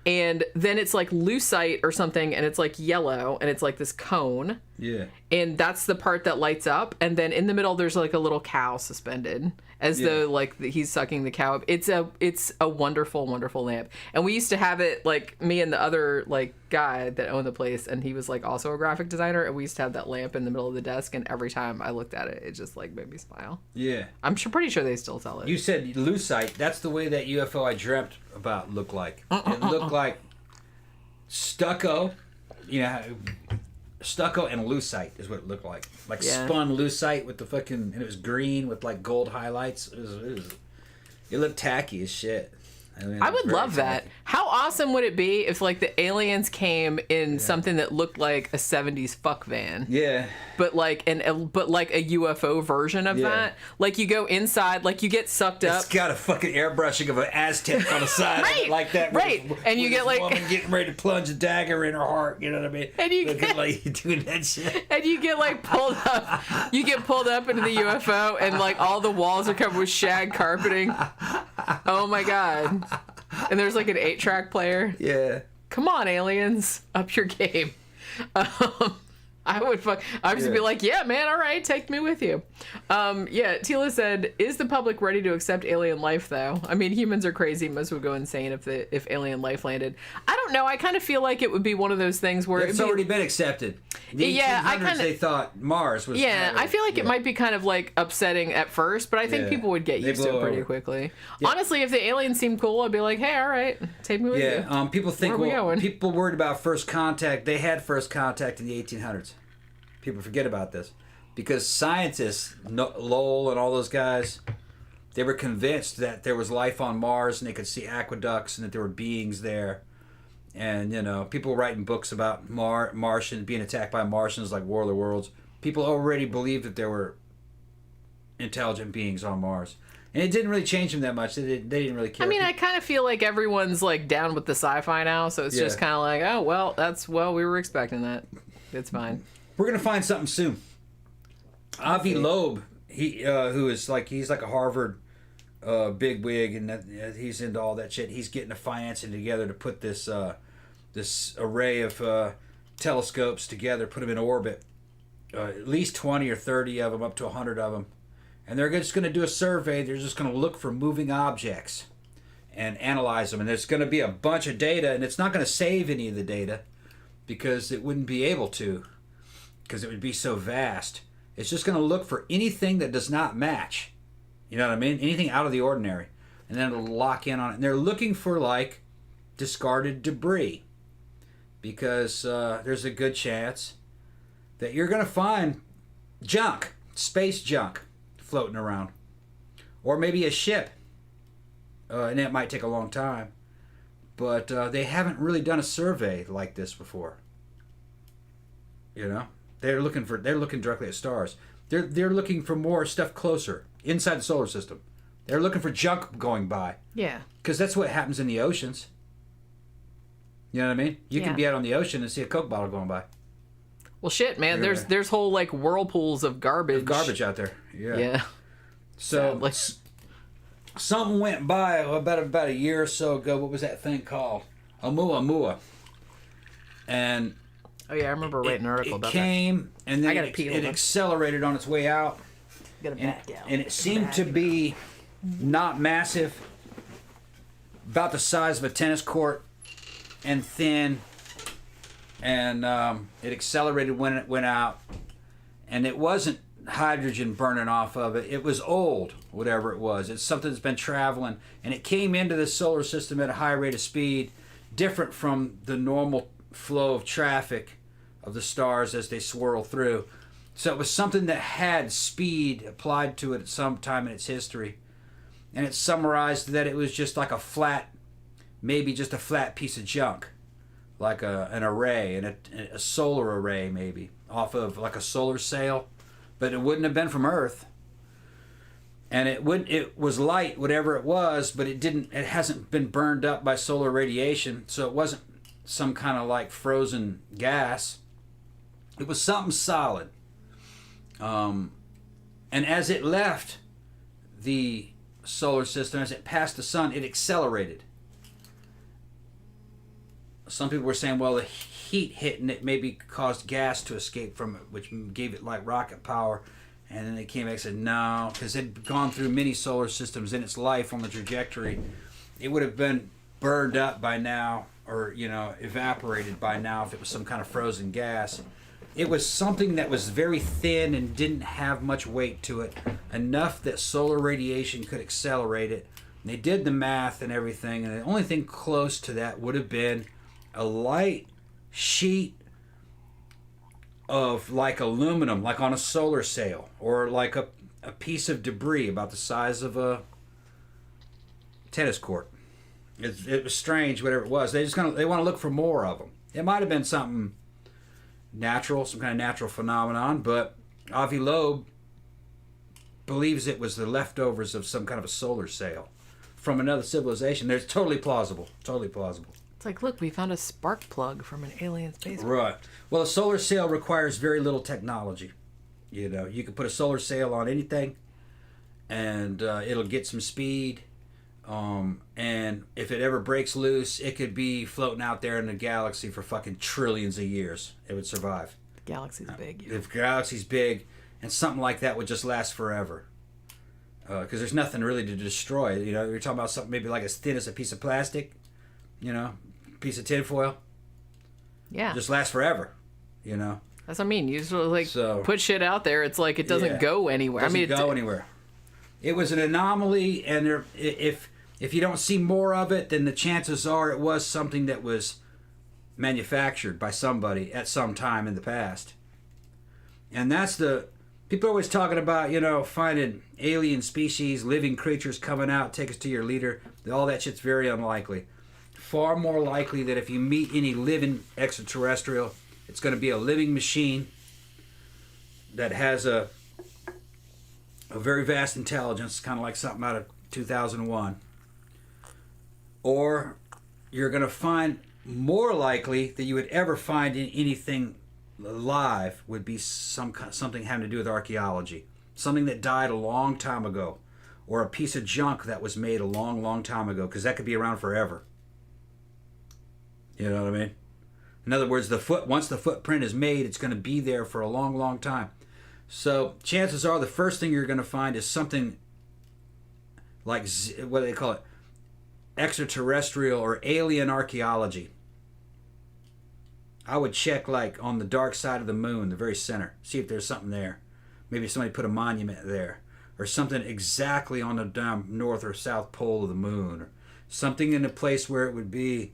And then it's like lucite or something, and it's like yellow, and it's like this cone. Yeah. And that's the part that lights up, and then in the middle there's like a little cow suspended, as though like he's sucking the cow up. It's a wonderful, wonderful lamp. And we used to have it, like me and the other like guy that owned the place, and he was like also a graphic designer, and we used to have that lamp in the middle of the desk, and every time I looked at it, it just like made me smile. Yeah. I'm pretty sure they still sell it. You said lucite. That's the way that UFO I dreamt about looked like. It looked like stucco, stucco and lucite is what it looked like. Like spun lucite with the fucking, and it was green with like gold highlights. It looked tacky as shit. I would love that. How awesome would it be if like the aliens came in something that looked like a 70s fuck van? Yeah. But like a UFO version of that. Like you go inside, like you get sucked up. It's got a fucking airbrushing of an Aztec on the side of it like that. Right. And you get like woman getting ready to plunge a dagger in her heart, you know what I mean? And you get like doing that shit. And you get like pulled up. You get pulled up into the UFO and like all the walls are covered with shag carpeting. Oh my god. And there's like an 8-track player. Yeah. Come on, aliens, up your game. I'd just be like, yeah, man, all right, take me with you. Tila said, is the public ready to accept alien life, though? I mean, humans are crazy. Most would go insane if alien life landed. I don't know. I kind of feel like it would be one of those things where it's already been accepted. The 1800s, they thought Mars was. Yeah, I feel like it might be kind of like upsetting at first, but I think people would get used to it pretty quickly. Yeah. Honestly, if the aliens seemed cool, I'd be like, hey, all right, take me with you. Yeah, people think, people worried about first contact. They had first contact in the 1800s. People forget about this because scientists, Lowell and all those guys, they were convinced that there was life on Mars and they could see aqueducts and that there were beings there. And, people writing books about Martians being attacked by Martians like War of the Worlds. People already believed that there were intelligent beings on Mars. And it didn't really change them that much. They didn't really care. I mean, I kind of feel like everyone's like down with the sci-fi now, so it's just kind of like, oh, well, we were expecting that. It's fine. We're gonna find something soon. Avi Loeb, he's like a Harvard bigwig, and he's into all that shit. He's getting the financing together to put this array of telescopes together, put them in orbit, at least 20 or 30 of them, up to 100 of them, and they're just gonna do a survey. They're just gonna look for moving objects and analyze them, and there's gonna be a bunch of data, and it's not gonna save any of the data because it wouldn't be able to. Because it would be so vast. It's just going to look for anything that does not match. You know what I mean? Anything out of the ordinary. And then it'll lock in on it. And they're looking for, like, discarded debris. Because there's a good chance that you're going to find junk, space junk, floating around. Or maybe a ship. And that might take a long time. But they haven't really done a survey like this before. You know? They're looking directly at stars. They're looking for more stuff closer inside the solar system. They're looking for junk going by. Yeah. Because that's what happens in the oceans. You know what I mean? You can be out on the ocean and see a Coke bottle going by. Well, shit, man. There's whole like whirlpools of garbage. Garbage out there. Yeah. Yeah. So something went by about a year or so ago. What was that thing called? Oumuamua. And oh yeah, I remember reading an article about that. It came and then it accelerated on its way out. Gotta back out. And it seemed to be not massive, about the size of a tennis court, and thin. And it accelerated when it went out, and it wasn't hydrogen burning off of it. It was old, whatever it was. It's something that's been traveling, and it came into the solar system at a high rate of speed, different from the normal flow of traffic of the stars as they swirl through. So it was something that had speed applied to it at some time in its history. And it summarized that it was just like maybe just a flat piece of junk. Like an array, and a solar array maybe, off of like a solar sail. But it wouldn't have been from Earth. And it was light, whatever it was, but it hasn't been burned up by solar radiation, so it wasn't some kind of like frozen gas. It was something solid. And as it left the solar system, as it passed the sun, it accelerated. Some people were saying, well, the heat hit and it maybe caused gas to escape from it, which gave it like rocket power. And then they came back and said, no, because it had gone through many solar systems in its life on the trajectory. It would have been burned up by now, or, evaporated by now if it was some kind of frozen gas. It was something that was very thin and didn't have much weight to it, enough that solar radiation could accelerate it. And they did the math and everything, and the only thing close to that would have been a light sheet of like aluminum, like on a solar sail, or like a piece of debris about the size of a tennis court. It was strange, whatever it was. They want to look for more of them. It might have been something natural, some kind of natural phenomenon, but Avi Loeb believes it was the leftovers of some kind of a solar sail from another civilization. They're totally plausible. It's like, look, we found a spark plug from an alien spacecraft. Right. Well, a solar sail requires very little technology. You can put a solar sail on anything, and it'll get some speed. And if it ever breaks loose, it could be floating out there in the galaxy for fucking trillions of years. It would survive. The galaxy's big. If the galaxy's big, and something like that would just last forever. Because there's nothing really to destroy. You're talking about something maybe like as thin as a piece of plastic. Piece of tinfoil. Yeah. Just lasts forever, That's what I mean. You just put shit out there. It's like it doesn't go anywhere. It doesn't go anywhere. It was an anomaly, and if you don't see more of it, then the chances are it was something that was manufactured by somebody at some time in the past. And that's people are always talking about, finding alien species, living creatures coming out, take us to your leader. All that shit's very unlikely. Far more likely that if you meet any living extraterrestrial, it's going to be a living machine that has a very vast intelligence, kind of like something out of 2001. Or you're going to find more likely that you would ever find in anything alive would be something having to do with archaeology. Something that died a long time ago. Or a piece of junk that was made a long, long time ago, because that could be around forever. You know what I mean? In other words, once the footprint is made, it's going to be there for a long, long time. So chances are the first thing you're going to find is something like, what do they call it? Extraterrestrial or alien archaeology. I would check like on the dark side of the moon, the very center, see if there's something there. Maybe somebody put a monument there. Or something exactly on the north or south pole of the moon. Or something in a place where it would be,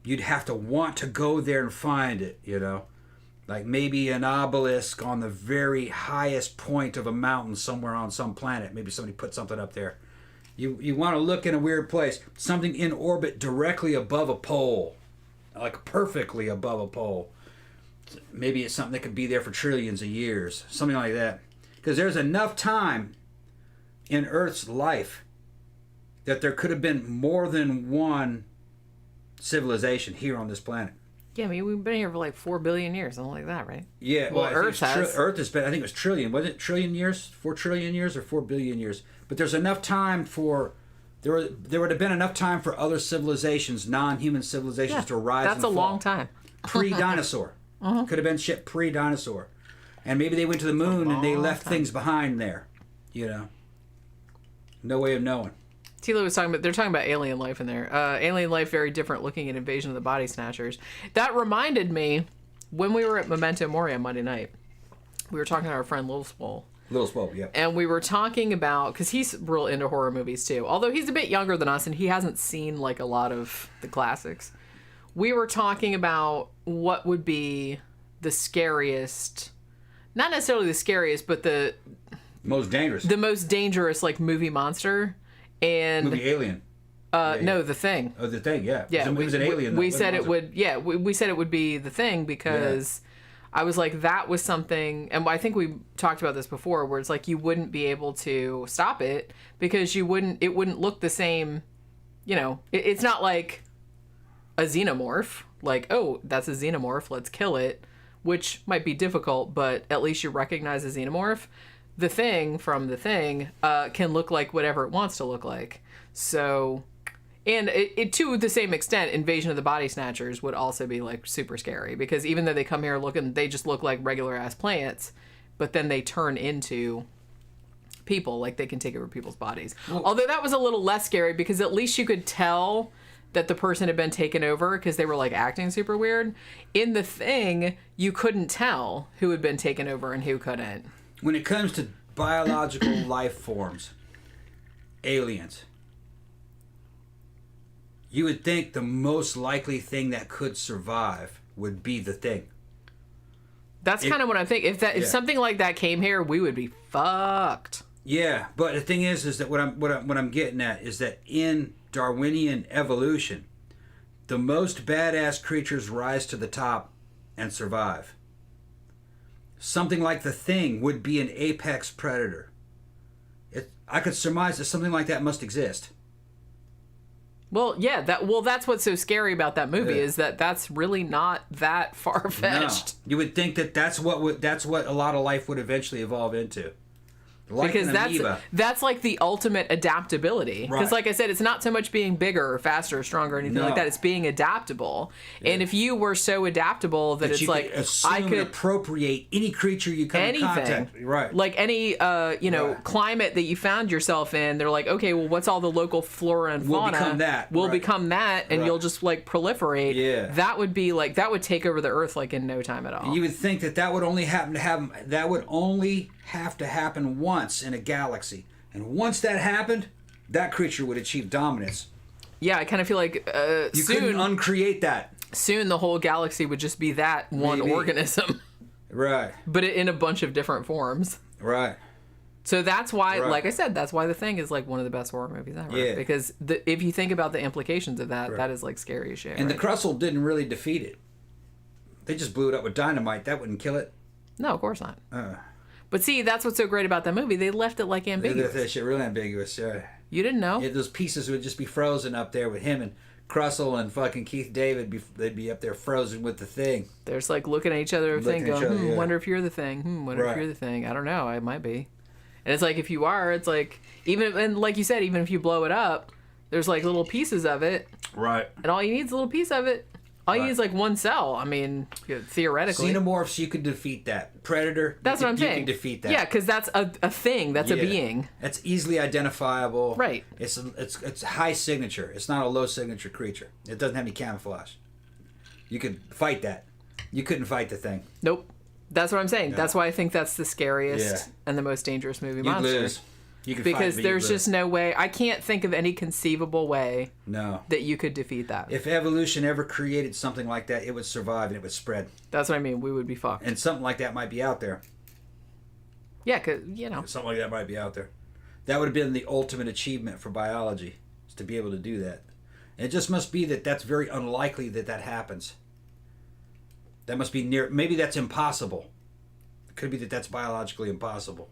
you'd have to want to go there and find it, Like maybe an obelisk on the very highest point of a mountain somewhere on some planet. Maybe somebody put something up there. You want to look in a weird place. Something in orbit directly above a pole. Like perfectly above a pole. Maybe it's something that could be there for trillions of years, something like that. Because there's enough time in Earth's life that there could have been more than one civilization here on this planet. Yeah, I mean, we've been here for like 4 billion years, something like that, right? Yeah, well Earth has. Earth has been, I think it was trillion. Was it trillion years? 4 trillion years or 4 billion years? But there's enough time for, there would have been enough time for other civilizations, non-human civilizations, to rise and fall. That's a long time. Pre-dinosaur. Could have been shit pre-dinosaur. And maybe they went to the moon and they left things behind there. You know? No way of knowing. Tila was talking about, they're talking about alien life in there. Alien life, very different looking in Invasion of the Body Snatchers. That reminded me, when we were at Memento Mori on Monday night, we were talking to our friend Little Swole. Little Swole, yeah. And we were talking about, because he's real into horror movies too, although he's a bit younger than us and he hasn't seen like a lot of the classics. We were talking about what would be the scariest, not necessarily the scariest, but the most dangerous. The most dangerous like movie monster. And movie Alien. No, The Thing. Oh, The Thing, yeah. Yeah, it was an alien. We said it would. Yeah, we said it would be The Thing because I was like, that was something, and I think we talked about this before, where it's like you wouldn't be able to stop it because it wouldn't look the same. You know, it's not like a xenomorph. Like, oh, that's a xenomorph. Let's kill it, which might be difficult, but at least you recognize a xenomorph. The Thing from The Thing can look like whatever it wants to look like. So, and it to the same extent, Invasion of the Body Snatchers would also be like super scary because even though they come here looking, they just look like regular ass plants, but then they turn into people, like they can take over people's bodies. Well, although that was a little less scary because at least you could tell that the person had been taken over because they were like acting super weird. In The Thing, you couldn't tell who had been taken over and who couldn't. When it comes to biological life forms, aliens, you would think the most likely thing that could survive would be The Thing. That's kind of what I think. If something like that came here, we would be fucked. Yeah, but the thing is that what I'm getting at is that in Darwinian evolution, the most badass creatures rise to the top and survive. Something like The Thing would be an apex predator. I could surmise that something like that must exist. Well, yeah. That's what's so scary about that movie is that that's really not that far-fetched. No, you would think that that's what a lot of life would eventually evolve into. Like because that's like the ultimate adaptability. Because like I said, it's not so much being bigger or faster or stronger or anything like that. It's being adaptable. Yeah. And if you were so adaptable that it's like I could appropriate any creature you come in contact with. Right. Like any climate that you found yourself in, they're like, okay, well, what's all the local flora and fauna? We'll become that. We'll become that, and you'll just like proliferate. Yeah. That would be like that would take over the earth like in no time at all. And you would think that would only have to happen once in a galaxy, and once that happened, that creature would achieve dominance. Yeah, I kind of feel like you couldn't uncreate that. Soon the whole galaxy would just be that one organism, right? But in a bunch of different forms, right? So that's why, like I said, that's why The Thing is like one of the best horror movies ever. Yeah. Because if you think about the implications of that, that is like scary as shit. And the Krustle didn't really defeat it. They just blew it up with dynamite. That wouldn't kill it. No, of course not. But see, that's what's so great about that movie. They left it like ambiguous. They left that shit really ambiguous. You didn't know? Yeah, those pieces would just be frozen up there with him and Krustle and fucking Keith David. They'd be up there frozen with The Thing. There's like looking at each other, going, wonder if you're the Thing. Wonder if you're the Thing. I don't know. I might be. And it's like, if you are, it's like, and like you said, even if you blow it up, there's like little pieces of it. Right. And all you need is a little piece of it. All you need is like one cell. I mean, theoretically. Xenomorphs, you could defeat that. Predator, that's what I'm saying. You can defeat that. Yeah, because that's a thing. That's a being. That's easily identifiable. Right. It's high signature. It's not a low signature creature. It doesn't have any camouflage. You could fight that. You couldn't fight The Thing. Nope. That's what I'm saying. No. That's why I think that's the scariest and the most dangerous movie monster. You'd lose. You could because there's just no way. I can't think of any conceivable way that you could defeat that. If evolution ever created something like that, it would survive and it would spread. That's what I mean. We would be fucked. And something like that might be out there. Yeah, because, something like that might be out there. That would have been the ultimate achievement for biology, is to be able to do that. And it just must be that that's very unlikely that happens. That must be near. Maybe that's impossible. It could be that's biologically impossible.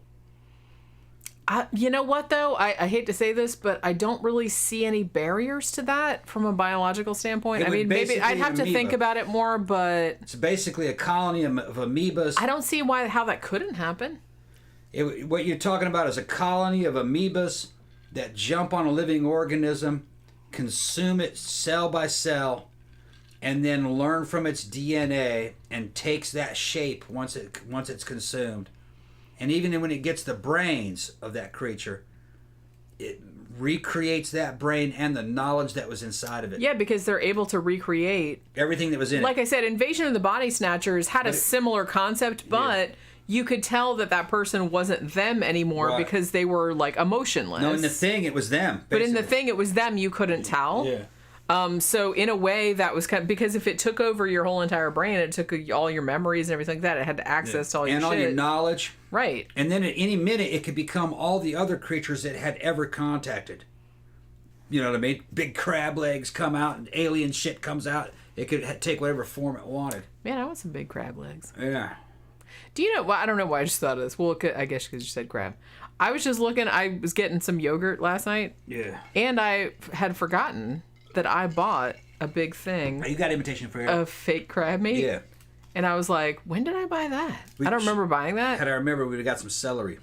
You know what, though? I hate to say this, but I don't really see any barriers to that from a biological standpoint. I mean, maybe I'd have to think about it more, but... It's basically a colony of amoebas. I don't see how that couldn't happen. What you're talking about is a colony of amoebas that jump on a living organism, consume it cell by cell, and then learn from its DNA and takes that shape once it's consumed. And even when it gets the brains of that creature, it recreates that brain and the knowledge that was inside of it. Yeah, because they're able to recreate everything that was in it. Like I said, Invasion of the Body Snatchers had a similar concept, but you could tell that person wasn't them anymore because they were like emotionless. No, in the Thing, it was them. Basically. But in the Thing, it was them. You couldn't tell. Yeah. So in a way, that was kind of, because if it took over your whole entire brain, it took all your memories and everything like that. It had access to all your shit. And all your knowledge. Right. And then at any minute, it could become all the other creatures it had ever contacted. You know what I mean? Big crab legs come out and alien shit comes out. It could take whatever form it wanted. Man, I want some big crab legs. Yeah. Do you know, well, I don't know why I just thought of this. Well, I guess because you said crab. I was just looking, I was getting some yogurt last night. Yeah. And I had forgotten that I bought a big thing. Oh, you got invitation for it? Of fake crab meat. Yeah. And I was like, when did I buy that? I don't remember buying that. Had I remember, we'd have got some celery.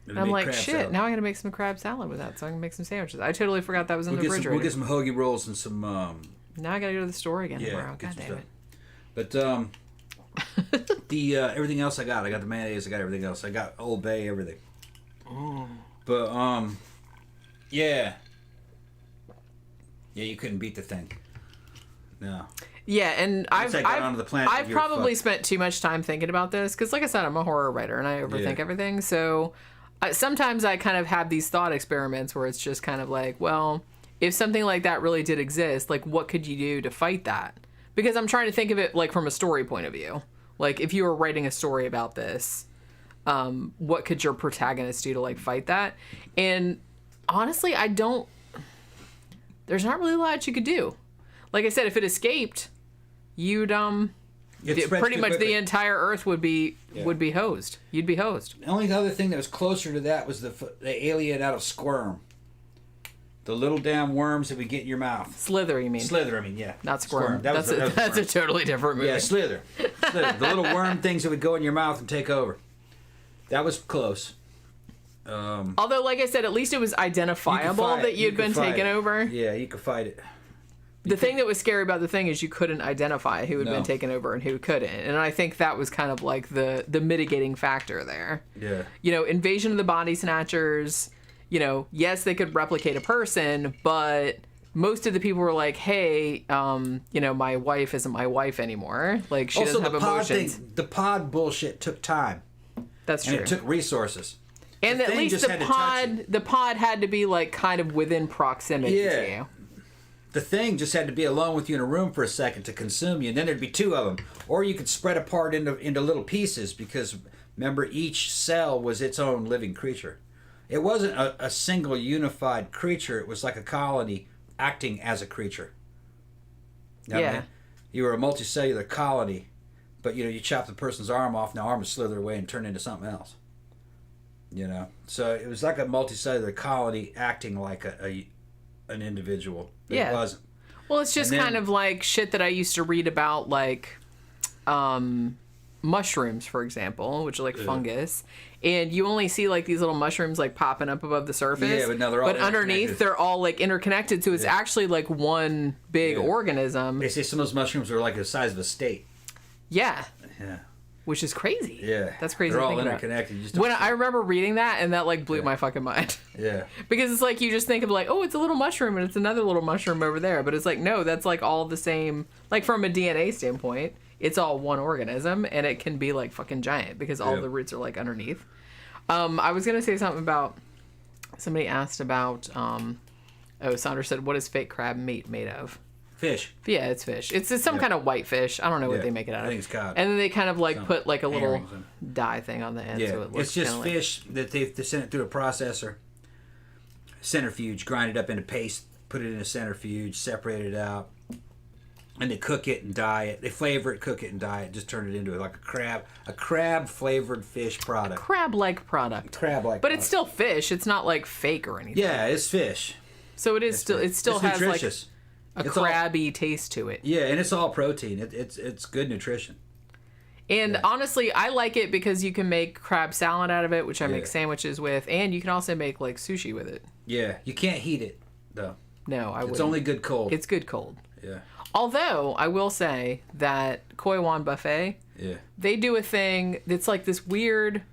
And I'm like, shit, now I gotta make some crab salad with that so I can make some sandwiches. I totally forgot that was in the refrigerator. We'll get some hoagie rolls and some... now I gotta go to the store again tomorrow. God damn it. But the everything else I got the mayonnaise, I got everything else. I got Old Bay, everything. Oh. But, yeah. Yeah, you couldn't beat the Thing. No. Yeah, and I've I've probably spent too much time thinking about this because, like I said, I'm a horror writer and I overthink everything. So sometimes I kind of have these thought experiments where it's just kind of like, well, if something like that really did exist, like what could you do to fight that? Because I'm trying to think of it like from a story point of view. Like if you were writing a story about this, what could your protagonist do to like fight that? And honestly, there's not really a lot you could do. Like I said, if it escaped, you'd pretty much the entire Earth would be hosed. You'd be hosed. The only other thing that was closer to that was the alien out of Squirm. The little damn worms that we get in your mouth. Slither, you mean? Slither, I mean, yeah. Not Squirm. That was that's a totally different movie. Yeah, Slither. The little worm things that would go in your mouth and take over. That was close. Although, like I said, at least it was identifiable that you'd been taken over. Yeah, you could fight it. The thing that was scary about the Thing is you couldn't identify who had been taken over and who couldn't. And I think that was kind of like the mitigating factor there. Yeah. You know, Invasion of the Body Snatchers, you know, yes, they could replicate a person, but most of the people were like, hey, you know, my wife isn't my wife anymore. Like, she doesn't have emotions. The pod bullshit took time. That's true. And it took resources. And at least the pod had to be like kind of within proximity to you. The Thing just had to be alone with you in a room for a second to consume you, and then there'd be two of them. Or you could spread apart into little pieces because, remember, each cell was its own living creature. It wasn't a single unified creature. It was like a colony acting as a creature. You know what I mean? You were a multicellular colony, but, you know, you chop the person's arm off, and the arm would slither away and turn into something else. You know? So it was like a multicellular colony acting like an individual. It wasn't. Well, it's just kind of like shit that I used to read about, like mushrooms, for example, which are like fungus. And you only see like these little mushrooms like popping up above the surface. Yeah, but no, they're all underneath, they're all like interconnected. So it's actually like one big organism. They say some of those mushrooms are like the size of a state. Yeah. Yeah. Which is crazy. Yeah. That's crazy. They're all interconnected. When I remember reading that, and that like blew my fucking mind. Yeah. Because it's like you just think of like, oh, it's a little mushroom and it's another little mushroom over there. But it's like, no, that's like all the same. Like from a DNA standpoint, it's all one organism and it can be like fucking giant because all the roots are like underneath. I was going to say something about, somebody asked about, Sandra said, what is fake crab meat made of? Fish. Yeah, it's fish. It's some kind of white fish. I don't know what they make it out of. I think it's cod. And then they kind of like put like a little dye thing on the end. Yeah, so it looks it's just fish that they sent it through a processor, centrifuge, grind it up into paste, put it in a centrifuge, separate it out, And they cook it and dye it. They flavor it, cook it, and dye it. Just turn it into like a crab flavored fish product. Crab-like product. Crab-like. But it's still fish. It's not like fake or anything. Yeah, it's fish. So it is still. It still it's has nutritious. like a crabby taste to it. Yeah, and it's all protein. It's good nutrition. And honestly, I like it because you can make crab salad out of it, which I make sandwiches with, and you can also make like sushi with it. Yeah, you can't heat it though. No, I wouldn't. It's only good cold. It's good cold. Yeah. Although I will say that Koi Wan Buffet, they do a thing that's like this weird.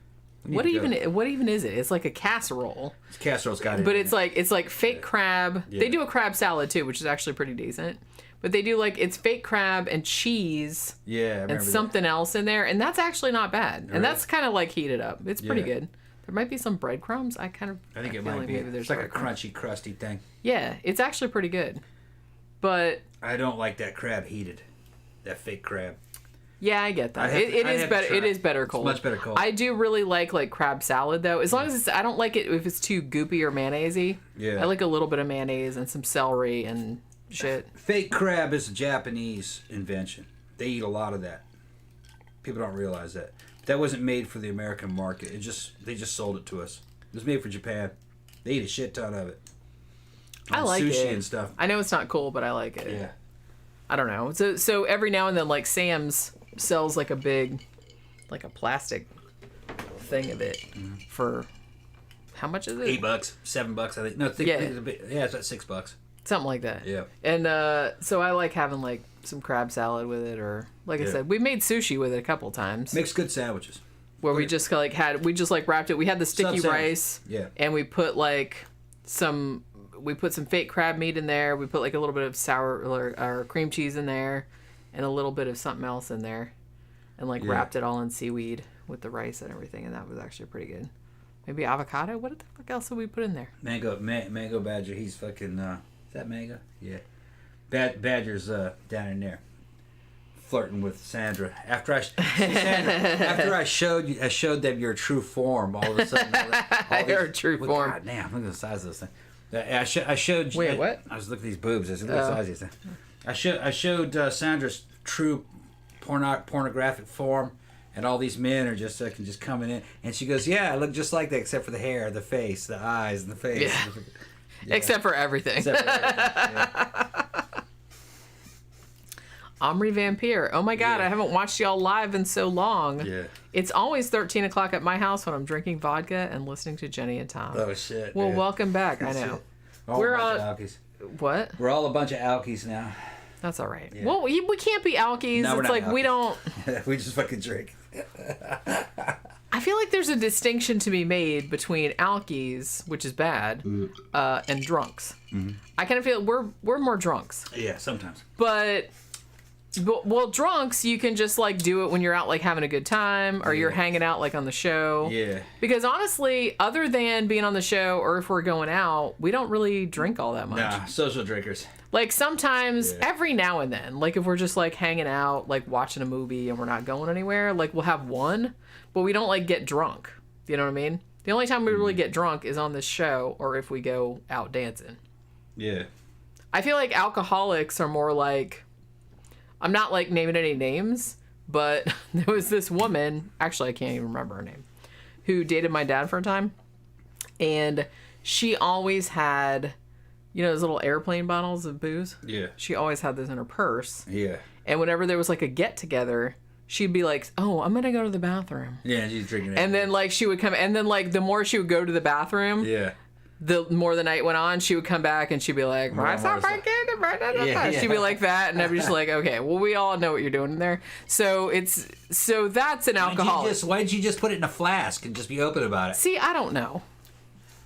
What even is it? It's like a casserole. Casserole's got it. But it's like fake crab. Yeah. They do a crab salad too, which is actually pretty decent. But they do like it's fake crab and cheese. Yeah, and something else in there, and that's actually not bad. And that's kind of like heated up. It's pretty good. There might be some breadcrumbs. I think it might be. Maybe there's it's like a crunchy, crusty thing. Yeah, it's actually pretty good. But I don't like that crab heated. That fake crab. Yeah, I get that. It is better. It is better cold. It's much better cold. I do really like crab salad though. As long as it's, I don't like it if it's too goopy or mayonnaisey. Yeah. I like a little bit of mayonnaise and some celery and shit. Fake crab is a Japanese invention. They eat a lot of that. People don't realize that. That wasn't made for the American market. They just sold it to us. It was made for Japan. They eat a shit ton of it. I like sushi it. And stuff. I know it's not cool, but I like it. Yeah. I don't know. So every now and then, like Sam's sells like a big, like a plastic thing of it for how much is it? $8, $7, I think. No, it's about $6. Something like that. Yeah. And so I like having like some crab salad with it, or like I said, we made sushi with it a couple times. Makes good sandwiches. Where we just like wrapped it. We had the sticky rice. Yeah. And we put some fake crab meat in there. We put like a little bit of sour or cream cheese in there, and a little bit of something else in there, and wrapped it all in seaweed with the rice and everything, and that was actually pretty good. Maybe avocado. What the fuck else did we put in there? Mango Badger. He's fucking. Is that Mango? Yeah. Badger's down in there, flirting with Sandra. After I showed them your true form, all of a sudden, your true form. God damn! Look at the size of this thing. I showed. Wait, what? I was looking at these boobs. I said, look at the size of this thing. I showed Sandra's true pornographic form, and all these men are just coming in, and she goes, "Yeah, I look just like that, except for the hair, the face, the eyes, and the face." Yeah. Yeah. Except for everything. Yeah. Omri Vampire. Oh my God, I haven't watched y'all live in so long. Yeah. It's always 13 o'clock at my house when I'm drinking vodka and listening to Jenny and Tom. Oh shit. Well, man. Welcome back. I know. We're all a bunch of alkies. What? We're all a bunch of alkies now. That's all right. Yeah. Well, we can't be alkies. No, it's like alkies. We don't. We just fucking drink. I feel like there's a distinction to be made between alkies, which is bad, and drunks. Mm-hmm. I kind of feel we're more drunks. Yeah, sometimes. But well, drunks, you can just do it when you're out having a good time, or you're hanging out on the show. Yeah. Because honestly, other than being on the show or if we're going out, we don't really drink all that much. Nah, social drinkers. Sometimes, every now and then, if we're just hanging out, watching a movie and we're not going anywhere, we'll have one, but we don't get drunk. You know what I mean? The only time we really get drunk is on this show or if we go out dancing. Yeah. I feel like alcoholics are more I'm not naming any names, but there was this woman, actually I can't even remember her name, who dated my dad for a time, and she always had, those little airplane bottles of booze? Yeah. She always had those in her purse. Yeah. And whenever there was a get together, she'd be like, "Oh, I'm gonna go to the bathroom." Yeah, she's drinking it. And then she would come, and then the more she would go to the bathroom, the more the night went on, she would come back and she'd be like, she'd be like that, and I'd be just like, okay, well, we all know what you're doing in there. So that's an alcoholic. Why didn't you just put it in a flask and just be open about it? See, I don't know.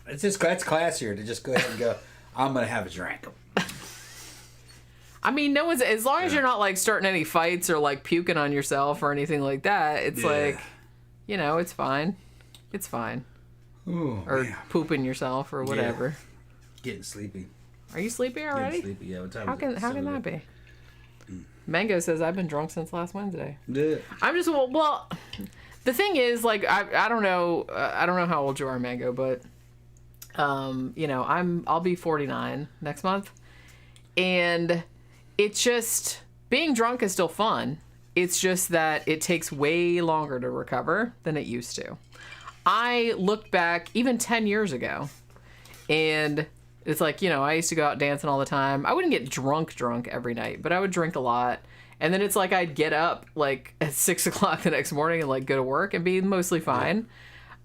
That's classier to just go ahead and go, I'm gonna have a drink. I mean, no one's, as long as you're not starting any fights or puking on yourself or anything like that, it's it's fine. It's fine. Ooh, or man. Pooping yourself or whatever. Yeah. Getting sleepy. Are you sleepy already? Getting sleepy, yeah. What time how can that be? Mango says I've been drunk since last Wednesday. Yeah. I'm just well. The thing is, I don't know how old you are, Mango, but I'll be 49 next month, and it's just being drunk is still fun. It's just that it takes way longer to recover than it used to. I look back even 10 years ago, and it's like, I used to go out dancing all the time. I wouldn't get drunk every night, but I would drink a lot. And then it's like I'd get up like at 6 o'clock the next morning and like go to work and be mostly fine.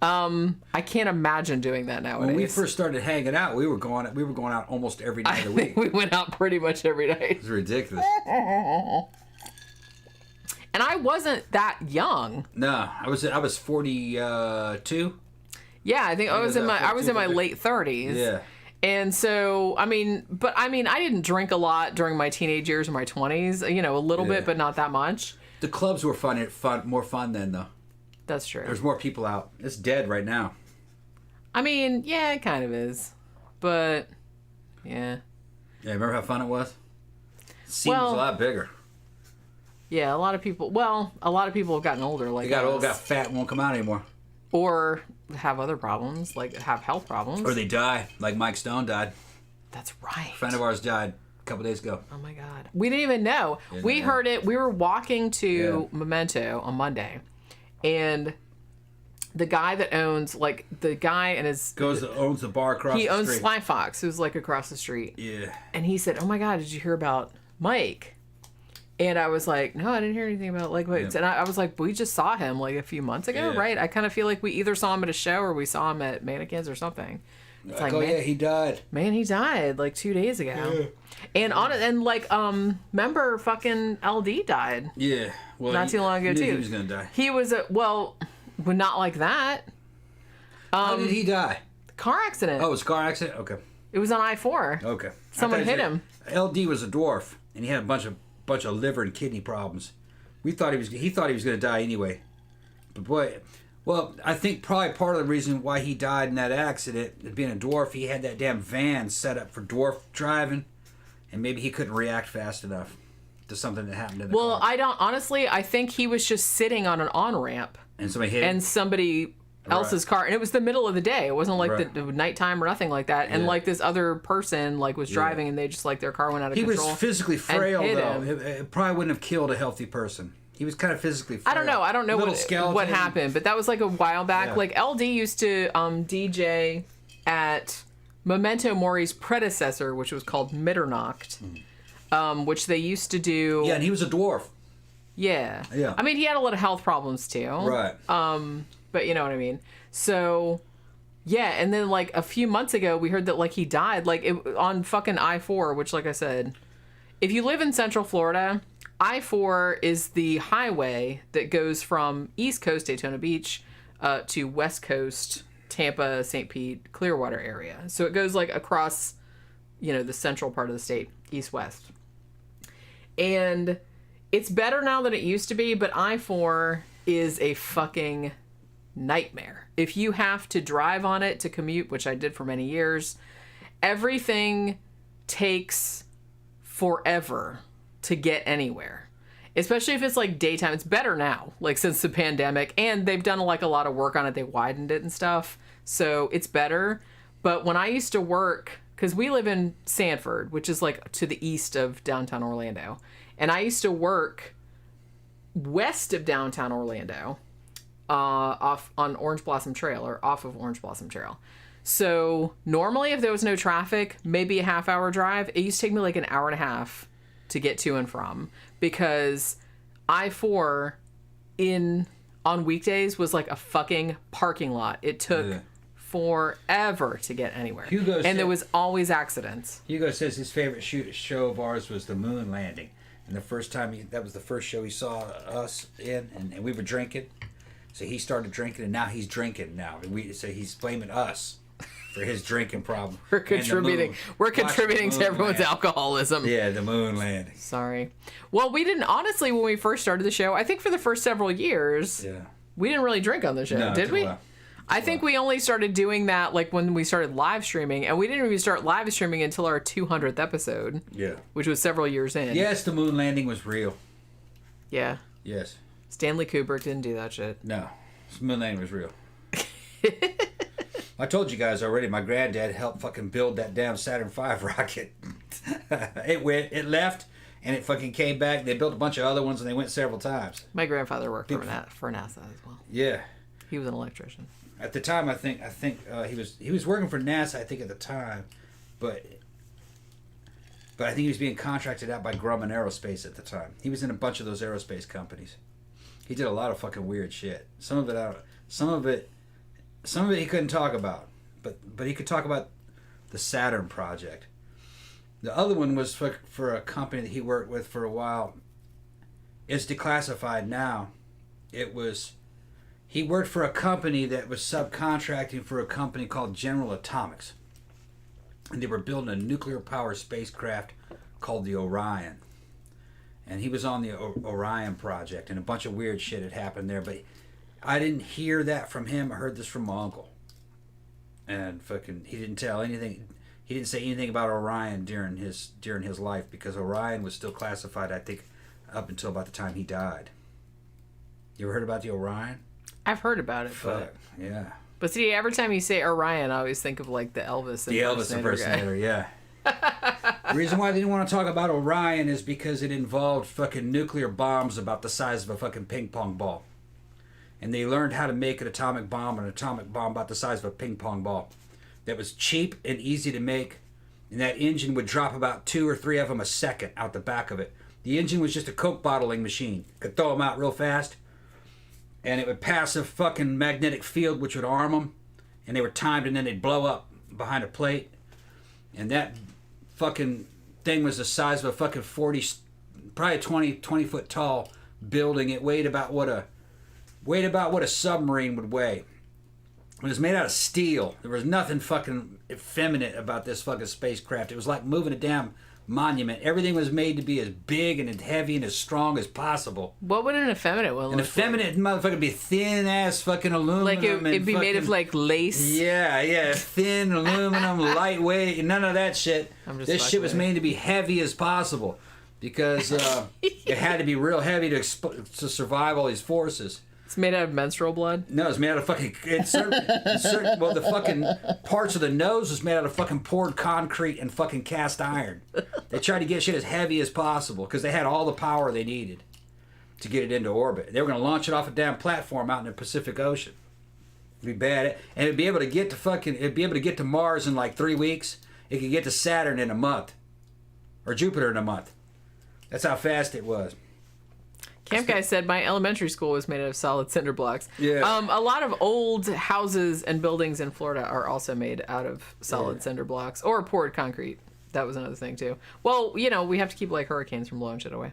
I can't imagine doing that nowadays. When we first started hanging out, we were going out almost every night of the week. We went out pretty much every night. It was ridiculous. And I wasn't that young. No, I was 42. Yeah, I think I was in my late 30s. Yeah. And so, I didn't drink a lot during my teenage years or my 20s, a little bit, but not that much. The clubs were more fun then, though. That's true. There's more people out. It's dead right now. Yeah, it kind of is. But, yeah. Yeah, remember how fun it was? The scene was a lot bigger. Yeah, a lot of people have gotten older. Like they got old, got fat, and won't come out anymore. Or have other problems, like have health problems. Or they die, like Mike Stone died. That's right. A friend of ours died a couple days ago. Oh my God. We didn't even know. We heard it. We were walking to Memento on Monday, and the guy that owns, owns the bar across the street. He owns Sly Fox, who's like across the street. Yeah. And he said, "Oh my God, did you hear about Mike?" And I was like, no, I didn't hear anything about Mike. Yeah. And I was like, we just saw him like a few months ago, right? I kind of feel like we either saw him at a show or we saw him at Mannequins or something. It's like, yeah, he died. Man, he died like 2 days ago. Yeah. And remember fucking LD died. Yeah. Well, not too long ago too. He was gonna die. He was but not like that. How did he die? Car accident. Oh, it was a car accident? Okay. It was on I-4. Okay. Someone hit him. LD was a dwarf, and he had a bunch of liver and kidney problems. He thought he was going to die anyway. But boy, I think probably part of the reason why he died in that accident, being a dwarf, he had that damn van set up for dwarf driving, and maybe he couldn't react fast enough to something that happened in the car. I think he was just sitting on an on-ramp. And somebody hit him? And somebody else's car, and it was the middle of the day. It wasn't like the nighttime or nothing like that. And like this other person was driving, and they just their car went out of control. He was physically frail though. It probably wouldn't have killed a healthy person. He was kind of physically frail. I don't know what happened, but that was like a while back. Yeah. Like LD used to DJ at Memento Mori's predecessor, which was called Mitternacht, which they used to do. Yeah, and he was a dwarf. Yeah. Yeah. He had a lot of health problems too. Right. But you know what I mean? So, yeah, and then a few months ago, we heard that he died on fucking I-4, which like I said, if you live in Central Florida, I-4 is the highway that goes from East Coast Daytona Beach to West Coast Tampa, St. Pete, Clearwater area. So it goes across, the central part of the state, east-west. And it's better now than it used to be, but I-4 is a fucking nightmare. If you have to drive on it to commute, which I did for many years, everything takes forever to get anywhere. Especially if it's daytime. It's better now, since the pandemic, and they've done a lot of work on it. They widened it and stuff, so it's better. But when I used to work, because we live in Sanford, which is to the east of downtown Orlando, and I used to work west of downtown Orlando, off on Orange Blossom Trail, or off of Orange Blossom Trail. So normally if there was no traffic, maybe a half-hour drive. It used to take me an hour and a half to get to and from, because I-4 on weekdays was a fucking parking lot. It took forever to get anywhere. There was always accidents. Hugo says his favorite show of ours was the moon landing. And the first time that was the first show he saw us in, and we were drinking. So he started drinking, and now he's drinking now. So he's blaming us for his drinking problem. We're contributing to everyone's alcoholism. Yeah, the moon landing. Sorry. Well, we didn't, honestly, when we first started the show, I think for the first several years, we didn't really drink on the show, did we? I think we only started doing that when we started live streaming, and we didn't even start live streaming until our 200th episode. Yeah. Which was several years in. Yes, the moon landing was real. Yeah. Yes. Stanley Kubrick didn't do that shit. No. The moon landing was real. I told you guys already, my granddad helped fucking build that damn Saturn V rocket. It left, and it fucking came back. They built a bunch of other ones, and they went several times. My grandfather worked for NASA as well. Yeah. He was an electrician. At the time, I think he was working for NASA. I think at the time, but I think he was being contracted out by Grumman Aerospace at the time. He was in a bunch of those aerospace companies. He did a lot of fucking weird shit. Some of it he couldn't talk about, but he could talk about the Saturn project. The other one was for a company that he worked with for a while. It's declassified now. He worked for a company that was subcontracting for a company called General Atomics. And they were building a nuclear powered spacecraft called the Orion. And he was on the Orion project, and a bunch of weird shit had happened there. But I didn't hear that from him. I heard this from my uncle. And he didn't tell anything. He didn't say anything about Orion during his life, because Orion was still classified, I think, up until about the time he died. You ever heard about the Orion? I've heard about it. Yeah. But see, every time you say Orion, I always think of like the Elvis impersonator, yeah. The reason why they didn't want to talk about Orion is because it involved fucking nuclear bombs about the size of a fucking ping pong ball. And they learned how to make an atomic bomb about the size of a ping pong ball. That was cheap and easy to make, and that engine would drop about 2 or 3 of them a second out the back of it. The engine was just a Coke bottling machine. Could throw them out real fast, and it would pass a fucking magnetic field which would arm them, and they were timed, and then they'd blow up behind a plate. And that fucking thing was the size of a fucking 20 foot tall building. It weighed about what a submarine would weigh. It was made out of steel. There was nothing fucking effeminate about this fucking spacecraft. It was like moving a damn monument. Everything was made to be as big and as heavy and as strong as possible. What would an effeminate one look like? An effeminate motherfucker would be thin ass fucking aluminum. Like it'd be made of like lace. Yeah. Thin aluminum, lightweight, none of that shit. This shit was made to be heavy as possible, because it had to be real heavy to survive all these forces. It's made out of menstrual blood? No, it's made out of fucking... well, the fucking parts of the nose was made out of fucking poured concrete and fucking cast iron. They tried to get shit as heavy as possible because they had all the power they needed to get it into orbit. They were going to launch it off a damn platform out in the Pacific Ocean. It'd be bad. And it'd be able to get to Mars in like 3 weeks. It could get to Saturn in a month. Or Jupiter in a month. That's how fast it was. Camp Guy said my elementary school was made out of solid cinder blocks. Yeah. A lot of old houses and buildings in Florida are also made out of solid cinder blocks or poured concrete. That was another thing too. Well, we have to keep like hurricanes from blowing shit away.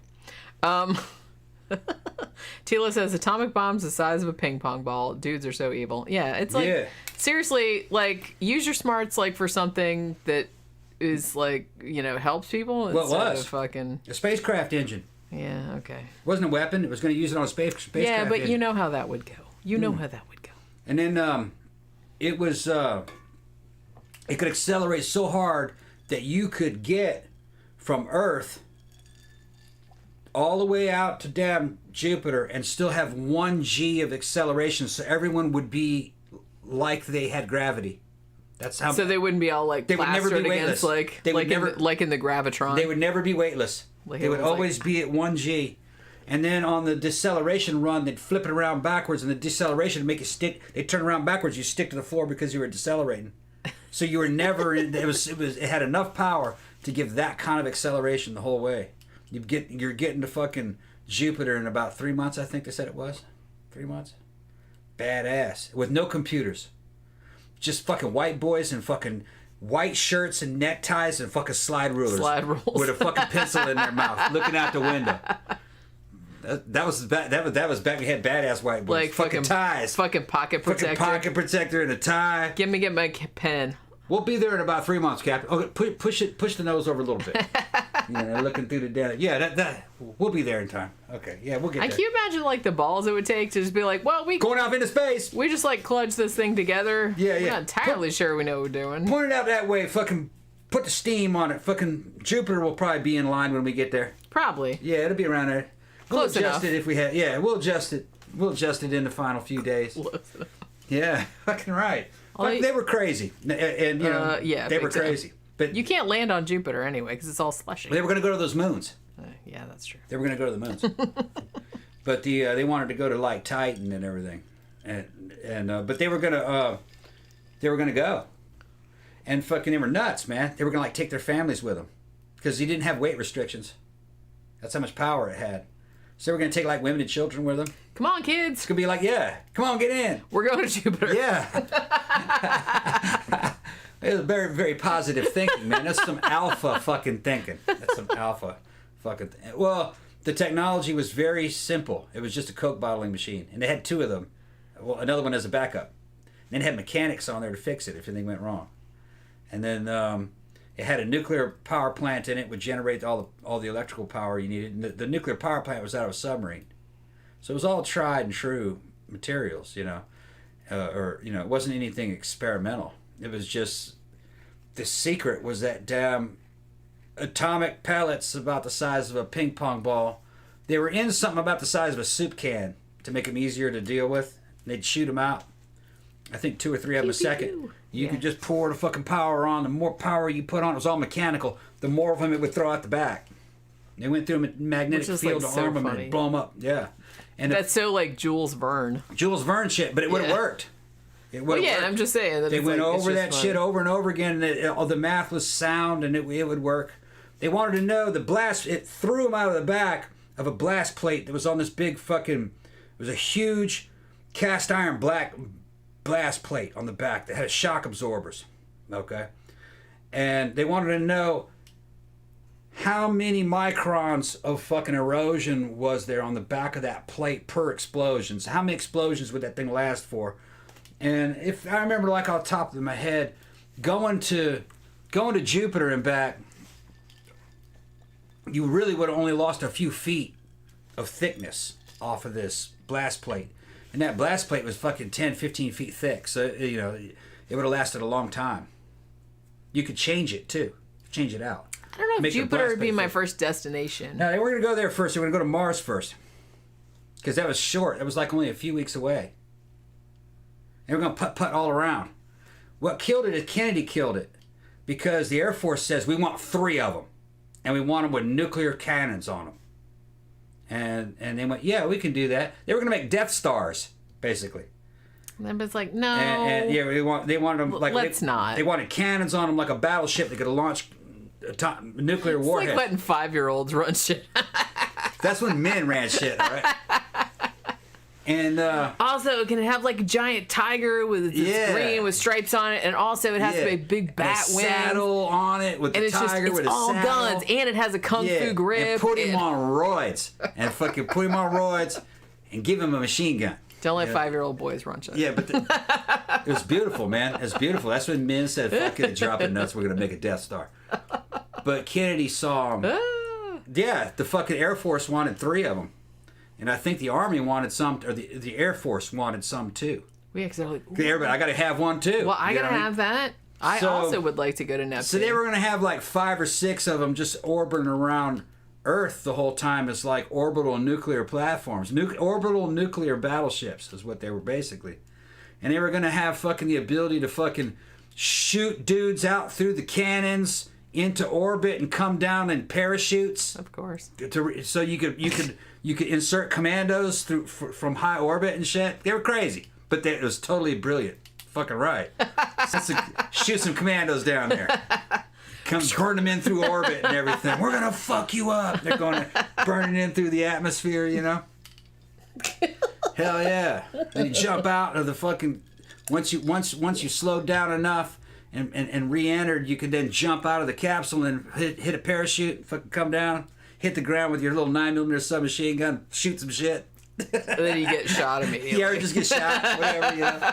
Tila says atomic bombs the size of a ping pong ball. Dudes are so evil. Yeah, it's like seriously, like use your smarts like for something that is like helps people. Well, it was fucking a spacecraft engine. Yeah, okay. It wasn't a weapon. It was going to use it on a spacecraft. Yeah, but you know how that would go. How that would go. And then it was... it could accelerate so hard that you could get from Earth all the way out to damn Jupiter and still have 1 G of acceleration, so everyone would be like they had gravity. That's how... So they wouldn't be all like plastered against like in the gravitron. They would never be weightless. They would always be at 1 G. And then on the deceleration run, they'd flip it around backwards, and the deceleration would make it stick. They'd turn around backwards, you stick to the floor because you were decelerating. So you were never it had enough power to give that kind of acceleration the whole way. You're getting to fucking Jupiter in about 3 months, I think they said it was. 3 months? Badass. With no computers. Just fucking white boys and fucking white shirts and neckties and fucking slide rulers. With a fucking pencil in their mouth, looking out the window. That was back. We had badass white boys. Like fucking ties. Fucking pocket protector. Fucking pocket protector and a tie. Get my pen. We'll be there in about 3 months, Captain. Okay, push the nose over a little bit. Looking through the data. Yeah, that we'll be there in time. Okay, yeah, we'll get there. Can you imagine like the balls it would take to just be like, well, we going off into space. We just like clutch this thing together. Yeah. We're not entirely sure we know what we're doing. Point it out that way. Fucking put the steam on it. Fucking Jupiter will probably be in line when we get there. Probably. Yeah, it'll be around there. We'll adjust it if we have. Yeah, we'll adjust it. We'll adjust it in the final few days. Yeah, fucking right. They were crazy, and they were crazy. But you can't land on Jupiter anyway because it's all slushy. They were going to go to those moons. Yeah, that's true. They were going to go to the moons. But they wanted to go to like Titan and everything. But they were going to go. And fucking they were nuts, man. They were going to like take their families with them. Because he didn't have weight restrictions. That's how much power it had. So they were going to take like women and children with them. Come on, kids. It's going to be like, yeah, come on, get in. We're going to Jupiter. Yeah. It was very, very positive thinking, man. That's some alpha fucking thinking. That's some alpha fucking Well, the technology was very simple. It was just a Coke bottling machine. And they had 2 of them. Well, another one as a backup. And they had mechanics on there to fix it if anything went wrong. And then it had a nuclear power plant in it, would generate all the electrical power you needed. And the nuclear power plant was out of a submarine. So it was all tried and true materials, you know. It wasn't anything experimental. It was just, the secret was that damn atomic pellets about the size of a ping pong ball. They were in something about the size of a soup can to make them easier to deal with. They'd shoot them out. I think 2 or 3 of them a second. You could just pour the fucking power on. The more power you put on, it was all mechanical. The more of them it would throw out the back. They went through a magnetic field to arm them and blow them up. Yeah. And that's so like Jules Verne. Jules Verne shit, but it would have worked. It would have worked. I'm just saying. That they went like, over that shit over and over again, and all the math was sound, and it would work. They wanted to know the blast. It threw them out of the back of a blast plate that was on this big fucking. It was a huge cast iron black blast plate on the back that had shock absorbers. Okay, and they wanted to know how many microns of fucking erosion was there on the back of that plate per explosion. So how many explosions would that thing last for? And if I remember, like off the top of my head, going to Jupiter and back, you really would have only lost a few feet of thickness off of this blast plate. And that blast plate was fucking 10, 15 feet thick. So, you know, it would have lasted a long time. You could change it, too. Change it out. I don't know if Jupiter would be my first destination. No, they were going to go there first. They were going to go to Mars first. Because that was short. It was like only a few weeks away. They were going to putt all around. What killed it is Kennedy killed it. Because the Air Force says, we want 3 of them. And we want them with nuclear cannons on them. And they went, yeah, we can do that. They were going to make Death Stars, basically. And it's like, no. And yeah, they wanted them like... Let's not. They wanted cannons on them like a battleship that could launch nuclear warheads. It's like letting 5-year-olds run shit. That's when men ran shit, all right? And also, can it have like a giant tiger with green with stripes on it, and also it has to be a big bat wing, saddle on it with the tiger with a saddle. It's all guns, and it has a kung fu grip. And put him on roids, and fucking put him on roids, and give him a machine gun. Don't let 5-year-old boys run shit. Yeah, but it was beautiful, man. It was beautiful. That's when men said, "Fuck it, drop it nuts. We're gonna make a Death Star." But Kennedy saw him. Yeah, the fucking Air Force wanted 3 of them. And I think the Army wanted some, or the Air Force wanted some too. Yeah, because they're like, everybody, I got to have one too. Well, I got to have that. I also would like to go to Neptune. So they were going to have like 5 or 6 of them just orbiting around Earth the whole time as like orbital nuclear platforms. Orbital nuclear battleships is what they were basically. And they were going to have fucking the ability to fucking shoot dudes out through the cannons into orbit and come down in parachutes. Of course. So you could insert commandos from high orbit and shit. They were crazy, but it was totally brilliant. Fucking right. Shoot some commandos down there. Come burn them in through orbit and everything. We're gonna fuck you up. They're going to burning in through the atmosphere, you know. Hell yeah! And you jump out of the fucking. Once you slowed down enough and re-entered, you could then jump out of the capsule and hit a parachute, fucking come down, hit the ground with your little 9mm submachine gun, shoot some shit. And then you get shot immediately. Yeah, or just get shot, whatever, you know.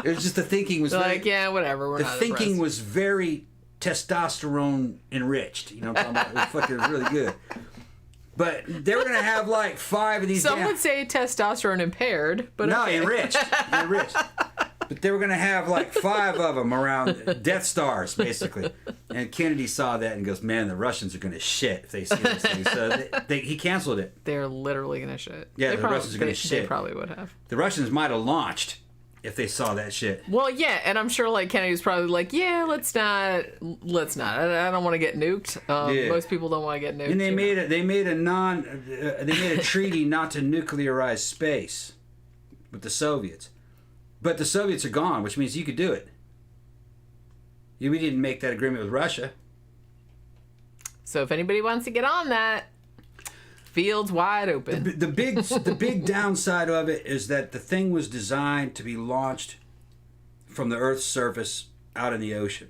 It was just the thinking was like, yeah, whatever. We're the not thinking impressed. was very testosterone enriched. You know what I'm talking about? It was fucking really good. But they were gonna have like 5 of these. Some would say testosterone impaired, but no, okay. enriched. But they were gonna have like 5 of them around Death Stars, basically. And Kennedy saw that and goes, "Man, the Russians are gonna shit if they see this thing." So he canceled it. They're literally gonna shit. Yeah, the Russians are gonna shit. They probably would have. The Russians might have launched if they saw that shit. Well, yeah, and I'm sure like Kennedy was probably like, yeah, let's not. I don't want to get nuked. Most people don't want to get nuked. And they made a treaty not to nuclearize space with the Soviets, but the Soviets are gone, which means you could do it. We didn't make that agreement with Russia. So if anybody wants to get on that, field's wide open. The big downside of it is that the thing was designed to be launched from the Earth's surface out in the ocean.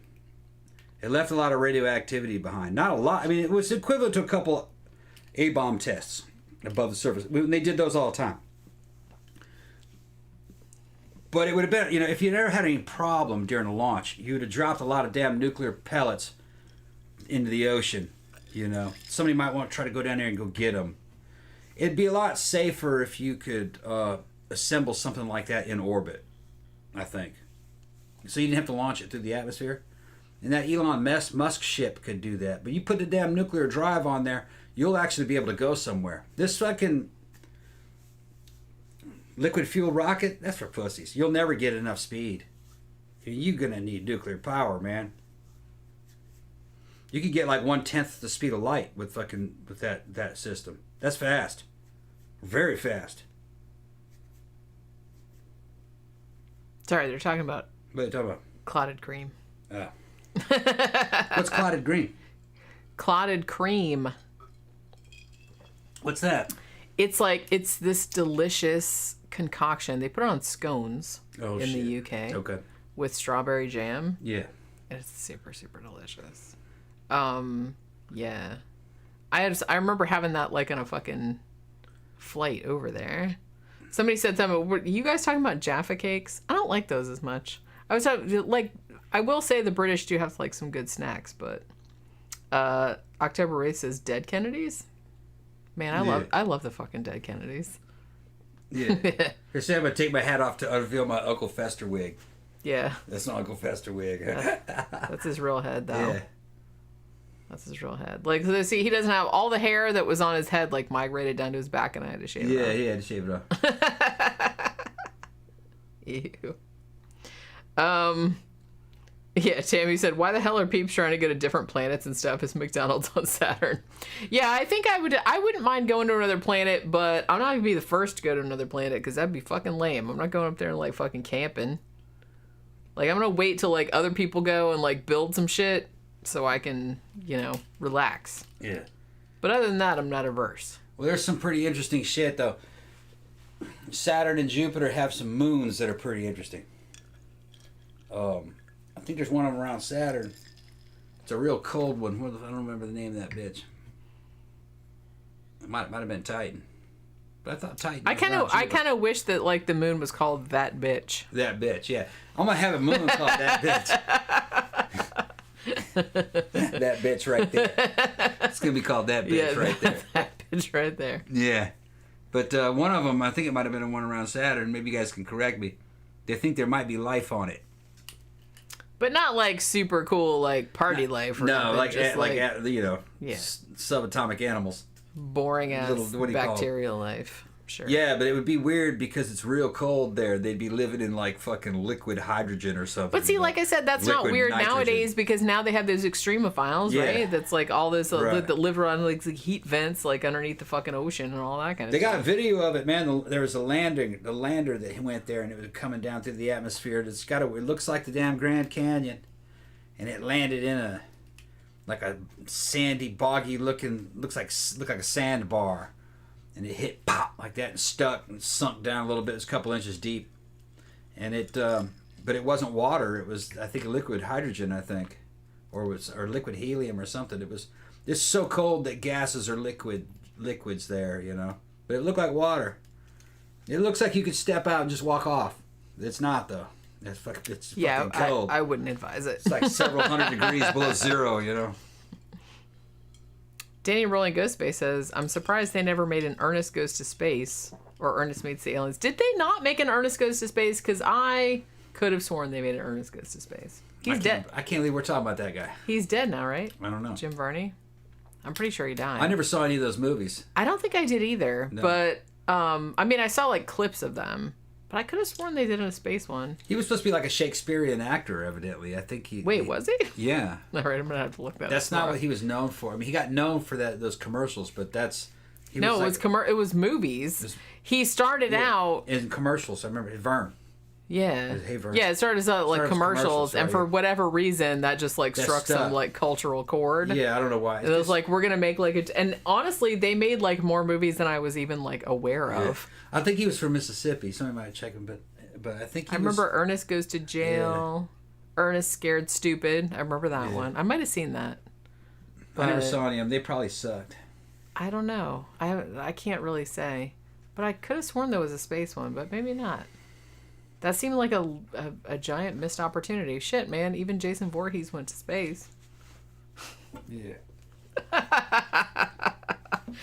It left a lot of radioactivity behind. Not a lot. I mean, it was equivalent to a couple A-bomb tests above the surface. They did those all the time. But it would have been, if you never had any problem during the launch, you would have dropped a lot of damn nuclear pellets into the ocean. Somebody might want to try to go down there and go get them. It'd be a lot safer if you could assemble something like that in orbit, I think. So you didn't have to launch it through the atmosphere. And that Elon Musk ship could do that. But you put the damn nuclear drive on there, you'll actually be able to go somewhere. This fucking liquid fuel rocket, that's for pussies. You'll never get enough speed. You're going to need nuclear power, man. You could get like 1/10 the speed of light with that system. That's fast. Very fast. Sorry, they're talking about... What are they talking about? Clotted cream. Oh. What's clotted cream? Clotted cream. What's that? It's this delicious concoction. They put it on scones in the UK. Okay. With strawberry jam. Yeah. And it's super, super delicious. Yeah. I remember having that like on a fucking flight over there. Somebody said something. Were you guys talking about Jaffa cakes? I don't like those as much. I will say the British do have like some good snacks, but October Wraith says Dead Kennedys. Man, I love the fucking Dead Kennedys. Yeah. They said I'm gonna take my hat off to unveil my Uncle Fester wig. Yeah. That's not Uncle Fester wig. That's his real head, though. Yeah. That's his real head. Like, so see, he doesn't have all the hair that was on his head, like, migrated down to his back, and I had to shave it off. Yeah, he had to shave it off. Ew. Yeah, Tammy said, why the hell are peeps trying to go to different planets and stuff as McDonald's on Saturn? Yeah, I think I wouldn't mind going to another planet, but I'm not going to be the first to go to another planet, because that'd be fucking lame. I'm not going up there and, like, fucking camping. Like, I'm going to wait till, like, other people go and, like, build some shit so I can, relax. Yeah. But other than that, I'm not averse. Well, there's some pretty interesting shit, though. Saturn and Jupiter have some moons that are pretty interesting. I think there's one of them around Saturn. It's a real cold one. I don't remember the name of that bitch. It might have been Titan. But I thought Titan. I kind of wish that like the moon was called that bitch. That bitch, yeah. I'm gonna have a moon called that bitch. That bitch right there. It's gonna be called that bitch right there. That bitch right there. Yeah, but one of them, I think it might have been one around Saturn. Maybe you guys can correct me. They think there might be life on it. But not like super cool like party life. Or no, like just subatomic animals. Boring ass bacterial life. Sure. Yeah, but it would be weird because it's real cold there. They'd be living in like fucking liquid hydrogen or something. But see, like I said, that's not weird nowadays because now they have those extremophiles, right? That's like all this that live around like heat vents like underneath the fucking ocean and all that kind of stuff. They got a video of it, man. There was the lander that went there and it was coming down through the atmosphere. It looks like the damn Grand Canyon, and it landed in a sandy, boggy looking, looked like a sandbar. And it hit pop like that and stuck and sunk down a little bit. It's a couple inches deep, and but it wasn't water. It was, I think, liquid hydrogen. I think, or liquid helium or something. It's so cold that gases are liquids there, But it looked like water. It looks like you could step out and just walk off. It's not though. It's fucking cold. I wouldn't advise it. It's like several hundred degrees below zero, Danny Rolling Ghost Space says, I'm surprised they never made an Ernest Goes to Space or Ernest Meets the Aliens. Did they not make an Ernest Goes to Space? Because I could have sworn they made an Ernest Goes to Space. He's dead. I can't believe we're talking about that guy. He's dead now, right? I don't know. Jim Varney? I'm pretty sure he died. I never saw any of those movies. I don't think I did either. No. But, I saw like clips of them. But I could have sworn they did a space one. He was supposed to be like a Shakespearean actor, evidently. I think he... Wait, was he? Yeah. All right, I'm going to have to look that up. That's not what he was known for. I mean, he got known for those commercials, but that's... It was movies. He started out... In commercials, I remember. Vern. Yeah. Hey, Vern. Yeah, it started out like commercials, and for whatever reason, that just like That struck stuck. some like cultural chord. Yeah, I don't know why. It was like, we're going to make like a... And honestly, they made like more movies than I was even like aware of. I think he was from Mississippi. Somebody might check him, but I think he remember Ernest Goes to Jail. Yeah. Ernest Scared Stupid. I remember that one. I might have seen that. I never saw any of them. They probably sucked. I don't know. I can't really say. But I could have sworn there was a space one, but maybe not. That seemed like a giant missed opportunity. Shit, man. Even Jason Voorhees went to space. Yeah.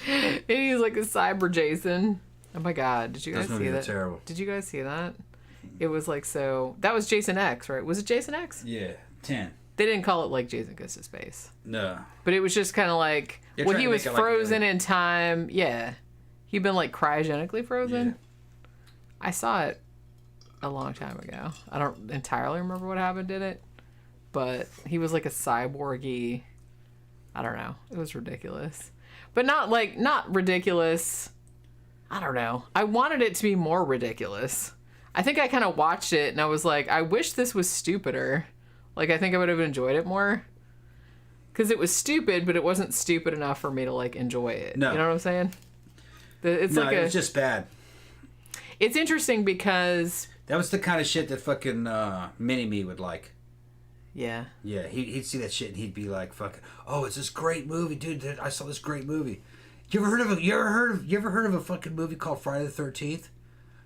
And he's like a cyber Jason. Oh my god. Did you guys see that? Terrible. Did you guys see that? It was like so... That was Jason X, right? Was it Jason X? Yeah. 10. They didn't call it like Jason Goes to Space. No. But it was just kind of like... Well, he was frozen in time. Yeah. He'd been like cryogenically frozen. Yeah. I saw it a long time ago. I don't entirely remember what happened in it. But he was like a cyborgy... I don't know. It was ridiculous. But not ridiculous... I don't know. I wanted it to be more ridiculous. I think I kind of watched it and I was like, I wish this was stupider. Like, I think I would have enjoyed it more. Because it was stupid, but it wasn't stupid enough for me to, like, enjoy it. No. You know what I'm saying? It was just bad. It's interesting because... That was the kind of shit that fucking Mini-Me would like. Yeah. Yeah, he'd see that shit and he'd be like, fucking, oh, it's this great movie, dude. I saw this great movie. You ever heard of a fucking movie called Friday the 13th?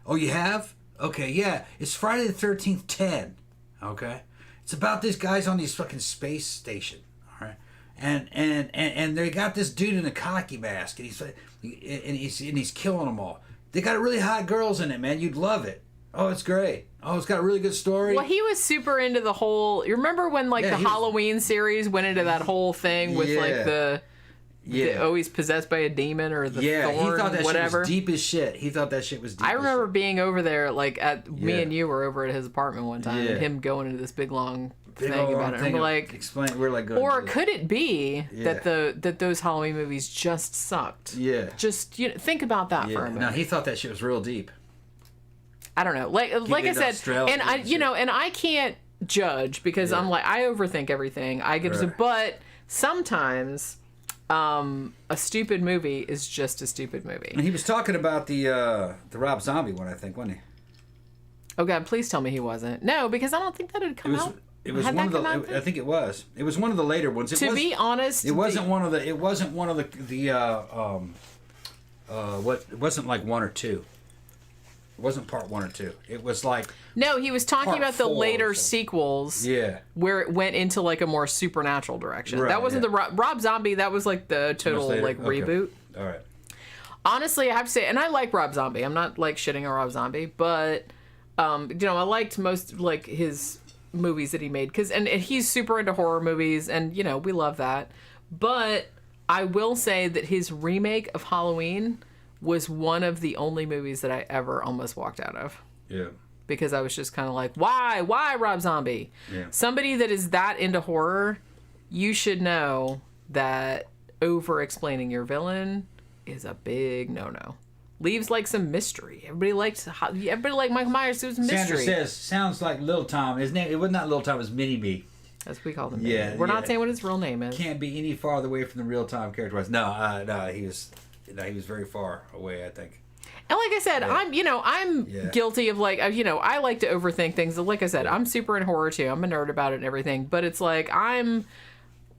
Oh, you have? Okay, yeah. It's Friday the 13th 10. Okay? It's about these guys on this fucking space station. All right? And they got this dude in a cocky mask and he's killing them all. They got really hot girls in it, man. You'd love it. Oh, it's great. Oh, it's got a really good story. Well, he was super into the whole... You remember when the Halloween series went into that whole thing with like the... Yeah. Always possessed by a demon or the thorn, he thought that whatever. shit was deep as shit. He thought that shit was deep. I remember being over there, like me and you were over at his apartment one time, and him going into this big long thing about it. And we're like, explain. We're like, or could it be that those Halloween movies just sucked? Yeah. Just think about that for a minute. No, he thought that shit was real deep. I don't know. Like I said, and I can't judge because I'm like I overthink everything. I get but sometimes. A stupid movie is just a stupid movie. And he was talking about the Rob Zombie one, I think, wasn't he? Oh God, please tell me he wasn't. No, because I don't think that had come out. It was one of the. I think it was. It was one of the later ones. To be honest, it wasn't one of the. It wasn't one of the. It wasn't like 1 or 2. It wasn't part 1 or 2. It was like... No, he was talking about the later sequels. Yeah. Where it went into like a more supernatural direction. Right, that wasn't the Rob Zombie. That was like the total like reboot. All right. Honestly, I have to say, and I like Rob Zombie. I'm not like shitting on Rob Zombie, but I liked most like his movies that he made and he's super into horror movies, and we love that. But I will say that his remake of Halloween was one of the only movies that I ever almost walked out of. Yeah. Because I was just kind of like, why Rob Zombie? Yeah. Somebody that is that into horror, you should know that over-explaining your villain is a big no-no. Leaves like some mystery. Everybody liked Michael Myers. It was mystery. Sandra says, sounds like Little Tom. His name, it was not Little Tom, it was Mini-Me. As we call him. Yeah. We're not saying what his real name is. Can't be any farther away from the real Tom character-wise. No, he was very far away, I think. And like I said, I'm guilty of like, I like to overthink things. Like I said, I'm super in horror too. I'm a nerd about it and everything. But it's like, I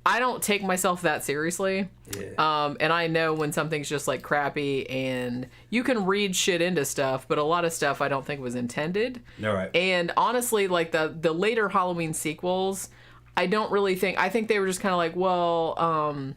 don't take myself that seriously. Yeah. And I know when something's just like crappy, and you can read shit into stuff, but a lot of stuff I don't think was intended. All right. And honestly, like the later Halloween sequels, I don't really think, I think they were just kind of like, well,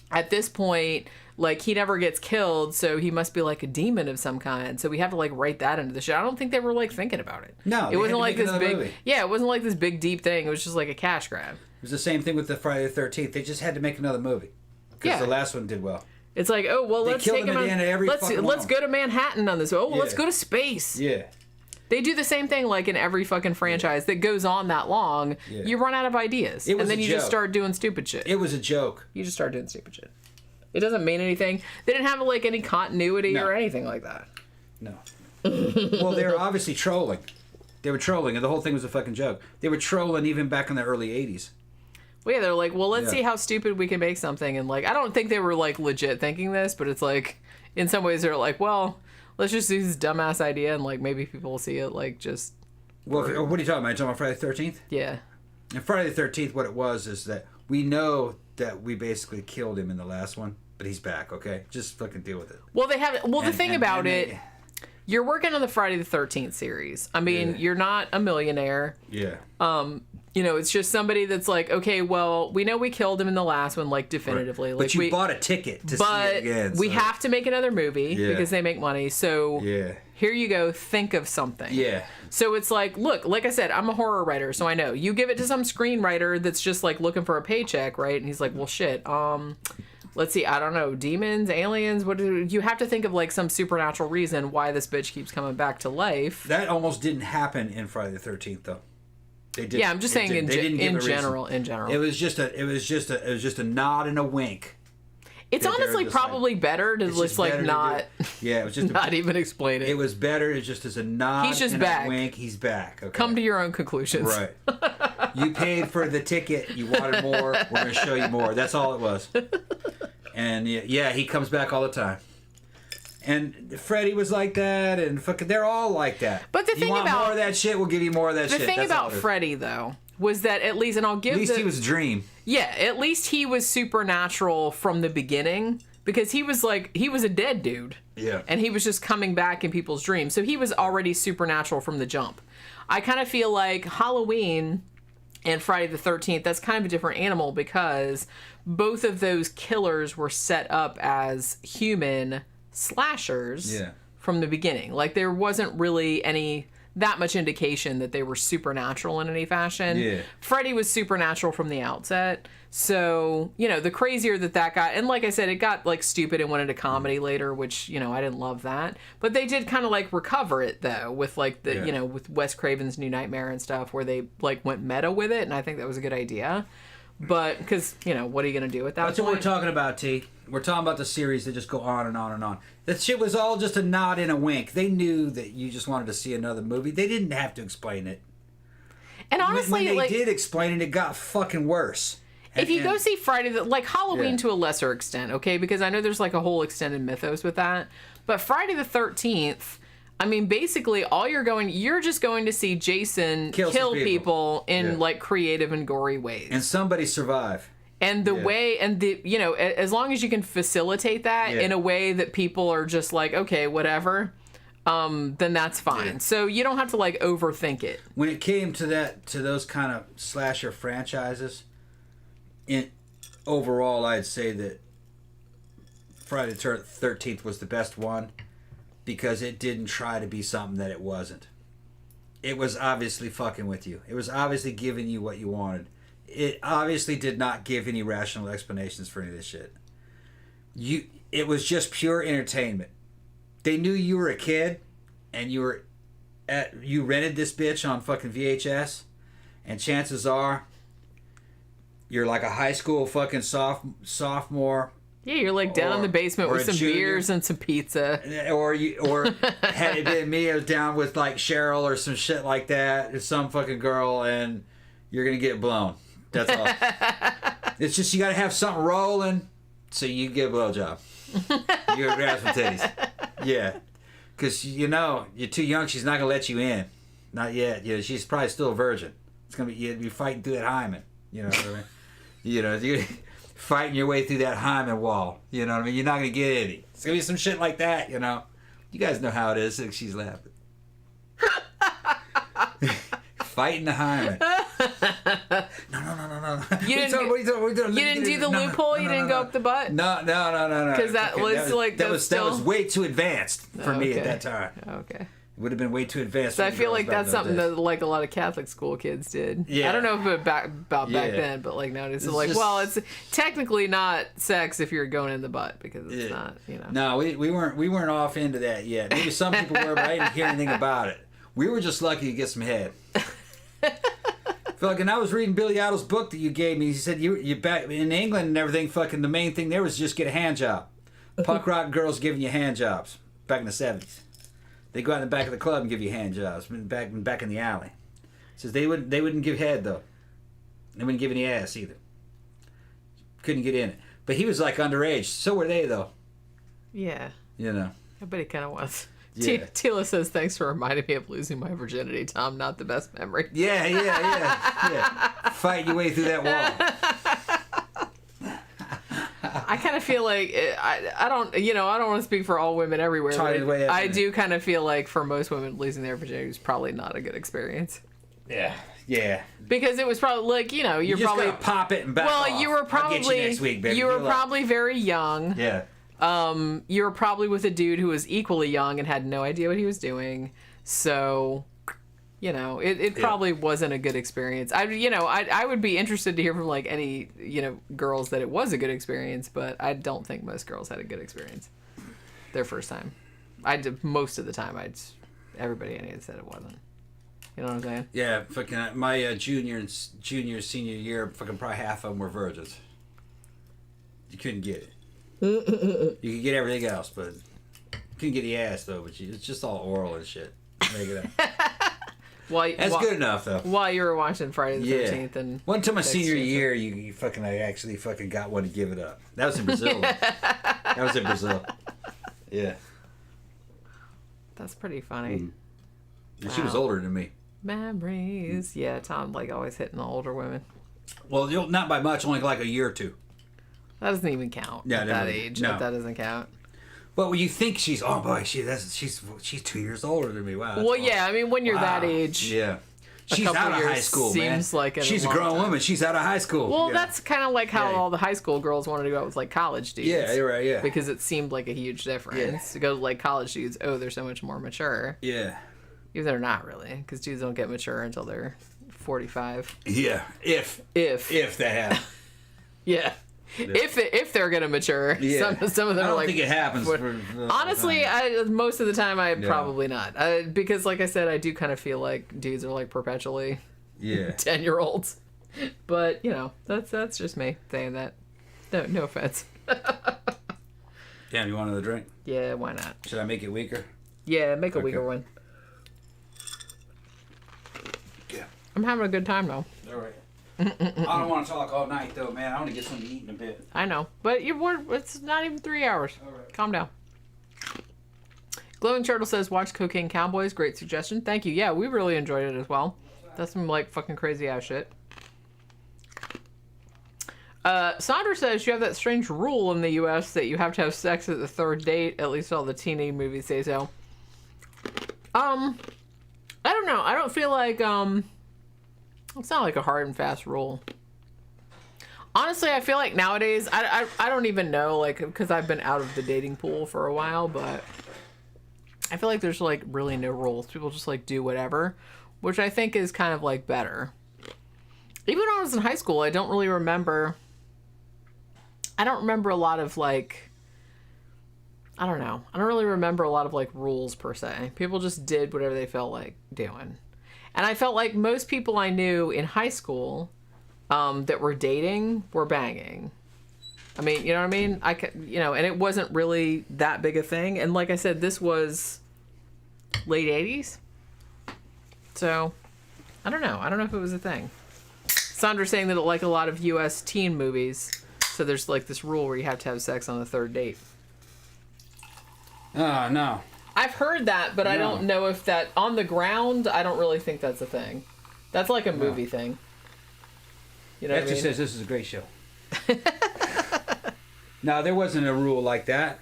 at this point, like, he never gets killed, so he must be like a demon of some kind. So we have to like write that into the show. I don't think they were like thinking about it. No, it wasn't like this big movie. Yeah, it wasn't like this big deep thing. It was just like a cash grab. It was the same thing with the Friday the 13th. They just had to make another movie because the last one did well. It's like, oh well, let's take him. Let's go to Manhattan on this. Oh, well, let's go to space. Yeah. They do the same thing like in every fucking franchise that goes on that long. Yeah. You run out of ideas. And then you just start doing stupid shit. It was a joke. You just start doing stupid shit. It doesn't mean anything. They didn't have like any continuity or anything like that. No. Well, they were obviously trolling. They were trolling, and the whole thing was a fucking joke. They were trolling even back in the early 80s. Well, yeah, they're like, well, let's see how stupid we can make something. And like, I don't think they were like legit thinking this, but it's like, in some ways they're like, well, let's just do this dumbass idea and like maybe people will see it like just... Well, what are you talking about? Are you talking about Friday the 13th? Yeah. And Friday the 13th, what it was is that we know that we basically killed him in the last one, but he's back, okay? Just fucking deal with it. Well, they have... Well, the thing about it... You're working on the Friday the 13th series. I mean, you're not a millionaire. Yeah. You know, it's just somebody that's like, okay, well, we know we killed him in the last one, like, definitively. Right. Like, but you bought a ticket to see it again. We have to make another movie because they make money. So here you go. Think of something. Yeah. So it's like, look, like I said, I'm a horror writer, so I know. You give it to some screenwriter that's just, like, looking for a paycheck, right? And he's like, well, shit, let's see, I don't know, demons, aliens, you have to think of like some supernatural reason why this bitch keeps coming back to life. That almost didn't happen in Friday the 13th though. They did. Yeah, I'm just saying in general. It was just a nod and a wink. It's honestly probably better to just like not it was just not even explain it. It was better just as a nod He's just and back. a wink. He's back. Okay. Come to your own conclusions. Right. You paid for the ticket. You wanted more. We're going to show you more. That's all it was. And yeah, he comes back all the time. And Freddy was like that, and fucking, they're all like that. But the thing you want about more of that shit, we'll give you more of that shit. The thing about Freddy, though, was that at least, and I'll give at least he was a dream. Yeah, at least he was supernatural from the beginning, because he was a dead dude. Yeah. And he was just coming back in people's dreams. So he was already supernatural from the jump. I kind of feel like Halloween and Friday the 13th, that's kind of a different animal, because both of those killers were set up as human slashers from the beginning. Like, there wasn't really that much indication that they were supernatural in any fashion. Yeah. Freddy was supernatural from the outset. So, you know, the crazier that got, and like I said, it got like stupid and went into comedy later, which, you know, I didn't love that. But they did kind of like recover it though, with like the, you know, with Wes Craven's New Nightmare and stuff, where they like went meta with it. And I think that was a good idea. But, because, you know, what are you going to do with that? That's what we're talking about, T. We're talking about the series that just go on and on and on. That shit was all just a nod and a wink. They knew that you just wanted to see another movie. They didn't have to explain it. And honestly, when they did explain it, it got fucking worse. If you go see Friday, like Halloween to a lesser extent, okay? Because I know there's like a whole extended mythos with that. But Friday the 13th, I mean, basically, you're just going to see Jason kill people in like creative and gory ways. And somebody survive. And the way, and you know, as long as you can facilitate that in a way that people are just like, okay, whatever, then that's fine. Yeah. So you don't have to like overthink it. When it came to those kind of slasher franchises, overall, I'd say that Friday the 13th was the best one, because it didn't try to be something that it wasn't. It was obviously fucking with you. It was obviously giving you what you wanted. It obviously did not give any rational explanations for any of this shit. It was just pure entertainment. They knew you were a kid, and you rented this bitch on fucking VHS, and chances are you're like a high school fucking sophomore. Yeah, you're like down in the basement with some beers and some pizza. Or had it been me, I was down with like Cheryl or some shit like that, or some fucking girl, and you're gonna get blown. That's all. It's just you gotta have something rolling so you can get a blowjob. You gotta grab some titties. Yeah. Because, you know, you're too young, she's not gonna let you in. Not yet. You know, she's probably still a virgin. It's gonna be, you'd be fighting through that hymen. You know what I mean? You know, you're fighting your way through that hymen wall. You know what I mean? You're not gonna get any. It's gonna be some shit like that, you know. You guys know how it is. She's laughing. Fighting the hymen. No. You didn't do the loophole? You didn't go up the butt? No. Because that was way too advanced for me at that time. Okay. It would have been way too advanced. So I feel like that's something that like a lot of Catholic school kids did. Yeah. I don't know if it about back then, but like nowadays, it's like, just, well, it's technically not sex if you're going in the butt, because it's not, you know. No, we weren't off into that yet. Maybe some people were, but I didn't hear anything about it. We were just lucky to get some head. Fucking, I was reading Billy Idol's book that you gave me. He said you back in England and everything. Fucking, the main thing there was just get a hand job. Punk rock girls giving you hand jobs back in the 70s. They go out in the back of the club and give you hand jobs. Back in the alley. Says they wouldn't give head though. They wouldn't give any ass either. Couldn't get in it. But he was like underage. So were they though. Yeah. You know. I bet he kind of was. Yeah. Tila says, thanks for reminding me of losing my virginity, Tom. Not the best memory. Yeah. Fight your way through that wall. I kind of feel like, I don't want to speak for all women everywhere. But I do kind of feel like for most women, losing their virginity is probably not a good experience. Yeah. Because it was probably like, you're just probably gotta pop it and back off. you were probably, I'll get you next week, baby. You were probably very young. Yeah. You were probably with a dude who was equally young and had no idea what he was doing. So, it probably wasn't a good experience. I would be interested to hear from like any, girls that it was a good experience, but I don't think most girls had a good experience their first time. Most of the time, everybody I knew said it wasn't. You know what I'm saying? Yeah, fucking my senior year, fucking probably half of them were virgins. You couldn't get it. You could get everything else, but you couldn't get the ass though. But it's just all oral and shit. Make it up. That's good enough though. While you were watching Friday the 13th, and one time my senior year, you fucking actually fucking got one to give it up. That was in Brazil. That was in Brazil. Yeah. That's pretty funny. And she was older than me. Memories. Yeah, Tom like always hitting the older women. Well, not by much, only like a year or two. That doesn't even count at that age. No. That doesn't count. Well, when you think she's 2 years older than me. Wow. Well, yeah, I mean when you're that age. Yeah. She's out of high school, seems man. Like she's a grown woman. She's out of high school. Well, that's kind of like how all the high school girls wanted to go out with like college dudes. Yeah, you're right. Yeah. Because it seemed like a huge difference to go to like college dudes. Oh, they're so much more mature. Yeah. Even though they're not really, because dudes don't get mature until they're 45. Yeah, if that happens. Yeah. If they're gonna mature, some of them are like. I don't think it happens. Honestly, most of the time I probably not, because like I said, I do kind of feel like dudes are like perpetually 10-year-olds. But that's just me saying that. No offense. Damn, you want another drink? Yeah, why not? Should I make it weaker? Yeah, make a weaker one. Yeah. I'm having a good time though. All right. I don't want to talk all night though, man. I want to get something to eat in a bit. I know, but it's not even 3 hours. All right. Calm down. Glowing Turtle says, watch Cocaine Cowboys. Great suggestion. Thank you. Yeah, we really enjoyed it as well. That's some like fucking crazy ass shit. Sandra says you have that strange rule in the U.S. that you have to have sex at the third date. At least all the teenage movies say so. I don't know. I don't feel like it's not like a hard and fast rule. Honestly, I feel like nowadays, I don't even know, like, because I've been out of the dating pool for a while, but I feel like there's, like, really no rules. People just, like, do whatever, which I think is kind of, like, better. Even when I was in high school, I don't remember a lot of, like, I don't know. I don't really remember a lot of, like, rules, per se. People just did whatever they felt like doing. And I felt like most people I knew in high school that were dating were banging. I mean, you know what I mean? And it wasn't really that big a thing. And like I said, this was late 80s. So, I don't know. I don't know if it was a thing. Sandra's saying that like a lot of U.S. teen movies, so there's like this rule where you have to have sex on the third date. Oh, no. I've heard that, but I don't know if that on the ground. I don't really think that's a thing. That's like a movie thing. You know what I mean? Says this is a great show. No, there wasn't a rule like that.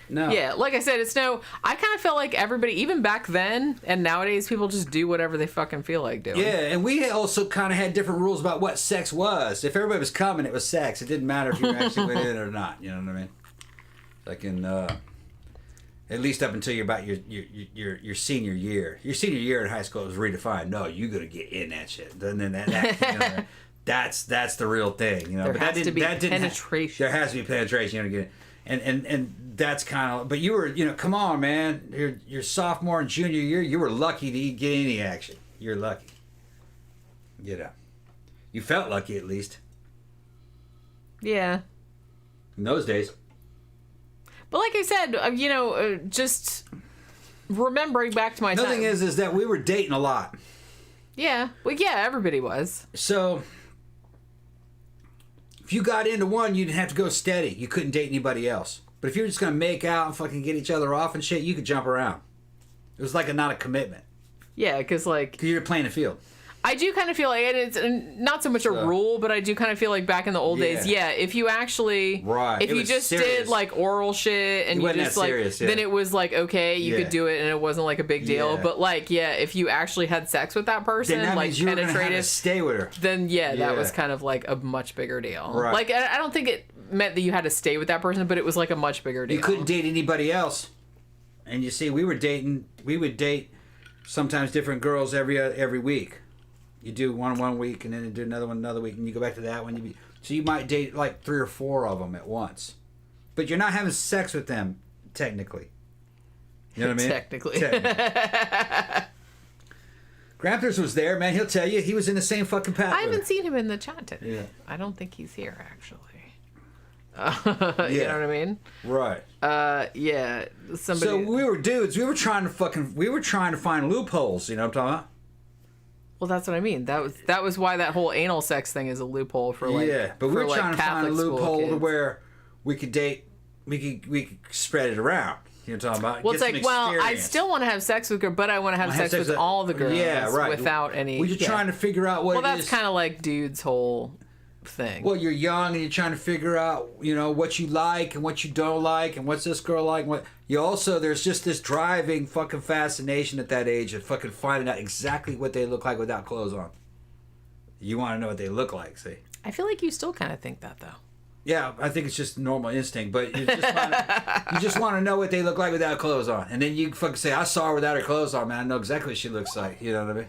No. Yeah, like I said, I kind of felt like everybody, even back then and nowadays, people just do whatever they fucking feel like doing. Yeah, and we also kind of had different rules about what sex was. If everybody was coming, it was sex. It didn't matter if you actually went in or not. You know what I mean? Like in. At least up until you're about your senior year. Your senior year in high school was redefined. No, you're gonna get in that shit. And then that's the real thing, you know. There has to be penetration. There has to be penetration. You know, And that's kind of, but you were, come on, man. Your sophomore and junior year, you were lucky to get any action. You're lucky. You felt lucky at least. Yeah. In those days. But like I said, just remembering back to my time. The thing is that we were dating a lot. Yeah. Well, yeah, everybody was. So, if you got into one, you'd have to go steady. You couldn't date anybody else. But if you were just going to make out and fucking get each other off and shit, you could jump around. It was like not a commitment. Yeah, because like... Because you're playing the field. I do kind of feel like it's not so much a rule, but I do kind of feel like back in the old days, if you actually, if you just did like oral shit and you just like, serious, then it was like, okay, you could do it and it wasn't like a big deal. But like, if you actually had sex with that person, then like penetrated, stay with her. Then that was kind of like a much bigger deal. Right. Like, I don't think it meant that you had to stay with that person, but it was like a much bigger deal. You couldn't date anybody else. And you see, we would date sometimes different girls every week. You do one week, and then you do another one another week, and you go back to that one. So you might date like 3 or 4 of them at once. But you're not having sex with them, technically. You know what I mean? Technically. Gramthars was there, man. He'll tell you. He was in the same fucking path. I haven't seen him in the chat today. Yeah. I don't think he's here, actually. You know what I mean? Right. Yeah. Somebody... So we were dudes. We were trying to find loopholes. You know what I'm talking about? Well, that's what I mean. That was why that whole anal sex thing is a loophole for like but we were trying to find a loophole to where we could date, we could spread it around. You know what I'm talking about? Well, it's like, I still want to have sex with her, but I want to have sex with all the girls. Yeah, right. Without any. We're just trying to figure out what. Well, that's kind of like dude's whole thing. Well, you're young and you're trying to figure out, what you like and what you don't like and what's this girl like. And what you also, there's just this driving fucking fascination at that age of fucking finding out exactly what they look like without clothes on. You want to know what they look like, see? I feel like you still kind of think that though. Yeah, I think it's just normal instinct, but you just want to know what they look like without clothes on, and then you fucking say, "I saw her without her clothes on, man. I know exactly what she looks like." You know what I mean?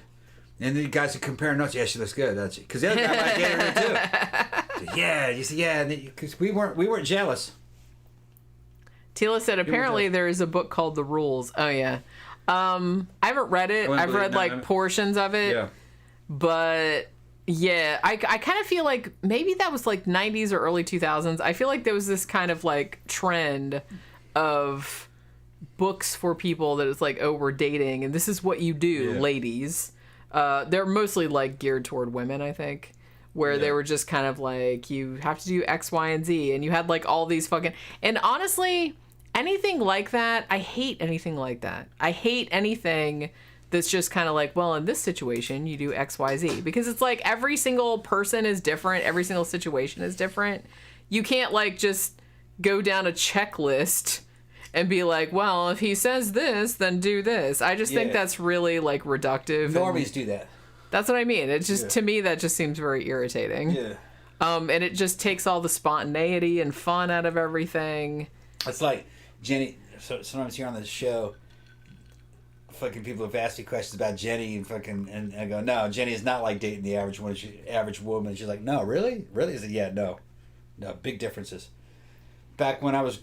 And then you guys are comparing notes. Yeah, she looks good, doesn't she? Because the other guy might date her too. So, yeah, you see, because we weren't jealous. Tila said apparently there is a book called The Rules. Oh yeah, I haven't read it. I've read like portions of it. Yeah, but yeah, I kind of feel like maybe that was like 90s or early 2000s. I feel like there was this kind of like trend of books for people that it's like, oh, we're dating and this is what you do, ladies. They're mostly like geared toward women, I think, where they were just kind of like, you have to do X, Y, and Z, and you had like all these fucking, and honestly, anything like that, I hate anything like that. I hate anything that's just kind of like, well, in this situation, you do X, Y, Z, because it's like every single person is different, every single situation is different. You can't like just go down a checklist and be like, well, if he says this, then do this. I just think that's really like reductive. Normies do that. That's what I mean. It just to me that just seems very irritating. Yeah. And it just takes all the spontaneity and fun out of everything. It's like Jenny. So sometimes here on the show, fucking people have asked me questions about Jenny and I go, no, Jenny is not like dating the average woman. She's like, no, really? I said, yeah, no, big differences. Back when I was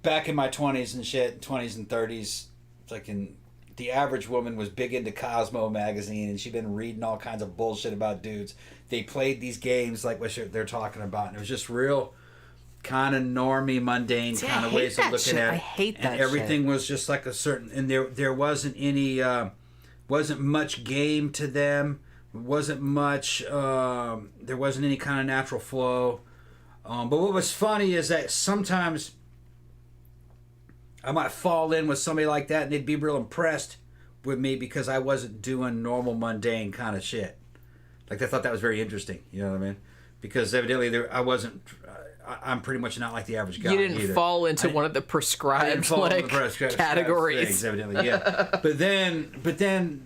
back in my 20s and shit, 20s and 30s, fucking the average woman was big into Cosmo magazine and she'd been reading all kinds of bullshit about dudes. They played these games like what they're talking about, and it was just real kind of normie, mundane kind of ways of looking at it. I hate that and everything shit. was just like a certain, and there wasn't any, wasn't much game to them. Wasn't much, there wasn't any kind of natural flow. But what was funny is that sometimes I might fall in with somebody like that and they'd be real impressed with me because I wasn't doing normal, mundane kind of shit. Like, they thought that was very interesting, you know what I mean? Because evidently I wasn't, I'm pretty much not like the average guy. You didn't fall into one of the prescribed categories. Things, evidently, yeah. but then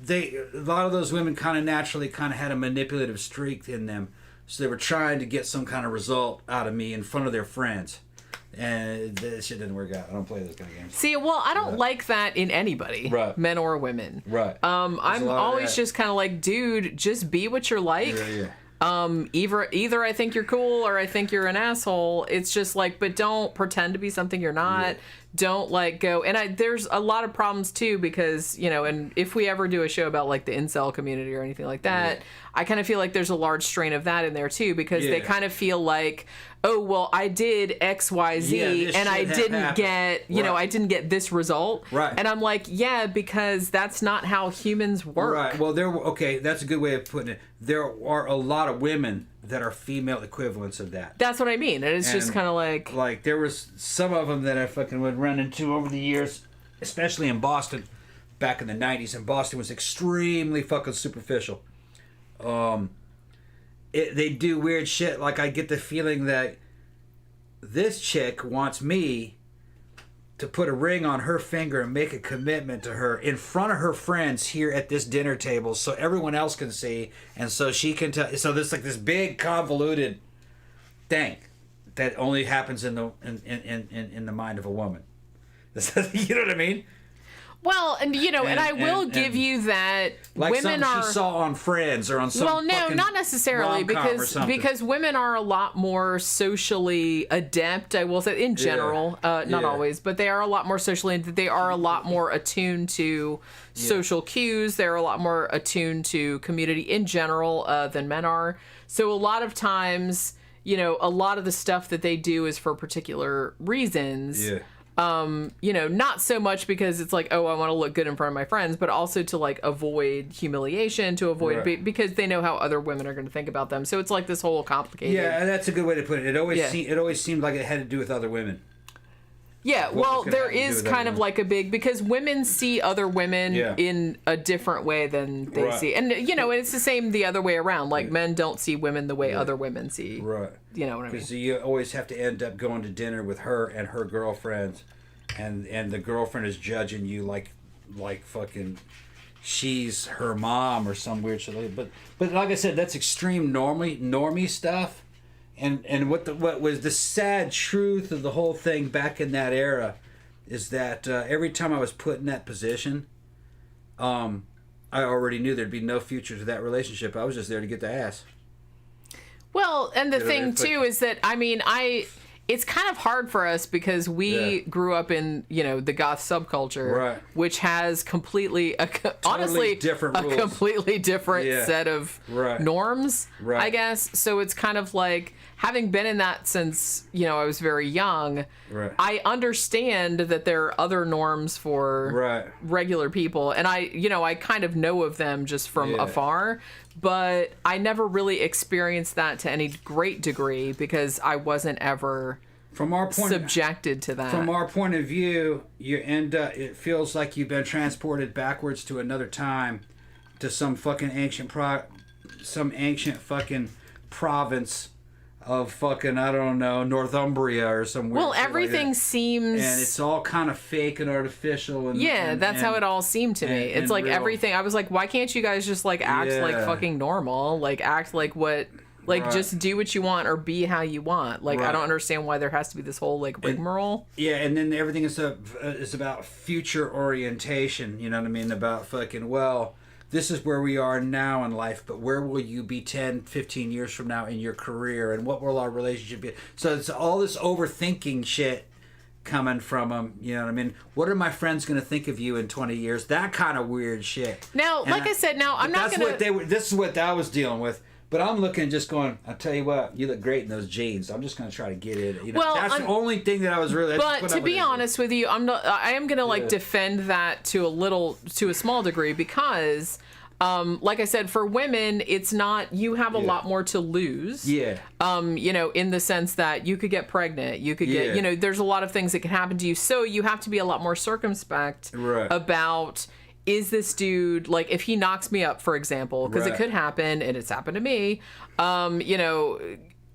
a lot of those women kind of naturally kind of had a manipulative streak in them. So they were trying to get some kind of result out of me in front of their friends. And this shit didn't work out. I don't play those kind of games. See, well, I don't like that in anybody, right? Men or women, right? I'm always just kind of like, dude, just be what you're like. Yeah. Either I think you're cool or I think you're an asshole. It's just like, but don't pretend to be something you're not. Yeah. Don't like go. And there's a lot of problems too, because, you know, and if we ever do a show about like the incel community or anything like that, yeah. I kind of feel like there's a large strain of that in there too, because they kind of feel like, oh, well, I did X, Y, Z, and I didn't get, you know, I didn't get this result. Right. And I'm like, yeah, because that's not how humans work. Right. Well, that's a good way of putting it. There are a lot of women that are female equivalents of that. That's what I mean. And it's just kind of like... Like, there was some of them that I fucking would run into over the years, especially in Boston, back in the 90s. And Boston was extremely fucking superficial. They do weird shit. Like, I get the feeling that this chick wants me to put a ring on her finger and make a commitment to her in front of her friends here at this dinner table, so everyone else can see, and so she can tell. So there's like this big convoluted thing that only happens in the mind of a woman. You know what I mean? Well, and you know, and I will give you that like women are. She saw on Friends or on some. Well, no, not necessarily, because women are a lot more socially adept. I will say, in general, not always, but they are a lot more socially. They are a lot more attuned to social cues. They're a lot more attuned to community in general than men are. So a lot of times, you know, a lot of the stuff that they do is for particular reasons. Yeah. You know, not so much because it's like, oh, I want to look good in front of my friends, but also to like avoid humiliation, to avoid because they know how other women are going to think about them. So it's like this whole complicated. Yeah, and that's a good way to put it. It always seemed like it had to do with other women. Yeah, well, there is kind of like a big, because women see other women in a different way than they see. And, you know, it's the same the other way around. Like, men don't see women the way other women see. Right. You know what I mean? Because you always have to end up going to dinner with her and her girlfriends, and the girlfriend is judging you like fucking she's her mom or some weird shit. But like I said, that's extreme normie stuff. And what was the sad truth of the whole thing back in that era is that every time I was put in that position, I already knew there'd be no future to that relationship. I was just there to get the ass. Well, and the thing too is that, I mean, it's kind of hard for us because we grew up in, you know, the goth subculture, which has completely, honestly, different rules. Completely different set of norms, I guess. So it's kind of like, having been in that since, you know, I was very young, I understand that there are other norms for regular people. And I kind of know of them just from afar. But I never really experienced that to any great degree because I wasn't ever subjected to that. From our point of view, you end up, it feels like you've been transported backwards to another time, to some fucking ancient fucking province of fucking, I don't know, Northumbria or somewhere. Well, everything like seems... And it's all kind of fake and artificial. And, that's how it all seemed to me. It's like real. Everything... I was like, why can't you guys just like act like fucking normal? Like act like what... Like just do what you want or be how you want. Like I don't understand why there has to be this whole like rigmarole. And then everything is about future orientation. You know what I mean? About fucking, well... This is where we are now in life, but where will you be 10, 15 years from now in your career, and what will our relationship be? So it's all this overthinking shit coming from them, you know what I mean? What are my friends going to think of you in 20 years? That kind of weird shit. Now, and like I said, now I'm not going to... This is what I was dealing with. But I'm looking, just going, I'll tell you what, you look great in those jeans. I'm just going to try to get it. You know, well, that's the only thing that I was really... But to be honest with you, I am going to like defend that to a small degree because... like I said, for women, it's not, you have a lot more to lose. Yeah. You know, in the sense that you could get pregnant, you could get, you know, there's a lot of things that can happen to you. So you have to be a lot more circumspect about, is this dude, like, if he knocks me up, for example, because it could happen, and it's happened to me, you know,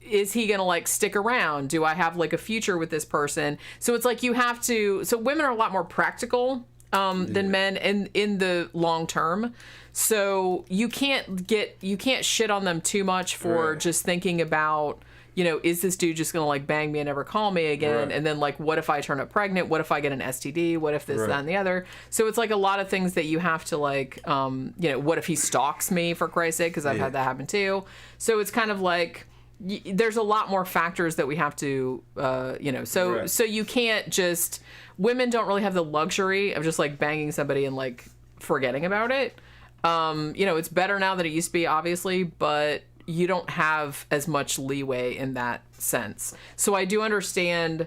is he going to like stick around? Do I have like a future with this person? So it's like you have to, so women are a lot more practical than men in the long term. So you can't shit on them too much for just thinking about, is this dude just gonna like bang me and never call me again? And then like, what if I turn up pregnant? What if I get an STD? What if this, that, and the other? So it's like a lot of things that you have to like, what if he stalks me, for Christ's sake? Because I've had that happen too. So it's kind of like, there's a lot more factors that we have to, so you can't just, women don't really have the luxury of just like banging somebody and like forgetting about it. It's better now than it used to be, obviously, but you don't have as much leeway in that sense. So I do understand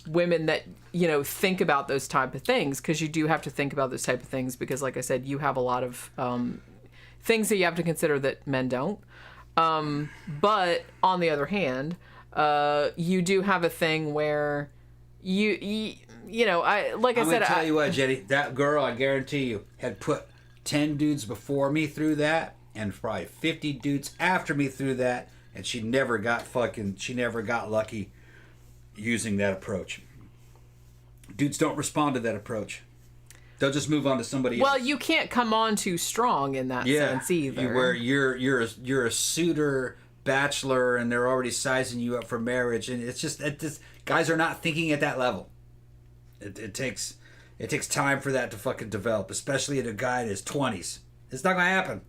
women that, think about those type of things, because you do have to think about those type of things, because like I said, you have a lot of things that you have to consider that men don't. But on the other hand, you do have a thing where I'm gonna tell you what, Jenny, that girl, I guarantee you, had put 10 dudes before me through that, and probably 50 dudes after me through that, and she never got lucky using that approach. Dudes don't respond to that approach. They'll just move on to somebody else. Well, you can't come on too strong in that sense either. Where you're a suitor bachelor and they're already sizing you up for marriage, and it's just guys are not thinking at that level. It takes time for that to fucking develop, especially in a guy in his 20s. It's not gonna happen.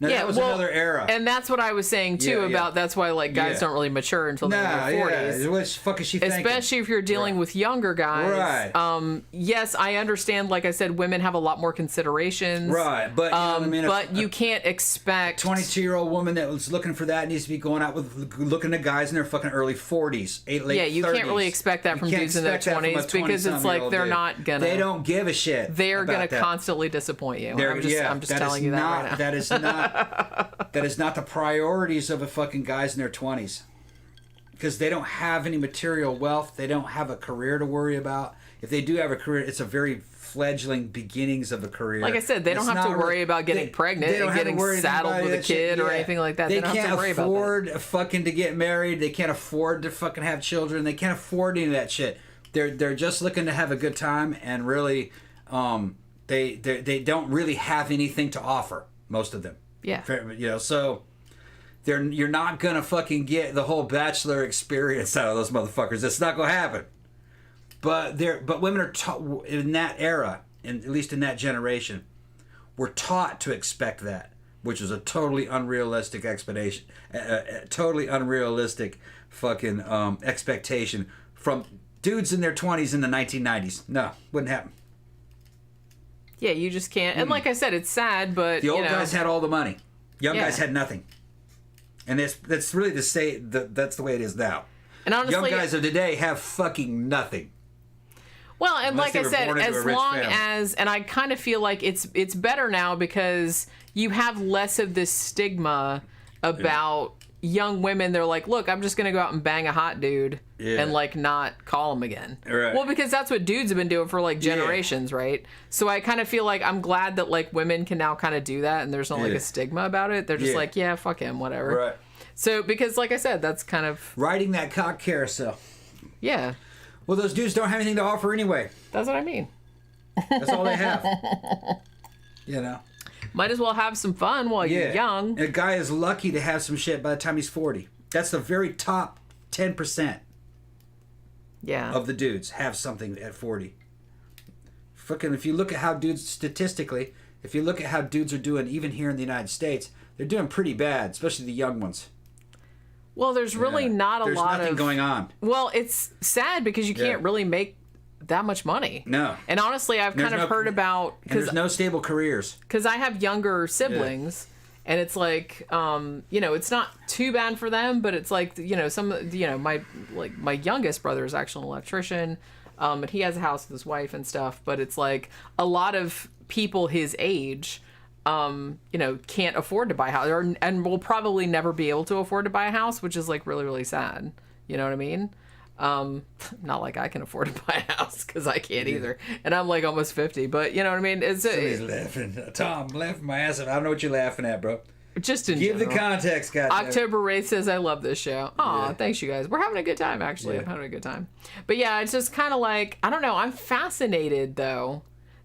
Now, that was another era. And that's what I was saying, too, about that's why, like, guys don't really mature until they're in their 40s. Yeah. What the fuck is she thinking? Especially if you're dealing with younger guys. Right. Yes, I understand, like I said, women have a lot more considerations. Right. But, you know what I mean? But you can't expect... 22-year-old woman that was looking for that needs to be going out with looking at guys in their fucking early 40s, late 30s. Yeah, you can't really expect that from dudes in their 20s, because it's like they're not gonna... They don't give a shit. They're gonna constantly disappoint you. I'm just telling you that right now. That is not... That is not the priorities of a fucking guys in their 20s. Because they don't have any material wealth. They don't have a career to worry about. If they do have a career, it's a very fledgling beginnings of a career. Like I said, they don't have to worry about getting pregnant and getting saddled with a kid or anything like that. They don't have to worry about that. They can't afford fucking to get married. They can't afford to fucking have children. They can't afford any of that shit. They're just looking to have a good time, and really, they don't really have anything to offer, most of them. Yeah. So you're not going to fucking get the whole bachelor experience out of those motherfuckers. It's not going to happen. But women are taught in that era, and at least in that generation, were taught to expect that, which is a totally unrealistic expectation, a totally unrealistic fucking expectation from dudes in their 20s in the 1990s. No, wouldn't happen. Yeah, you just can't. And like I said, it's sad, but the old guys had all the money. Young guys had nothing. And that's really to say that's the way it is now. And honestly, young guys of today have fucking nothing. Well, and like I said, as long as, and I kind of feel like it's better now, because you have less of this stigma about young women. They're like, look, I'm just going to go out and bang a hot dude and like not call him again. Right. Well, because that's what dudes have been doing for like generations, right? So I kind of feel like I'm glad that like women can now kind of do that, and there's not like a stigma about it. They're just like, yeah, fuck him, whatever. Right. So because like I said, that's kind of riding that cock carousel. Yeah. Well, those dudes don't have anything to offer anyway. That's what I mean. That's all they have. Might as well have some fun while you're young. A guy is lucky to have some shit by the time he's 40. That's the very top 10%. Of the dudes have something at 40. Fucking, if you look at how dudes, statistically, if you look at how dudes are doing, even here in the United States, they're doing pretty bad, especially the young ones. Well, there's really not a lot of... There's nothing going on. Well, it's sad because you can't really make that much money. No. And honestly, I've kind of heard about... there's no stable careers. Because I have younger siblings, and it's like, it's not too bad for them, but it's like, my youngest brother is actually an electrician, and he has a house with his wife and stuff, but it's like a lot of people his age... can't afford to buy a house, and will probably never be able to afford to buy a house, which is like really, really sad. You know what I mean? Not like I can afford to buy a house, because I can't either, and I'm like almost 50. But you know what I mean? Somebody's laughing. Tom, laughing my ass off. I don't know what you're laughing at, bro. Just in give general. The context, goddamn. October Wraith says, I love this show. Aw, thanks you guys. We're having a good time, actually. I'm having a good time. But yeah, it's just kind of like, I don't know. I'm fascinated though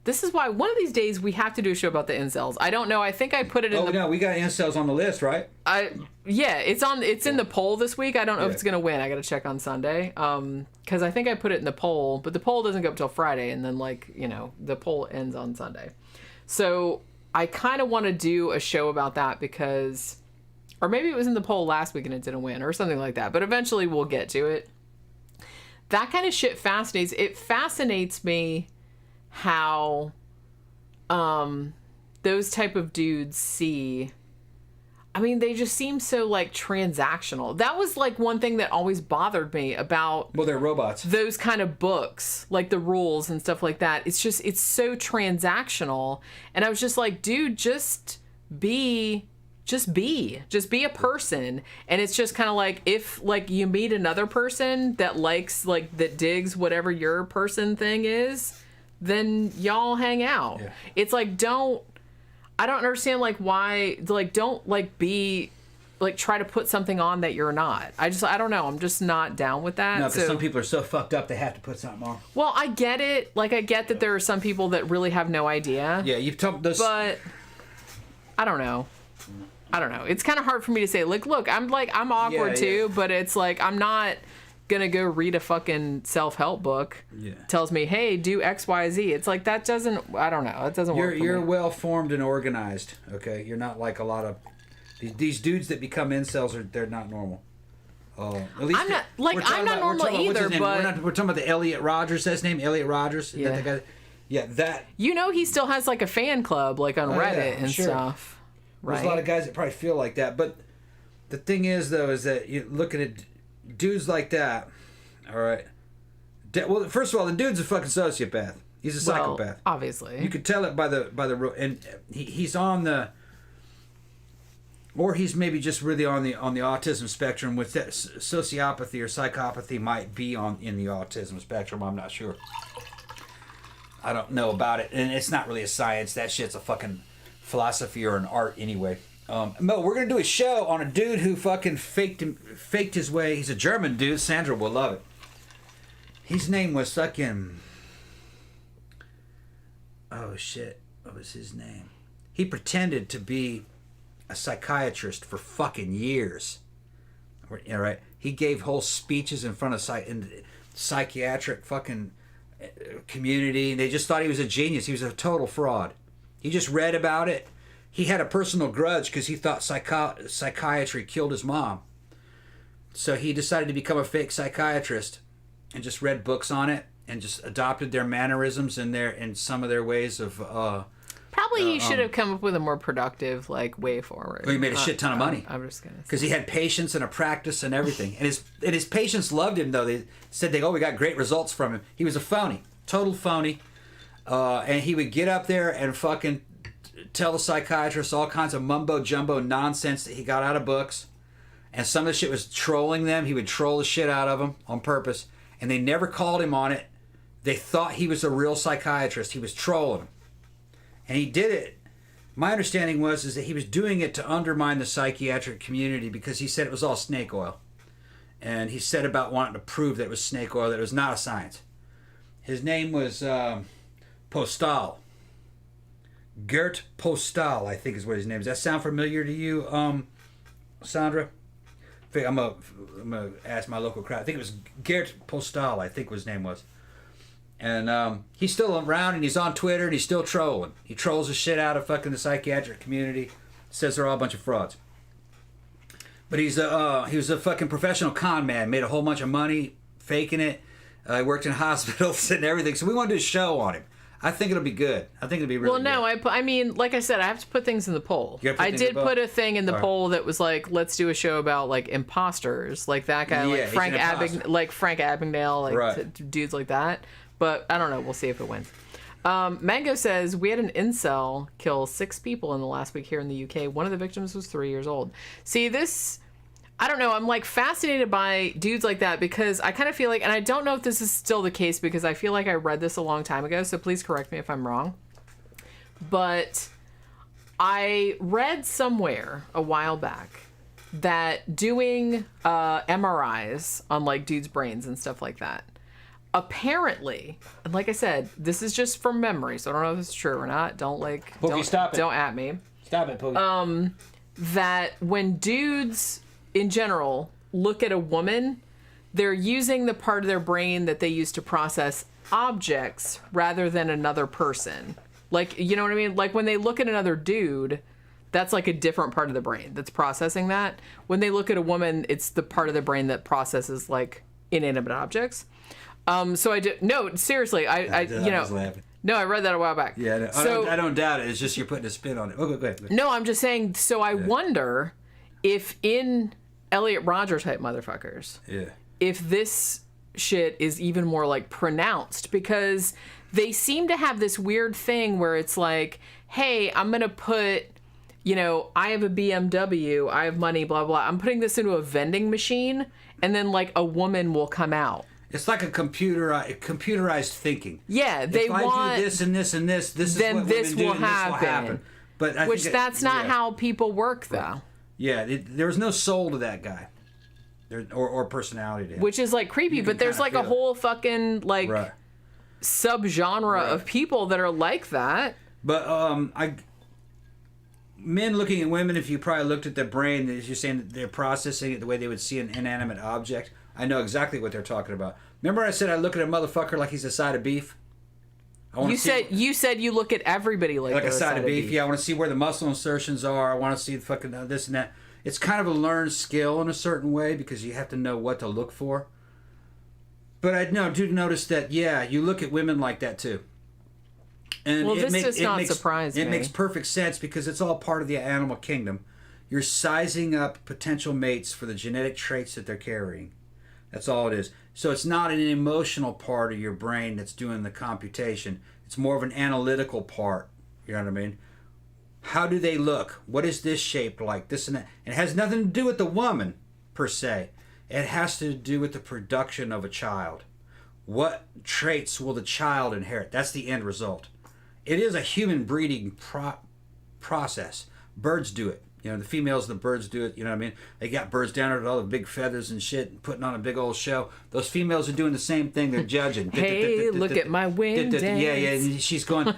This is why one of these days we have to do a show about the incels. I don't know. I think I put it in no, we got incels on the list, right? It's in the poll this week. I don't know if it's gonna win. I gotta check on Sunday. Because I think I put it in the poll, but the poll doesn't go up till Friday, and then the poll ends on Sunday. So I kind of want to do a show about that because, or maybe it was in the poll last week and it didn't win or something like that. But eventually we'll get to it. That kind of shit fascinates. It fascinates me how those type of dudes see. I mean, they just seem so like transactional. That was like one thing that always bothered me about. Well, they're robots. Those kind of books, like the rules and stuff like that. It's so transactional. And I was just like, dude, just be a person. And it's just kind of like, if like you meet another person that likes, like, that digs whatever your person thing is, then y'all hang out. Yeah. It's like, I don't understand, like, why, like, don't, like, be, like, try to put something on that you're not. I don't know. I'm just not down with that. No, because some people are so fucked up they have to put something on. Well, I get it. Like, I get that there are some people that really have no idea. Yeah, you've told those. But I don't know. It's kind of hard for me to say, like, look, I'm awkward too, but it's like, I'm not gonna go read a fucking self-help book. Yeah. Tells me, hey, do X, Y, Z. It's like, that doesn't, I don't know. It doesn't work for me. You're well-formed and organized, okay? You're not like a lot of, these dudes that become incels, they're not normal. At least I'm not normal either, but... We're talking about the Elliot Rogers, that's his name? Elliot Rogers? Yeah. That guy? Yeah, that... You know, he still has, like, a fan club, like, on Reddit and stuff. Right? There's a lot of guys that probably feel like that, but the thing is, though, is that you're looking at dudes like that, all right? Well, first of all, the dude's a fucking sociopath. He's a psychopath. Obviously. You could tell it by the and he's on the, or he's maybe just really on the autism spectrum. With that, sociopathy or psychopathy might be in the autism spectrum. I'm not sure. I don't know about it, and it's not really a science. That shit's a fucking philosophy or an art anyway. Mo, we're gonna do a show on a dude who fucking faked his way. He's a German dude. Sandra will love it. His name was fucking... Oh shit, what was his name? He pretended to be a psychiatrist for fucking years. All right, he gave whole speeches in front of in psychiatric fucking community, and they just thought he was a genius. He was a total fraud. He just read about it. He had a personal grudge because he thought psychiatry killed his mom. So he decided to become a fake psychiatrist and just read books on it and just adopted their mannerisms and some of their ways of... Probably he should have come up with a more productive way forward. Well, he made a shit ton of money. I'm just going to say. Because he had patients and a practice and everything. And his patients loved him, though. They said, we got great results from him. He was a phony. Total phony. And he would get up there and fucking tell the psychiatrist all kinds of mumbo-jumbo nonsense that he got out of books. And some of the shit was trolling them. He would troll the shit out of them on purpose. And they never called him on it. They thought he was a real psychiatrist. He was trolling them. And he did it. My understanding is that he was doing it to undermine the psychiatric community because he said it was all snake oil. And he said about wanting to prove that it was snake oil, that it was not a science. His name was Postal. Gert Postal, I think is what his name is. Does that sound familiar to you, Sandra? I'm gonna ask my local crowd. I think it was Gert Postal, I think what his name was. And he's still around, and he's on Twitter, and he's still trolling. He trolls the shit out of fucking the psychiatric community. Says they're all a bunch of frauds. But he was a fucking professional con man. Made a whole bunch of money faking it. He worked in hospitals and everything. So we want to do a show on him. I think it'll be good. I think it'll be really good. Well, no, I mean, like I said, I have to put things in the poll. I did put a thing in the poll that was like, let's do a show about imposters, like that guy, like Frank Abagnale, right. Dudes like that. But I don't know. We'll see if it wins. Mango says, we had an incel kill 6 people in the last week here in the UK. One of the victims was 3 years old. See, this... I don't know. I'm fascinated by dudes like that because I kind of feel like, and I don't know if this is still the case because I feel like I read this a long time ago, so please correct me if I'm wrong. But I read somewhere a while back that doing MRIs on dudes' brains and stuff like that apparently, and like I said, this is just from memory, so I don't know if it's true or not. Don't stop it. Don't at me. Stop it, Pookie. That when dudes in general look at a woman, they're using the part of their brain that they use to process objects rather than another person. Like, you know what I mean? Like when they look at another dude, that's like a different part of the brain that's processing that. When they look at a woman, it's the part of the brain that processes like inanimate objects. So I did. No, seriously, I you know. No, I read that a while back. Yeah, no, so, I don't doubt it. It's just you're putting a spin on it. Okay, go ahead. No, I'm just saying. So I wonder if in Elliot Rodger type motherfuckers, if this shit is even more like pronounced, because they seem to have this weird thing where it's like, hey, I'm gonna put, you know, I have a BMW, I have money, blah blah. I'm putting this into a vending machine, and then like a woman will come out. It's like a computerized thinking. Yeah, they want. If I do this and this and this, this is what women do, and this will happen. But I think that's not how people work, though. Yeah, there was no soul to that guy, or personality to him. Which is like creepy, but there's like a whole fucking like subgenre of people that are like that. But men looking at women, if you probably looked at their brain, as you're saying that they're processing it the way they would see an inanimate object. I know exactly what they're talking about. Remember I said I look at a motherfucker like he's a side of beef? You said you look at everybody like a side of beef. Yeah, I want to see where the muscle insertions are. I want to see the fucking this and that. It's kind of a learned skill in a certain way because you have to know what to look for. But I do notice that, yeah, you look at women like that too. And this does not surprise me. It makes perfect sense because it's all part of the animal kingdom. You're sizing up potential mates for the genetic traits that they're carrying. That's all it is. So it's not an emotional part of your brain that's doing the computation. It's more of an analytical part. You know what I mean? How do they look? What is this shaped like? This and that. It has nothing to do with the woman, per se. It has to do with the production of a child. What traits will the child inherit? That's the end result. It is a human breeding process. Birds do it. You know, the females and the birds do it. You know what I mean? They got birds down there with all the big feathers and shit and putting on a big old show. Those females are doing the same thing. They're judging. Hey, look at my wing dance. Yeah. And she's going,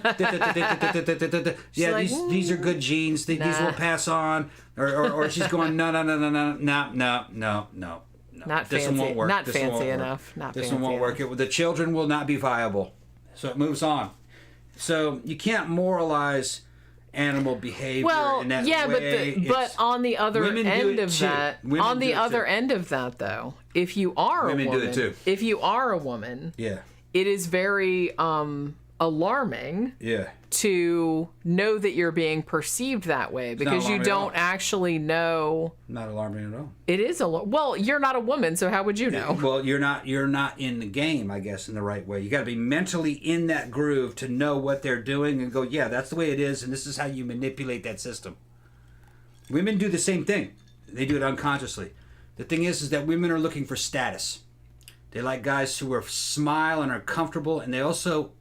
yeah, these are good genes. These will pass on. Or she's going, no. Not this fancy. One won't work. Not this fancy one won't enough. Work. This one won't work. The children will not be viable. So it moves on. So you can't moralize animal behavior in that way. But on the other end of that, end of that though, if you are a woman, do it too. If you are a woman, it is very alarming to know that you're being perceived that way because you don't actually know. Not alarming at all. It is well, you're not a woman, so how would you know? Well, you're not in the game, I guess, in the right way. You got to be mentally in that groove to know what they're doing and go, yeah, that's the way it is, and this is how you manipulate that system. Women do the same thing. They do it unconsciously. The thing is that women are looking for status. They like guys who are smile and are comfortable, and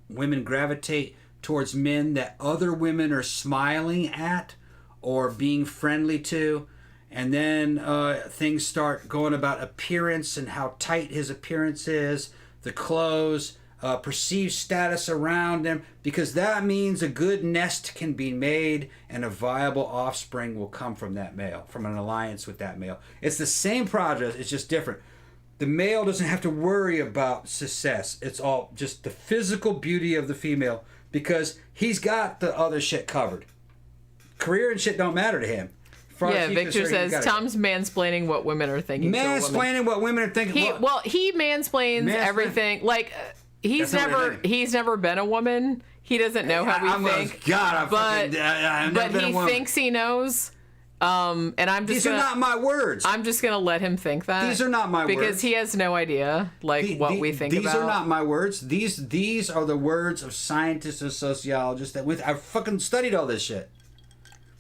women gravitate towards men that other women are smiling at or being friendly to. And then things start going about appearance and how tight his appearance is, the clothes, perceived status around him, because that means a good nest can be made and a viable offspring will come from that male, from an alliance with that male. It's the same process, it's just different. The male doesn't have to worry about success. It's all just the physical beauty of the female because he's got the other shit covered. Career and shit don't matter to him. Victor says Tom's mansplaining what women are thinking. Mansplaining what women are thinking. He mansplains everything. Like he's never been a woman. He doesn't know how we think. But he thinks he knows. And I'm just are not my words. I'm just gonna let him think that. These are not my words. Because he has no idea what we think about. These are not my words. These are the words of scientists and sociologists I've fucking studied all this shit.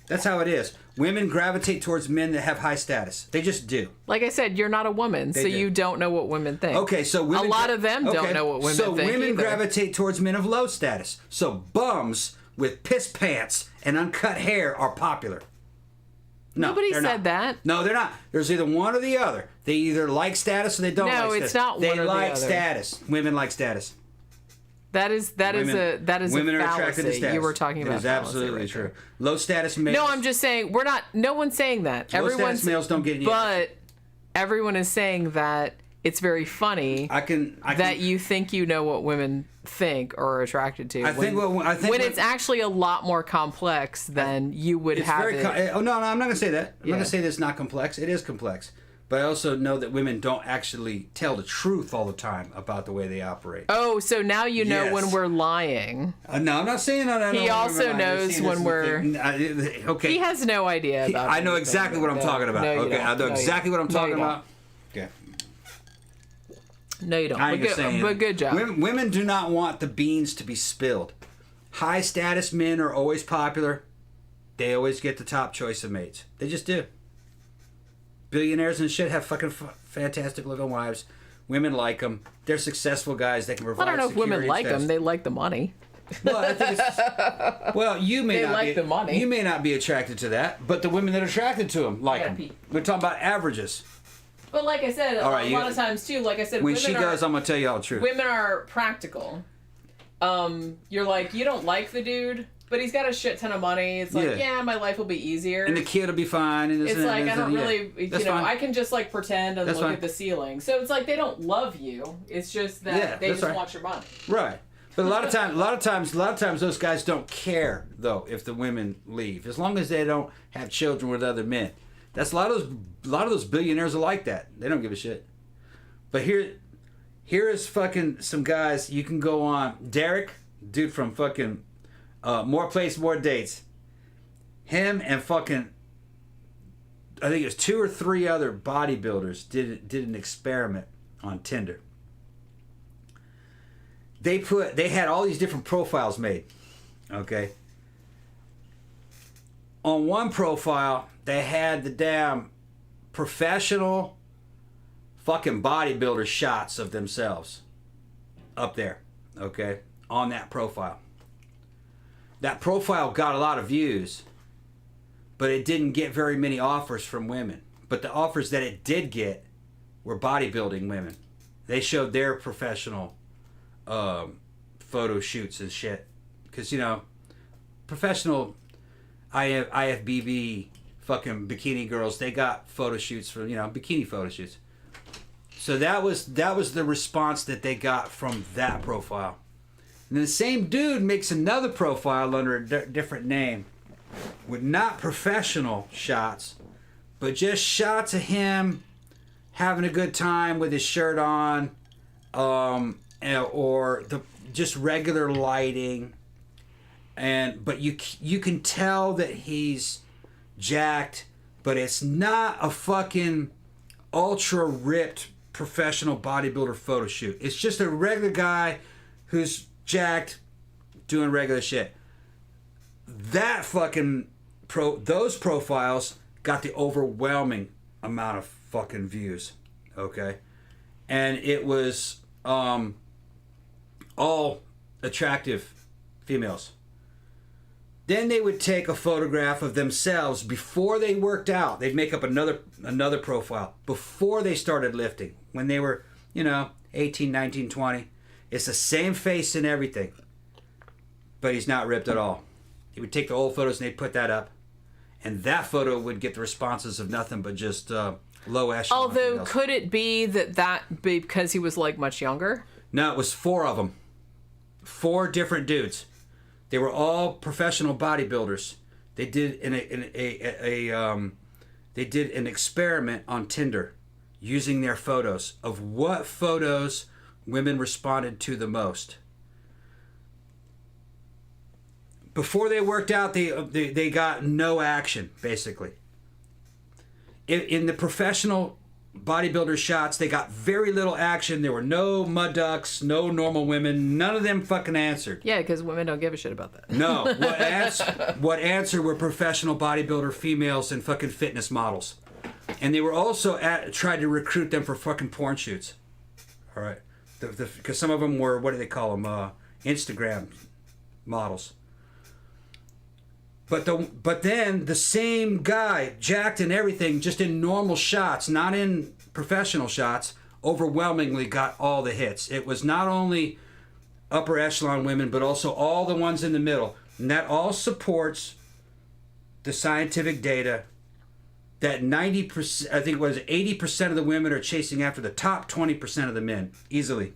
That's how it is. Women gravitate towards men that have high status. They just do. Like I said, you're not a woman, so you don't know what women think. Okay, so women... A lot of them don't know what women think. So women gravitate towards men of low status. So bums with piss pants and uncut hair are popular. No, Nobody they're said not. that. No, they're not. There's either one or the other. They either like status or they don't like status. No, it's not they one or the like other. status. Women like status. That is Women a are attracted to fallacy. status. You were talking about It is absolutely right true. there. Low status males. No, I'm just saying no one's saying that. Low status males don't get any. But everyone is saying that it's very funny that you think you know what women think or are attracted to. When it's actually a lot more complex than you would have it. Oh no, I'm not gonna say that. I'm not gonna say that it's not complex. It is complex. But I also know that women don't actually tell the truth all the time about the way they operate. Oh, so now you know when we're lying. No, I'm not saying that. He also knows when we're... Okay. He has no idea about I know exactly what I'm talking about. Okay, I know exactly what I'm talking about. Okay. No, you don't. But good job. Women do not want the beans to be spilled. High status men are always popular. They always get the top choice of mates. They just do. Billionaires and shit have fucking fantastic looking wives. Women like them. They're successful guys. They can provide. I don't know if women like them. They like the money. Well, I think it's, well, you may not like the money. You may not be attracted to that, but the women that are attracted to them like them. We're talking about averages. But like I said, a lot of times too, like I said, when she goes, I'm gonna tell you all the truth. Women are practical. You're like, you don't like the dude, but he's got a shit ton of money. It's like, yeah, my life will be easier. And the kid will be fine. And it's like, I don't really, fine. I can just like pretend and look at the ceiling. So it's like they don't love you. It's just that they just want your money. Right. But a lot of times those guys don't care though if the women leave, as long as they don't have children with other men. That's a lot of those billionaires are like that. They don't give a shit. But here is fucking some guys you can go on. Derek, dude from fucking More Place, More Dates. Him and fucking, I think it was 2 or 3 other bodybuilders did an experiment on Tinder. They had all these different profiles made. Okay. On one profile, they had the damn professional fucking bodybuilder shots of themselves up there. Okay. On that profile. That profile got a lot of views, but it didn't get very many offers from women. But the offers that it did get were bodybuilding women. They showed their professional photo shoots and shit. Because, professional IFBB fucking bikini girls, they got photo shoots for, bikini photo shoots. So that was the response that they got from that profile. And then the same dude makes another profile under a different name with not professional shots, but just shots of him having a good time with his shirt on, or just regular lighting, but you can tell that he's jacked, but it's not a fucking ultra ripped professional bodybuilder photo shoot. It's just a regular guy who's jacked, doing regular shit. That fucking those profiles got the overwhelming amount of fucking views. Okay, and it was all attractive females. Then they would take a photograph of themselves before they worked out. They'd make up another profile before they started lifting. When they were, 18, 19, 20. It's the same face and everything. But he's not ripped at all. He would take the old photos and they'd put that up. And that photo would get the responses of nothing but just low echelon. Although, females. could it be that because he was like much younger? No, it was 4 of them. 4 different dudes. They were all professional bodybuilders. They did they did an experiment on Tinder using their photos of what photos women responded to the most. Before they worked out, they got no action, basically. In the professional bodybuilder shots, they got very little action. There were no mud ducks, no normal women. None of them fucking answered. Yeah, because women don't give a shit about that. No. What answered were professional bodybuilder females and fucking fitness models. And they were also tried to recruit them for fucking porn shoots. All right. Because some of them were, what do they call them? Instagram models. But then the same guy, jacked and everything, just in normal shots, not in professional shots, overwhelmingly got all the hits. It was not only upper echelon women, but also all the ones in the middle. And that all supports the scientific data that 90%, I think it was 80% of the women are chasing after the top 20% of the men, easily.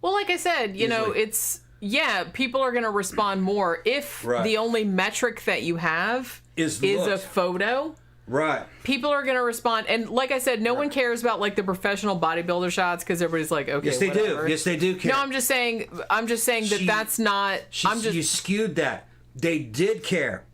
Well, like I said, you know, it's... Yeah, people are going to respond more if the only metric that you have is a photo. Right. People are going to respond. And like I said, no one cares about like the professional bodybuilder shots because everybody's like, okay, yes, they whatever. do. Yes, they do care. No, I'm just saying that that's not... You skewed that. They did care.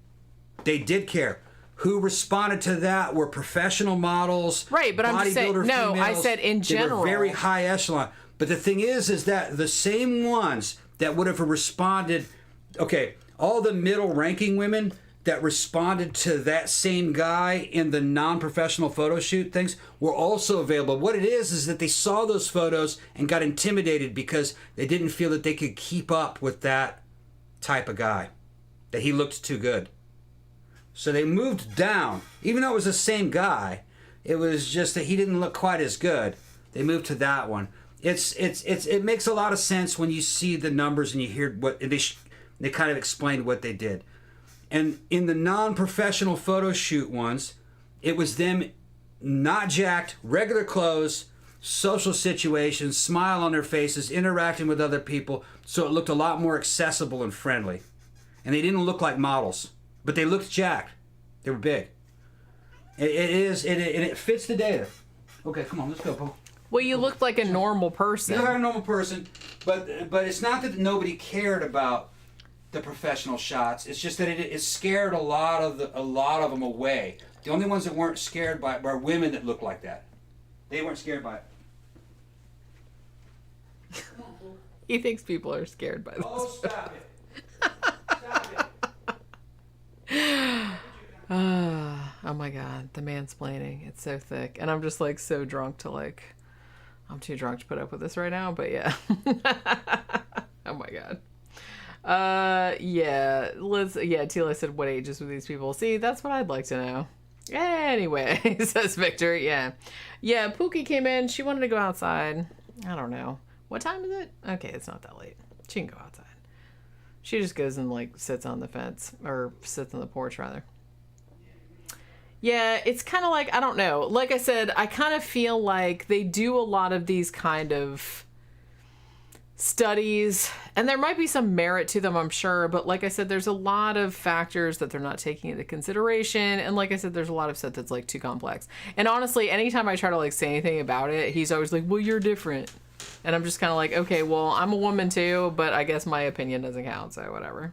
They did care. Who responded to that were professional models. Right, but I'm just saying... No, females. I said in general. They were very high echelon. But the thing is that the same ones that would have responded, okay, all the middle ranking women that responded to that same guy in the non-professional photo shoot things were also available. What it is that they saw those photos and got intimidated because they didn't feel that they could keep up with that type of guy, that he looked too good. So they moved down. Even though it was the same guy, it was just that he didn't look quite as good. They moved to that one. It makes a lot of sense when you see the numbers and you hear what they kind of explained what they did. And in the non-professional photo shoot ones, it was them not jacked, regular clothes, social situations, smile on their faces, interacting with other people, so it looked a lot more accessible and friendly. And they didn't look like models, but they looked jacked. They were big. It fits the data. Okay, come on, let's go, Paul. Well, you looked like a normal person. You look like a normal person, but it's not that nobody cared about the professional shots. It's just that it scared a lot of them away. The only ones that weren't scared by it were women that looked like that. They weren't scared by it. He thinks people are scared by this. Oh, stop it! Stop it! Oh my God, the mansplaining. It's so thick. And I'm just like so drunk to like... I'm too drunk to put up with this right now, but yeah. Oh my God. Yeah, Tila said, what ages were these people? See, that's what I'd like to know. Anyway, says Victor, yeah. Yeah, Pookie came in. She wanted to go outside. I don't know. What time is it? Okay, it's not that late. She can go outside. She just goes and, like, sits on the fence. Or sits on the porch, rather. Yeah, it's kind of like, I don't know. Like I said, I kind of feel like they do a lot of these kind of studies, and there might be some merit to them, I'm sure, but like I said, there's a lot of factors that they're not taking into consideration, and like I said, there's a lot of stuff that's like too complex. And honestly, anytime I try to like say anything about it, he's always like, well, you're different. And I'm just kind of like, okay, well, I'm a woman too, but I guess my opinion doesn't count, so whatever.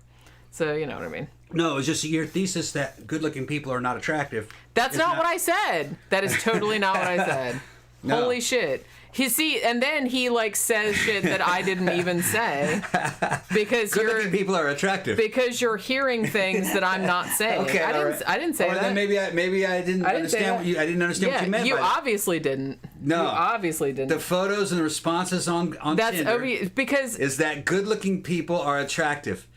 So, you know what I mean? No, it's just your thesis that good-looking people are not attractive. That's not what I said. That is totally not what I said. No. Holy shit. And then he like says shit that I didn't even say because good-looking people are attractive. Because you're hearing things that I'm not saying. Okay, I didn't say that. Then maybe I didn't understand what you what you meant. You by obviously didn't. No, you obviously didn't. The photos and the responses on Tinder because is that good-looking people are attractive.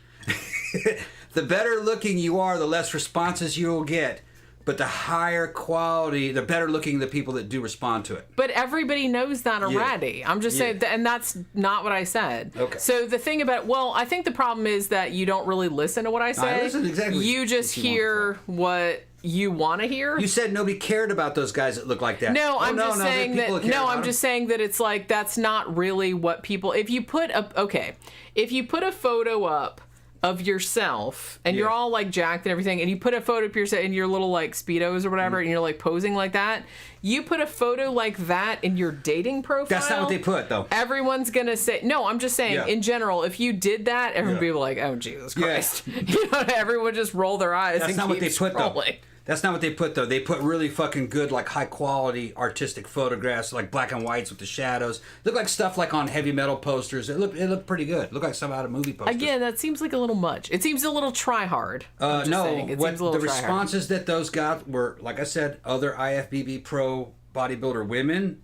The better looking you are, the less responses you will get. But the higher quality, the better looking the people that do respond to it. But everybody knows that already. Yeah. I'm just saying, and that's not what I said. Okay. So the thing about, I think the problem is that you don't really listen to what I say. I listen exactly. You just hear what you want to hear. You said nobody cared about those guys that look like that. No, I'm just saying that. No, I'm just saying that it's like that's not really what people. If you put a photo up of yourself and you're all like jacked and everything, and you put a photo of yourself in your little like Speedos or whatever, and you're like posing like that, you put a photo like that in your dating profile. That's not what they put though. Everyone's gonna say no. I'm just saying in general, if you did that, everyone would be like, oh Jesus Christ. You know, everyone just roll their eyes. That's and not keep what they put scrolling. though. That's not what they put, though. They put really fucking good, like, high-quality artistic photographs, like black and whites with the shadows. Look like stuff like on heavy metal posters. It looked pretty good. It looked like some out of movie posters. Again, that seems like a little much. It seems a little try-hard. No, the responses that those got were, like I said, other IFBB pro bodybuilder women,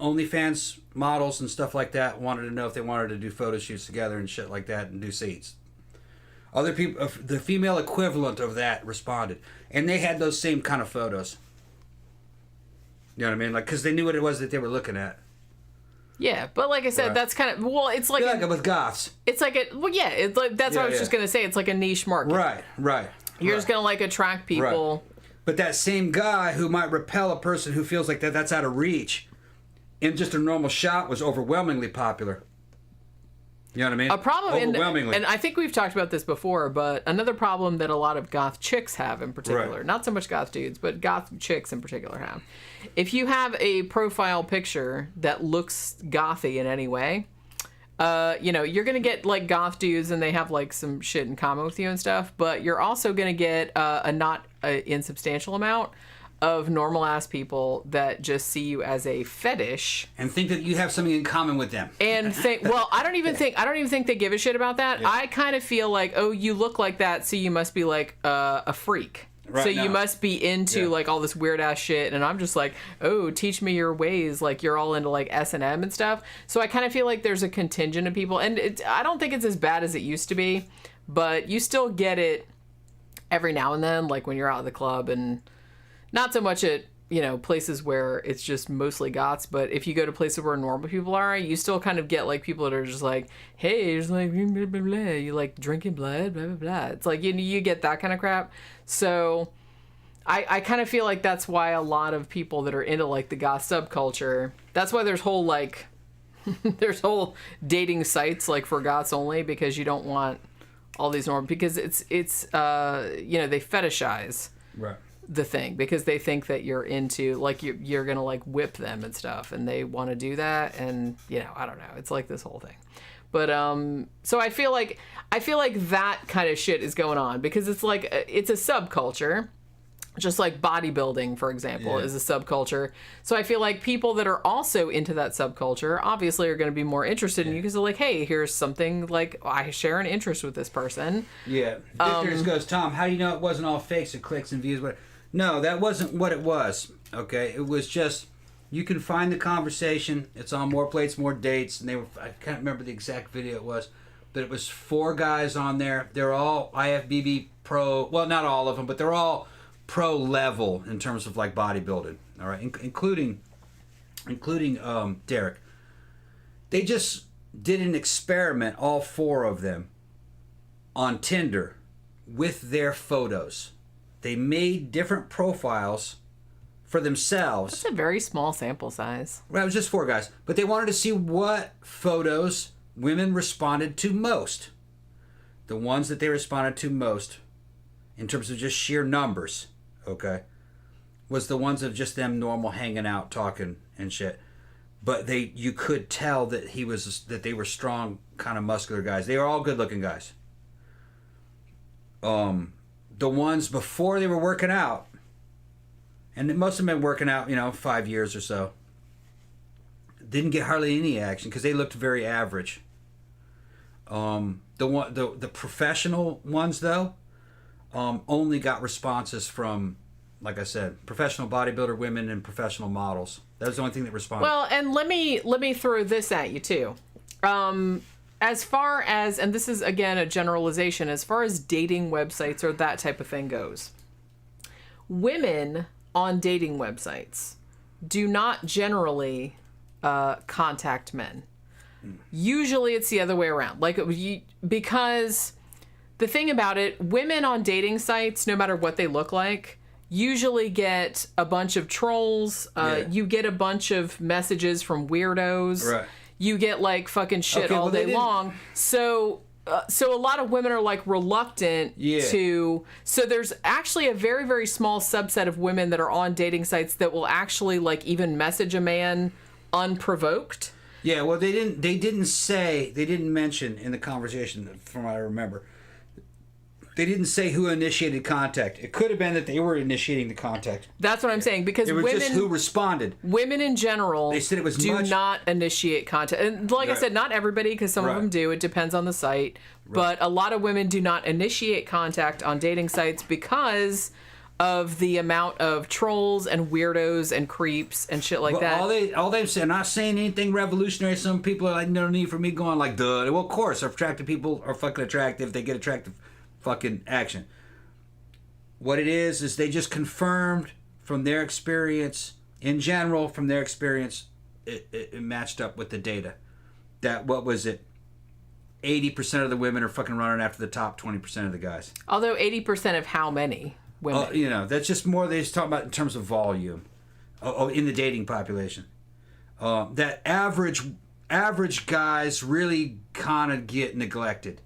OnlyFans models and stuff like that wanted to know if they wanted to do photo shoots together and shit like that and do seats. Other people, the female equivalent of that responded. And they had those same kind of photos. You know what I mean? Like, because they knew what it was that they were looking at. Yeah, but like I said, that's kind of, well, it's like... Like with goths. It's like it's like, that's what I was just going to say. It's like a niche market. Right. You're just going to like attract people. Right. But that same guy who might repel a person who feels like that's out of reach in just a normal shot was overwhelmingly popular. You know what I mean? A problem, overwhelmingly. and I think we've talked about this before, but another problem that a lot of goth chicks have in particular, not so much goth dudes, but goth chicks in particular have. If you have a profile picture that looks gothy in any way, you're going to get like goth dudes and they have like some shit in common with you and stuff, but you're also going to get a not insubstantial amount of normal ass people that just see you as a fetish and think that you have something in common with them. And think, well, I don't even think they give a shit about that. Yeah. I kind of feel like, oh, you look like that, so you must be like a freak. Right, so you must be into like all this weird ass shit, and I'm just like, oh, teach me your ways. Like you're all into like S&M and stuff. So I kind of feel like there's a contingent of people, and I don't think it's as bad as it used to be, but you still get it every now and then, like when you're out of the club, and not so much at places where it's just mostly goths, but if you go to places where normal people are, you still kind of get like people that are just like, hey, it's like blah, blah, blah. You like drinking blood, blah blah blah. It's like you get that kind of crap. So I kind of feel like that's why a lot of people that are into like the goth subculture, that's why there's whole like there's whole dating sites like for goths only, because you don't want all these normal, because it's they fetishize the thing, because they think that you're into like you're gonna like whip them and stuff, and they want to do that, and I don't know, it's like this whole thing. But so I feel like that kind of shit is going on, because it's like it's a subculture, just like bodybuilding, for example, is a subculture. So I feel like people that are also into that subculture obviously are going to be more interested in you, because they're like, hey, here's something like I share an interest with this person. Yeah. Victor goes, Tom, how do you know it wasn't all fakes or clicks and views? No, that wasn't what it was. Okay, it was just, you can find the conversation. It's on More Plates, More Dates, and I can't remember the exact video it was, but it was 4 guys on there. They're all IFBB pro. Well, not all of them, but they're all pro level in terms of like bodybuilding. All right, including Derek. They just did an experiment, all 4 of them, on Tinder with their photos. They made different profiles for themselves. That's a very small sample size. Right, it was just 4 guys. But they wanted to see what photos women responded to most. The ones that they responded to most, in terms of just sheer numbers, okay, was the ones of just them normal hanging out, talking and shit. But you could tell that they were strong, kind of muscular guys. They were all good-looking guys. The ones before they were working out, and most of them been working out, 5 years or so, didn't get hardly any action because they looked very average. The professional ones though, only got responses from, like I said, professional bodybuilder women and professional models. That was the only thing that responded. Well, and let me throw this at you too. As far as, and this is again a generalization, as far as dating websites or that type of thing goes, women on dating websites do not generally contact men. Usually it's the other way around. Because the thing about it, women on dating sites, no matter what they look like, usually get a bunch of trolls. You get a bunch of messages from weirdos. Right. You get like fucking shit all day long. So a lot of women are like reluctant to. So there's actually a very, very small subset of women that are on dating sites that will actually like even message a man unprovoked. Yeah, well, they didn't mention in the conversation, from what I remember, they didn't say who initiated contact. It could have been that they were initiating the contact. That's what I'm saying, because it was just who responded. Women in general, they said it was do not initiate contact. And like I said, not everybody, because some of them do. It depends on the site. But a lot of women do not initiate contact on dating sites because of the amount of trolls and weirdos and creeps and shit like that. All they say, I'm not saying anything revolutionary. Some people are like, no need for me going like, duh. Well, of course, attractive people are fucking attractive. They get attractive fucking action. What it is they just confirmed from their experience, in general, from their experience, it matched up with the data. That, what was it? 80% of the women are fucking running after the top 20% of the guys. Although 80% of how many women? You know, that's just more they just talk about in terms of volume in the dating population. That average guys really kind of get neglected.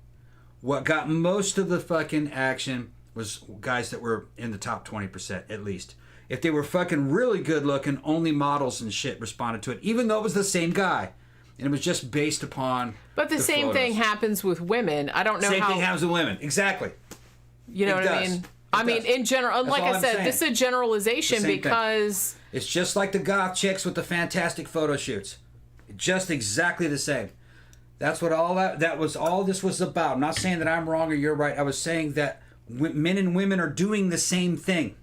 What got most of the fucking action was guys that were in the top 20% at least. If they were fucking really good looking, only models and shit responded to it, even though it was the same guy. And it was just based upon But the same photos. thing happens with women. I don't know Same how... thing happens with women. Exactly. You know It what I does. mean? It I mean, does. in general, That's like all I I'm said, saying. this is a generalization The same thing. because... It's just like the goth chicks with the fantastic photo shoots. Just exactly the same. That's what all that was all this was about. I'm not saying that I'm wrong or you're right. I was saying that men and women are doing the same thing.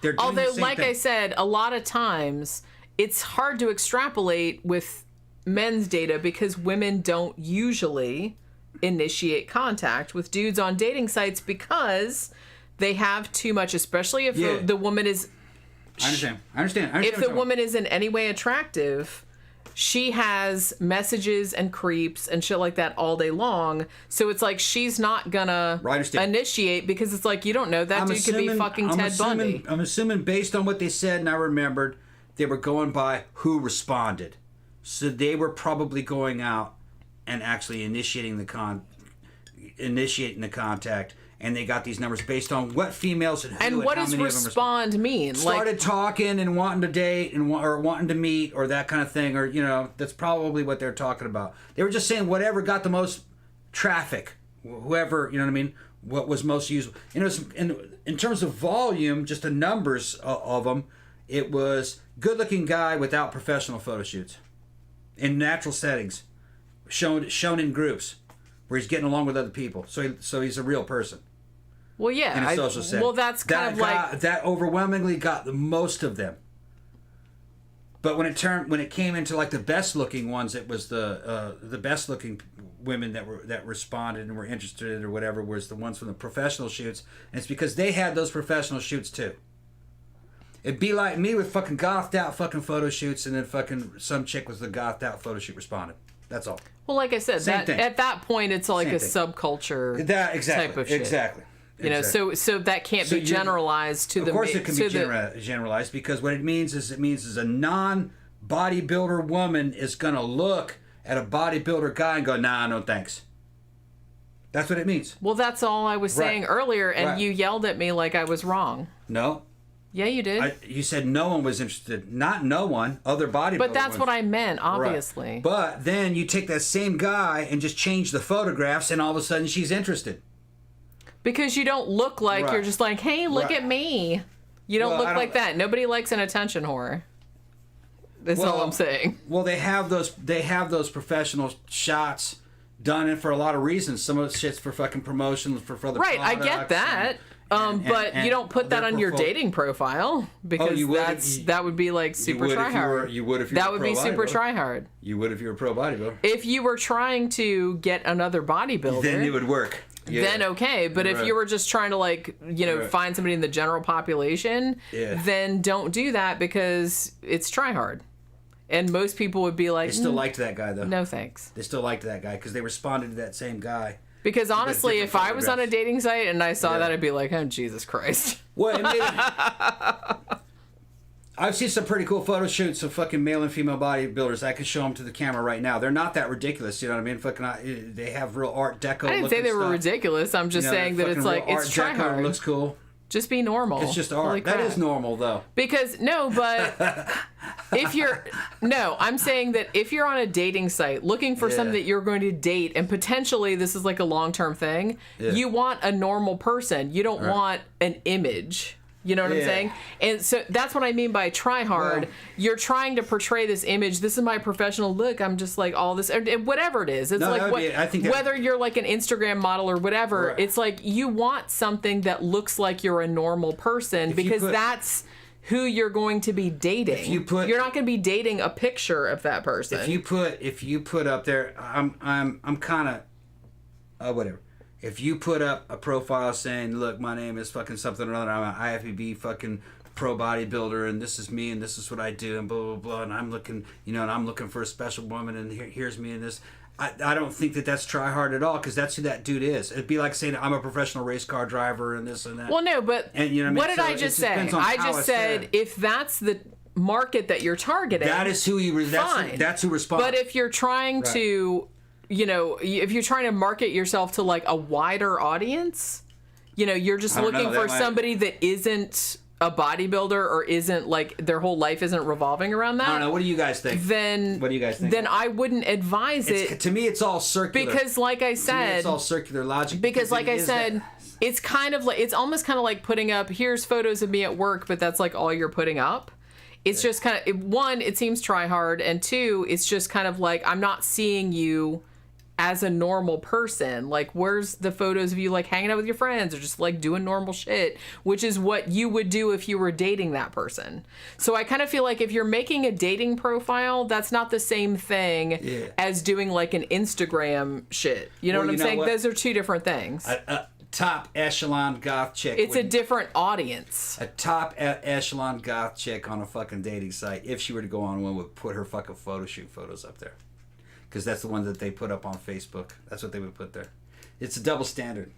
They're doing Although, the same like thing. I said, a lot of times it's hard to extrapolate with men's data because women don't usually initiate contact with dudes on dating sites because they have too much, especially if Yeah. the woman is... I understand. If the woman is in any way attractive, she has messages and creeps and shit like that all day long. So it's like she's not gonna initiate because it's like you don't know that dude could be fucking Ted Bundy. I'm assuming based on what they said and I remembered, they were going by who responded. So they were probably going out and actually initiating the contact. And they got these numbers based on what females and who And what does respond mean? Started talking and wanting to date or wanting to meet or that kind of thing, or that's probably what they're talking about. They were just saying whatever got the most traffic, whoever, you know what I mean, what was most useful. In terms of volume, just the numbers of them, it was good-looking guy without professional photo shoots, in natural settings, shown in groups where he's getting along with other people. So he's a real person. Well, yeah. In a social setting. Well, that's kind of like... That overwhelmingly got the most of them. But when it came into like the best looking ones, it was the best looking women that responded and were interested or whatever was the ones from the professional shoots. And it's because they had those professional shoots too. It'd be like me with fucking gothed out fucking photo shoots and then fucking some chick with the gothed out photo shoot responded. That's all. Well, like I said, at that point, it's like a subculture type of shit. Exactly. So that can't be generalized to the... Of course it can be generalized because what it means is a non-bodybuilder woman is going to look at a bodybuilder guy and go, nah, no thanks. That's what it means. Well, that's all I was saying earlier, and you yelled at me like I was wrong. No. Yeah, you did. You said no one was interested. Not no one. Other bodybuilders. But that's what I meant, obviously. Right. But then you take that same guy and just change the photographs, and all of a sudden she's interested. Because you don't look like you're just like, hey, look at me. You don't look like that. Nobody likes an attention whore. That's all I'm saying. Well, they have those professional shots done for a lot of reasons. Some of the shit's for fucking promotion, for other products. Right, I get that. But you don't put that on your dating profile because that would be like super tryhard. You would if you were a pro bodybuilder. That would be super tryhard. You would if you were a pro bodybuilder. If you were trying to get another bodybuilder, then it would work. Yeah. Then okay, but if you were just trying to find somebody in the general population, then don't do that because it's tryhard. And most people would be like, they still liked that guy though. No thanks. They still liked that guy because they responded to that same guy. Because honestly, if I was on a dating site and I saw that, I'd be like, oh, Jesus Christ. Well, I've seen some pretty cool photo shoots of fucking male and female bodybuilders. I could show them to the camera right now. They're not that ridiculous, you know what I mean? Fucking, they have real Art Deco. I didn't say they were ridiculous. I'm just saying that it's like, it's try hard. Looks cool. Just be normal. It's just art. That is normal, though. Because, I'm saying that if you're on a dating site looking for something that you're going to date, and potentially this is like a long-term thing, you want a normal person. You don't want an image. You know what I'm saying? And so that's what I mean by try hard. Well, you're trying to portray this image. This is my professional look. I'm just like all this, whatever it is. It's whether you're like an Instagram model or whatever, it's like you want something that looks like you're a normal person because that's who you're going to be dating. You're not going to be dating a picture of that person. If you put up there, I'm kind of, whatever. if you put up a profile saying, look, my name is fucking something or other, I'm an IFBB fucking pro bodybuilder, and this is me, and this is what I do, and blah, blah, blah, and I'm looking, and I'm looking for a special woman, and here's me and this. I don't think that's try hard at all, because that's who that dude is. It'd be like saying I'm a professional race car driver and this and that. Well, no, but and, you know what did I just say? I just said if that's the market that you're targeting, that is who you. That's who responds. But if you're trying to, if you're trying to market yourself to like a wider audience, you're just looking for somebody that isn't a bodybuilder or isn't like their whole life isn't revolving around that. I don't know. What do you guys think? What do you guys think? Then I wouldn't advise it. To me, it's all circular. Because, like I said, it's all circular logic. Because, like I said, it's kind of like it's almost kind of like putting up here's photos of me at work, but that's like all you're putting up. It's just kind of one. It seems try hard, and two, it's just kind of like I'm not seeing you as a normal person. Like, where's the photos of you like hanging out with your friends or just like doing normal shit, which is what you would do if you were dating that person. So I kind of feel like if you're making a dating profile, that's not the same thing as doing like an Instagram shit. You know what I'm saying? Those are two different things. A top echelon goth chick. It's a different audience. A top echelon goth chick on a fucking dating site, if she were to go on one, would put her fucking photo shoot photos up there. Because that's the one that they put up on Facebook. That's what they would put there. It's a double standard.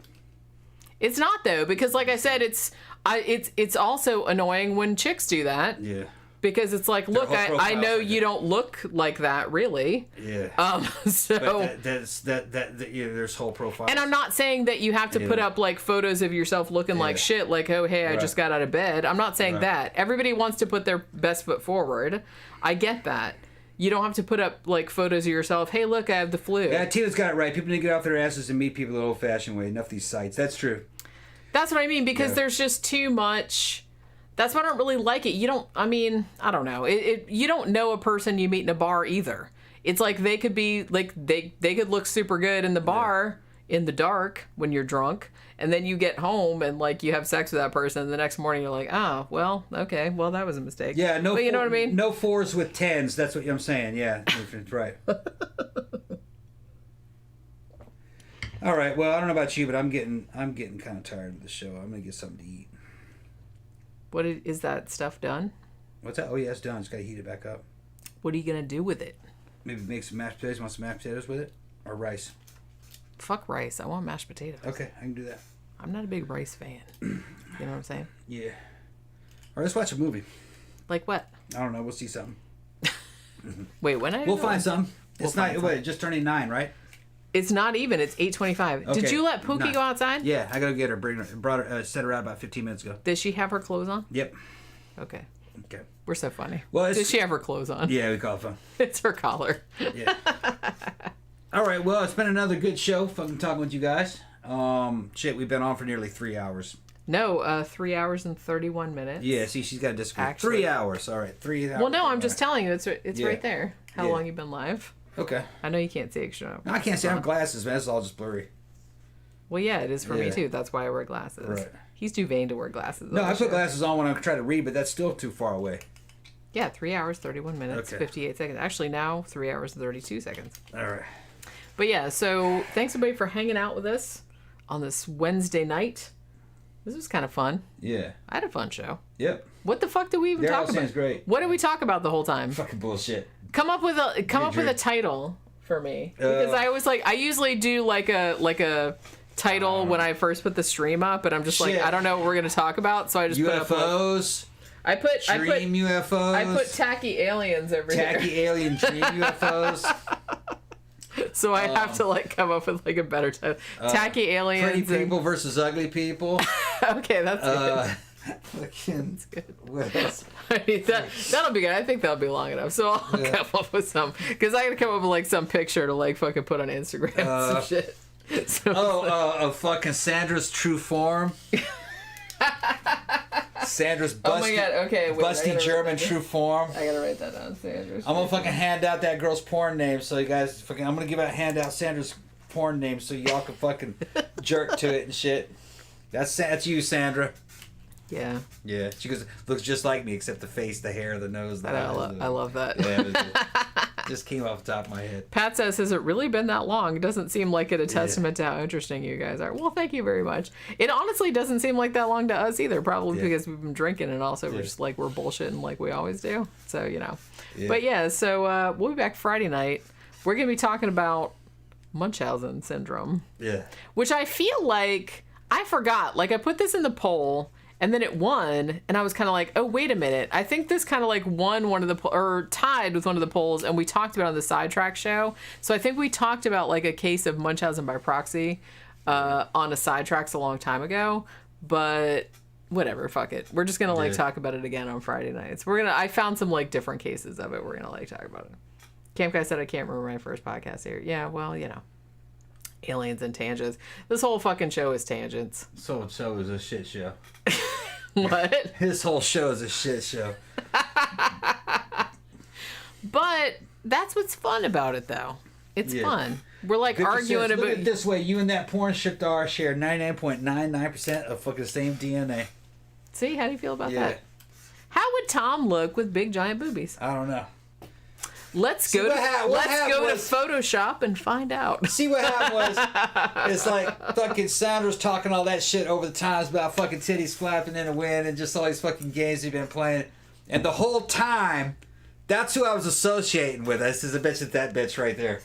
It's not though, because like I said, it's also annoying when chicks do that. Yeah. Because it's like, look, I know you don't look like that, really. Yeah. So but there's whole profiles. And I'm not saying that you have to put up like photos of yourself looking like shit, like, oh hey, I just got out of bed. I'm not saying that. Everybody wants to put their best foot forward. I get that. You don't have to put up like photos of yourself. Hey, look, I have the flu. Yeah, Tina's got it right. People need to get off their asses and meet people the old-fashioned way. Enough of these sites. That's true. That's what I mean, because there's just too much. That's why I don't really like it. You don't. I mean, I don't know. You don't know a person you meet in a bar either. It's like they could be like they could look super good in the bar in the dark when you're drunk, and then you get home and like you have sex with that person, and the next morning you're like, oh, well, okay, well that was a mistake. Yeah, but you know what I mean? No 4s with 10s. That's what I'm saying. Yeah, right. All right. Well, I don't know about you, but I'm getting kind of tired of the show. I'm gonna get something to eat. What is that stuff done? What's that? Oh yeah, it's done. Just gotta heat it back up. What are you gonna do with it? Maybe make some mashed potatoes. Want some mashed potatoes with it, or rice? Fuck rice. I want mashed potatoes. Okay, I can do that. I'm not a big rice fan. You know what I'm saying? Yeah. All right, let's watch a movie. Like what? I don't know. We'll see something. Wait, when we'll find something. It's not. Wait, just turning 9, right? It's not even. It's 8:25. Okay. Did you let Pookie go outside? Yeah, I gotta get her. Brought her. Set her out about 15 minutes ago. Does she have her clothes on? Yep. Okay. Okay. We're so funny. Well, does she have her clothes on? Yeah, we call it fun. It's her collar. Yeah. All right. Well, it's been another good show. Fucking talking with you guys. Shit, we've been on for nearly 3 hours. No, 3 hours and 31 minutes. Yeah. See, she's got to disagree. Actually, 3 hours. All right. 3 hours. Well, no, I'm just telling you. It's right there. How long you've been live? Okay. I know you can't see extra. No, I can't see. I have glasses, man. It's all just blurry. Well, yeah, it is for me too. That's why I wear glasses. Right. He's too vain to wear glasses. No, I put glasses on when I try to read, but that's still too far away. Yeah, 3 hours, 31 minutes, 58 seconds. Actually, now 3 hours and 32 seconds. All right. But yeah, so thanks everybody for hanging out with us on this Wednesday night. This was kind of fun. Yeah. I had a fun show. Yep. What the fuck did we even talk about? Sounds great. What did we talk about the whole time? Fucking bullshit. Come up with a title for me, because I usually do like a title when I first put the stream up, but I'm just like, I don't know what we're gonna talk about, so I just UFOs. Put up dream UFOs. I put tacky aliens over here. Tacky alien dream UFOs. So I have to like come up with like a better title. Tacky aliens. Pretty people versus ugly people. Okay, that's good. That's good. What else? I mean, that'll be good. I think that'll be long enough. So I'll come up with some, because I gotta come up with like some picture to like fucking put on Instagram and some shit. So a fucking Sandra's true form. Sandra's busty, oh my god, okay, wait, busty German true form. I gotta write that down. Sandra's. I'm gonna fucking hand out that girl's porn name, so you guys fucking. I'm gonna hand out Sandra's porn name, so y'all can fucking jerk to it and shit. That's you, Sandra. Yeah. Yeah. She looks just like me, except the face, the hair, the nose, the eyes. I love that. Yeah, Just came off the top of my head. Pat says, has it really been that long? It doesn't seem like it a testament to how interesting you guys are. Well, thank you very much. It honestly doesn't seem like that long to us either, probably because we've been drinking and also we're just like, we're bullshitting like we always do. So, you know. Yeah. But yeah, so we'll be back Friday night. We're going to be talking about Munchausen syndrome. Yeah. Which I feel like I forgot. Like, I put this in the poll. And then it won, and I was kind of like, oh, wait a minute. I think this kind of like won one of the, or tied with one of the polls, and we talked about it on the Sidetracks show. So I think we talked about like a case of Munchausen by proxy on a Sidetracks a long time ago. But whatever, fuck it. We're just going to like talk about it again on Friday nights. I found some like different cases of it. We're going to like talk about it. Camp Guy said I can't remember my first podcast here. Yeah, well, you know. Aliens and tangents. This whole fucking show is tangents. This whole show is a shit show. What? This whole show is a shit show. But that's what's fun about it, though. It's fun. We're like arguing about. Look at it this way: you and that porn star share 99.99% of fucking the same DNA. See, how do you feel about that? How would Tom look with big giant boobies? I don't know. Let's go to Photoshop and find out. See what happened was, it's like fucking Sandra's talking all that shit over the times about fucking titties flapping in the wind and just all these fucking games he's been playing. And the whole time, that's who I was associating with. This is a bitch at that bitch right there.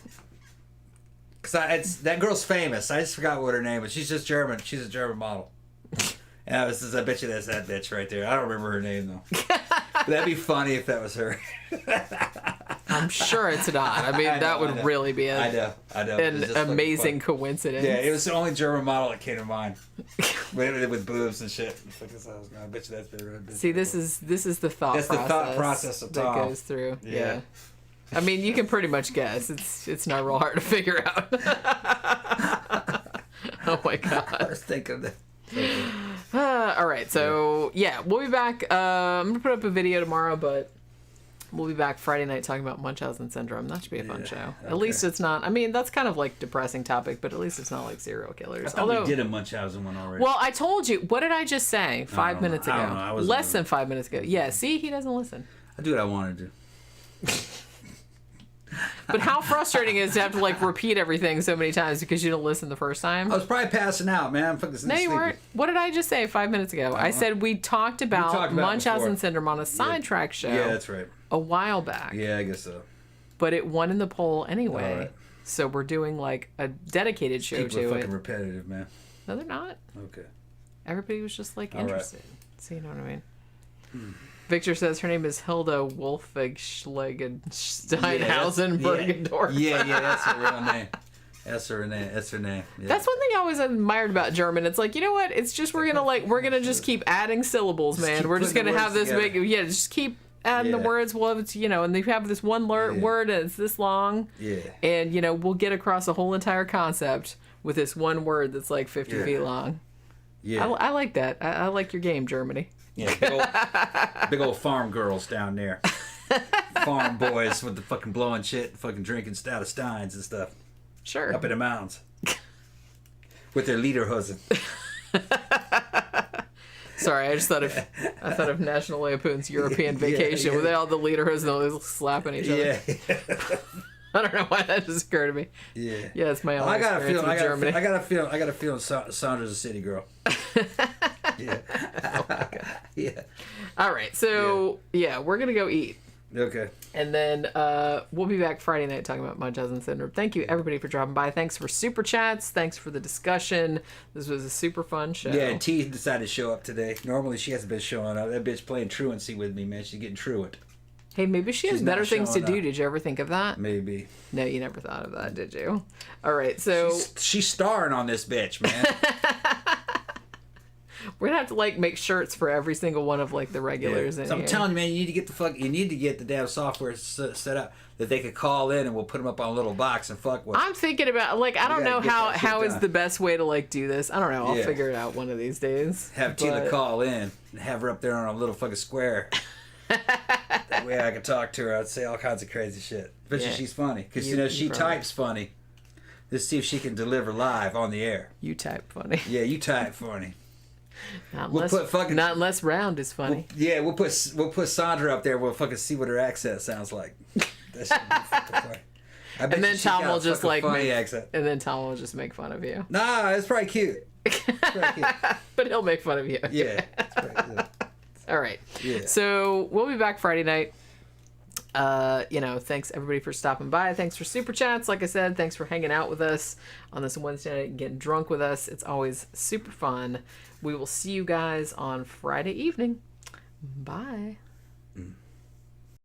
Cause that girl's famous. I just forgot what her name is. She's just German. She's a German model. And I was a bitch that's that bitch right there. I don't remember her name though. But that'd be funny if that was her. I'm sure it's not. I mean, that would really be an amazing coincidence. Yeah, it was the only German model that came to mind. with boobs and shit. I bet you that's been See, this is the thought process. That's the thought process of Tom. That goes through. Yeah. I mean, you can pretty much guess. It's not real hard to figure out. Oh my god. I was thinking that. All right, so we'll be back. I'm gonna put up a video tomorrow, but we'll be back Friday night talking about Munchausen syndrome. That should be a fun show. Okay. At least it's not. I mean, that's kind of like depressing topic, but at least it's not like serial killers. I thought we did a Munchausen one already. Well, I told you. What did I just say 5 minutes ago? I don't know. Less than 5 minutes ago. Yeah. See, he doesn't listen. I do what I want to do. But how frustrating is to have to like repeat everything so many times because you didn't listen the first time? I was probably passing out, man. I'm fucking sleepy. No, you weren't. What did I just say 5 minutes ago? I said we talked about Munchausen syndrome on a Sidetracks show. Yeah, that's right. A while back. Yeah, I guess so. But it won in the poll anyway. Right. So we're doing like a dedicated show to it. People are fucking repetitive, man. No, they're not. Okay. Everybody was just like interested. Right. So you know what I mean? Victor says her name is Hilda Wolfig-Steinhausen Bergendorf. Yeah, that's her real name. That's her name. Yeah. That's one thing I always admired about German. It's like, you know what? It's just we're gonna just keep adding syllables, man. We're just gonna have this big just keep adding the words. Well, it's and they have this one word and it's this long. Yeah. And we'll get across a whole entire concept with this one word that's like 50 feet long. Yeah. I like that. I like your game, Germany. Yeah, big old farm girls down there. Farm boys with the fucking blowing shit, fucking drinking out of steins and stuff. Sure. Up in the mountains. With their lederhosen. Sorry, I thought of National Lampoon's European Vacation with all the lederhosen always slapping each other. Yeah. I don't know why that just occurred to me. Yeah. Yeah, it's my own experience with Germany. I got a feeling Sandra's a city girl. Yeah. Oh my God. Yeah. All right. So, we're going to go eat. Okay. And then we'll be back Friday night talking about Munchausen syndrome. Thank you, everybody, for dropping by. Thanks for super chats. Thanks for the discussion. This was a super fun show. Yeah, and T decided to show up today. Normally, she hasn't been showing up. That bitch playing truancy with me, man. She's getting truant. Hey, maybe she has better things to do. Did you ever think of that? Maybe. No, you never thought of that, did you? All right, so... She's starring on this bitch, man. We're gonna have to like make shirts for every single one of like the regulars. Yeah. So I'm telling you, man, you need to get the damn software set up that they could call in and we'll put them up on a little box and fuck with. I'm thinking about like I don't know how is the best way to like do this. I don't know. I'll figure it out one of these days. Have Tina call in and have her up there on a little fucking square. That way I can talk to her. I'd say all kinds of crazy shit. But she's funny because she types funny. Let's see if she can deliver live on the air. You type funny. Yeah, you type funny. Not unless round is funny. We'll put Sandra up there. We'll fucking see what her accent sounds like. That should be fucking funny. I bet And then she's Tom got will a just fucking like funny make, accent. and then Tom will just make fun of you. Nah, it's probably cute. It's probably cute. But he'll make fun of you. Yeah. It's probably, yeah. All right. Yeah. So we'll be back Friday night. Thanks everybody for stopping by. Thanks for super chats. Like I said, thanks for hanging out with us on this Wednesday night and getting drunk with us. It's always super fun. We will see you guys on Friday evening. Bye.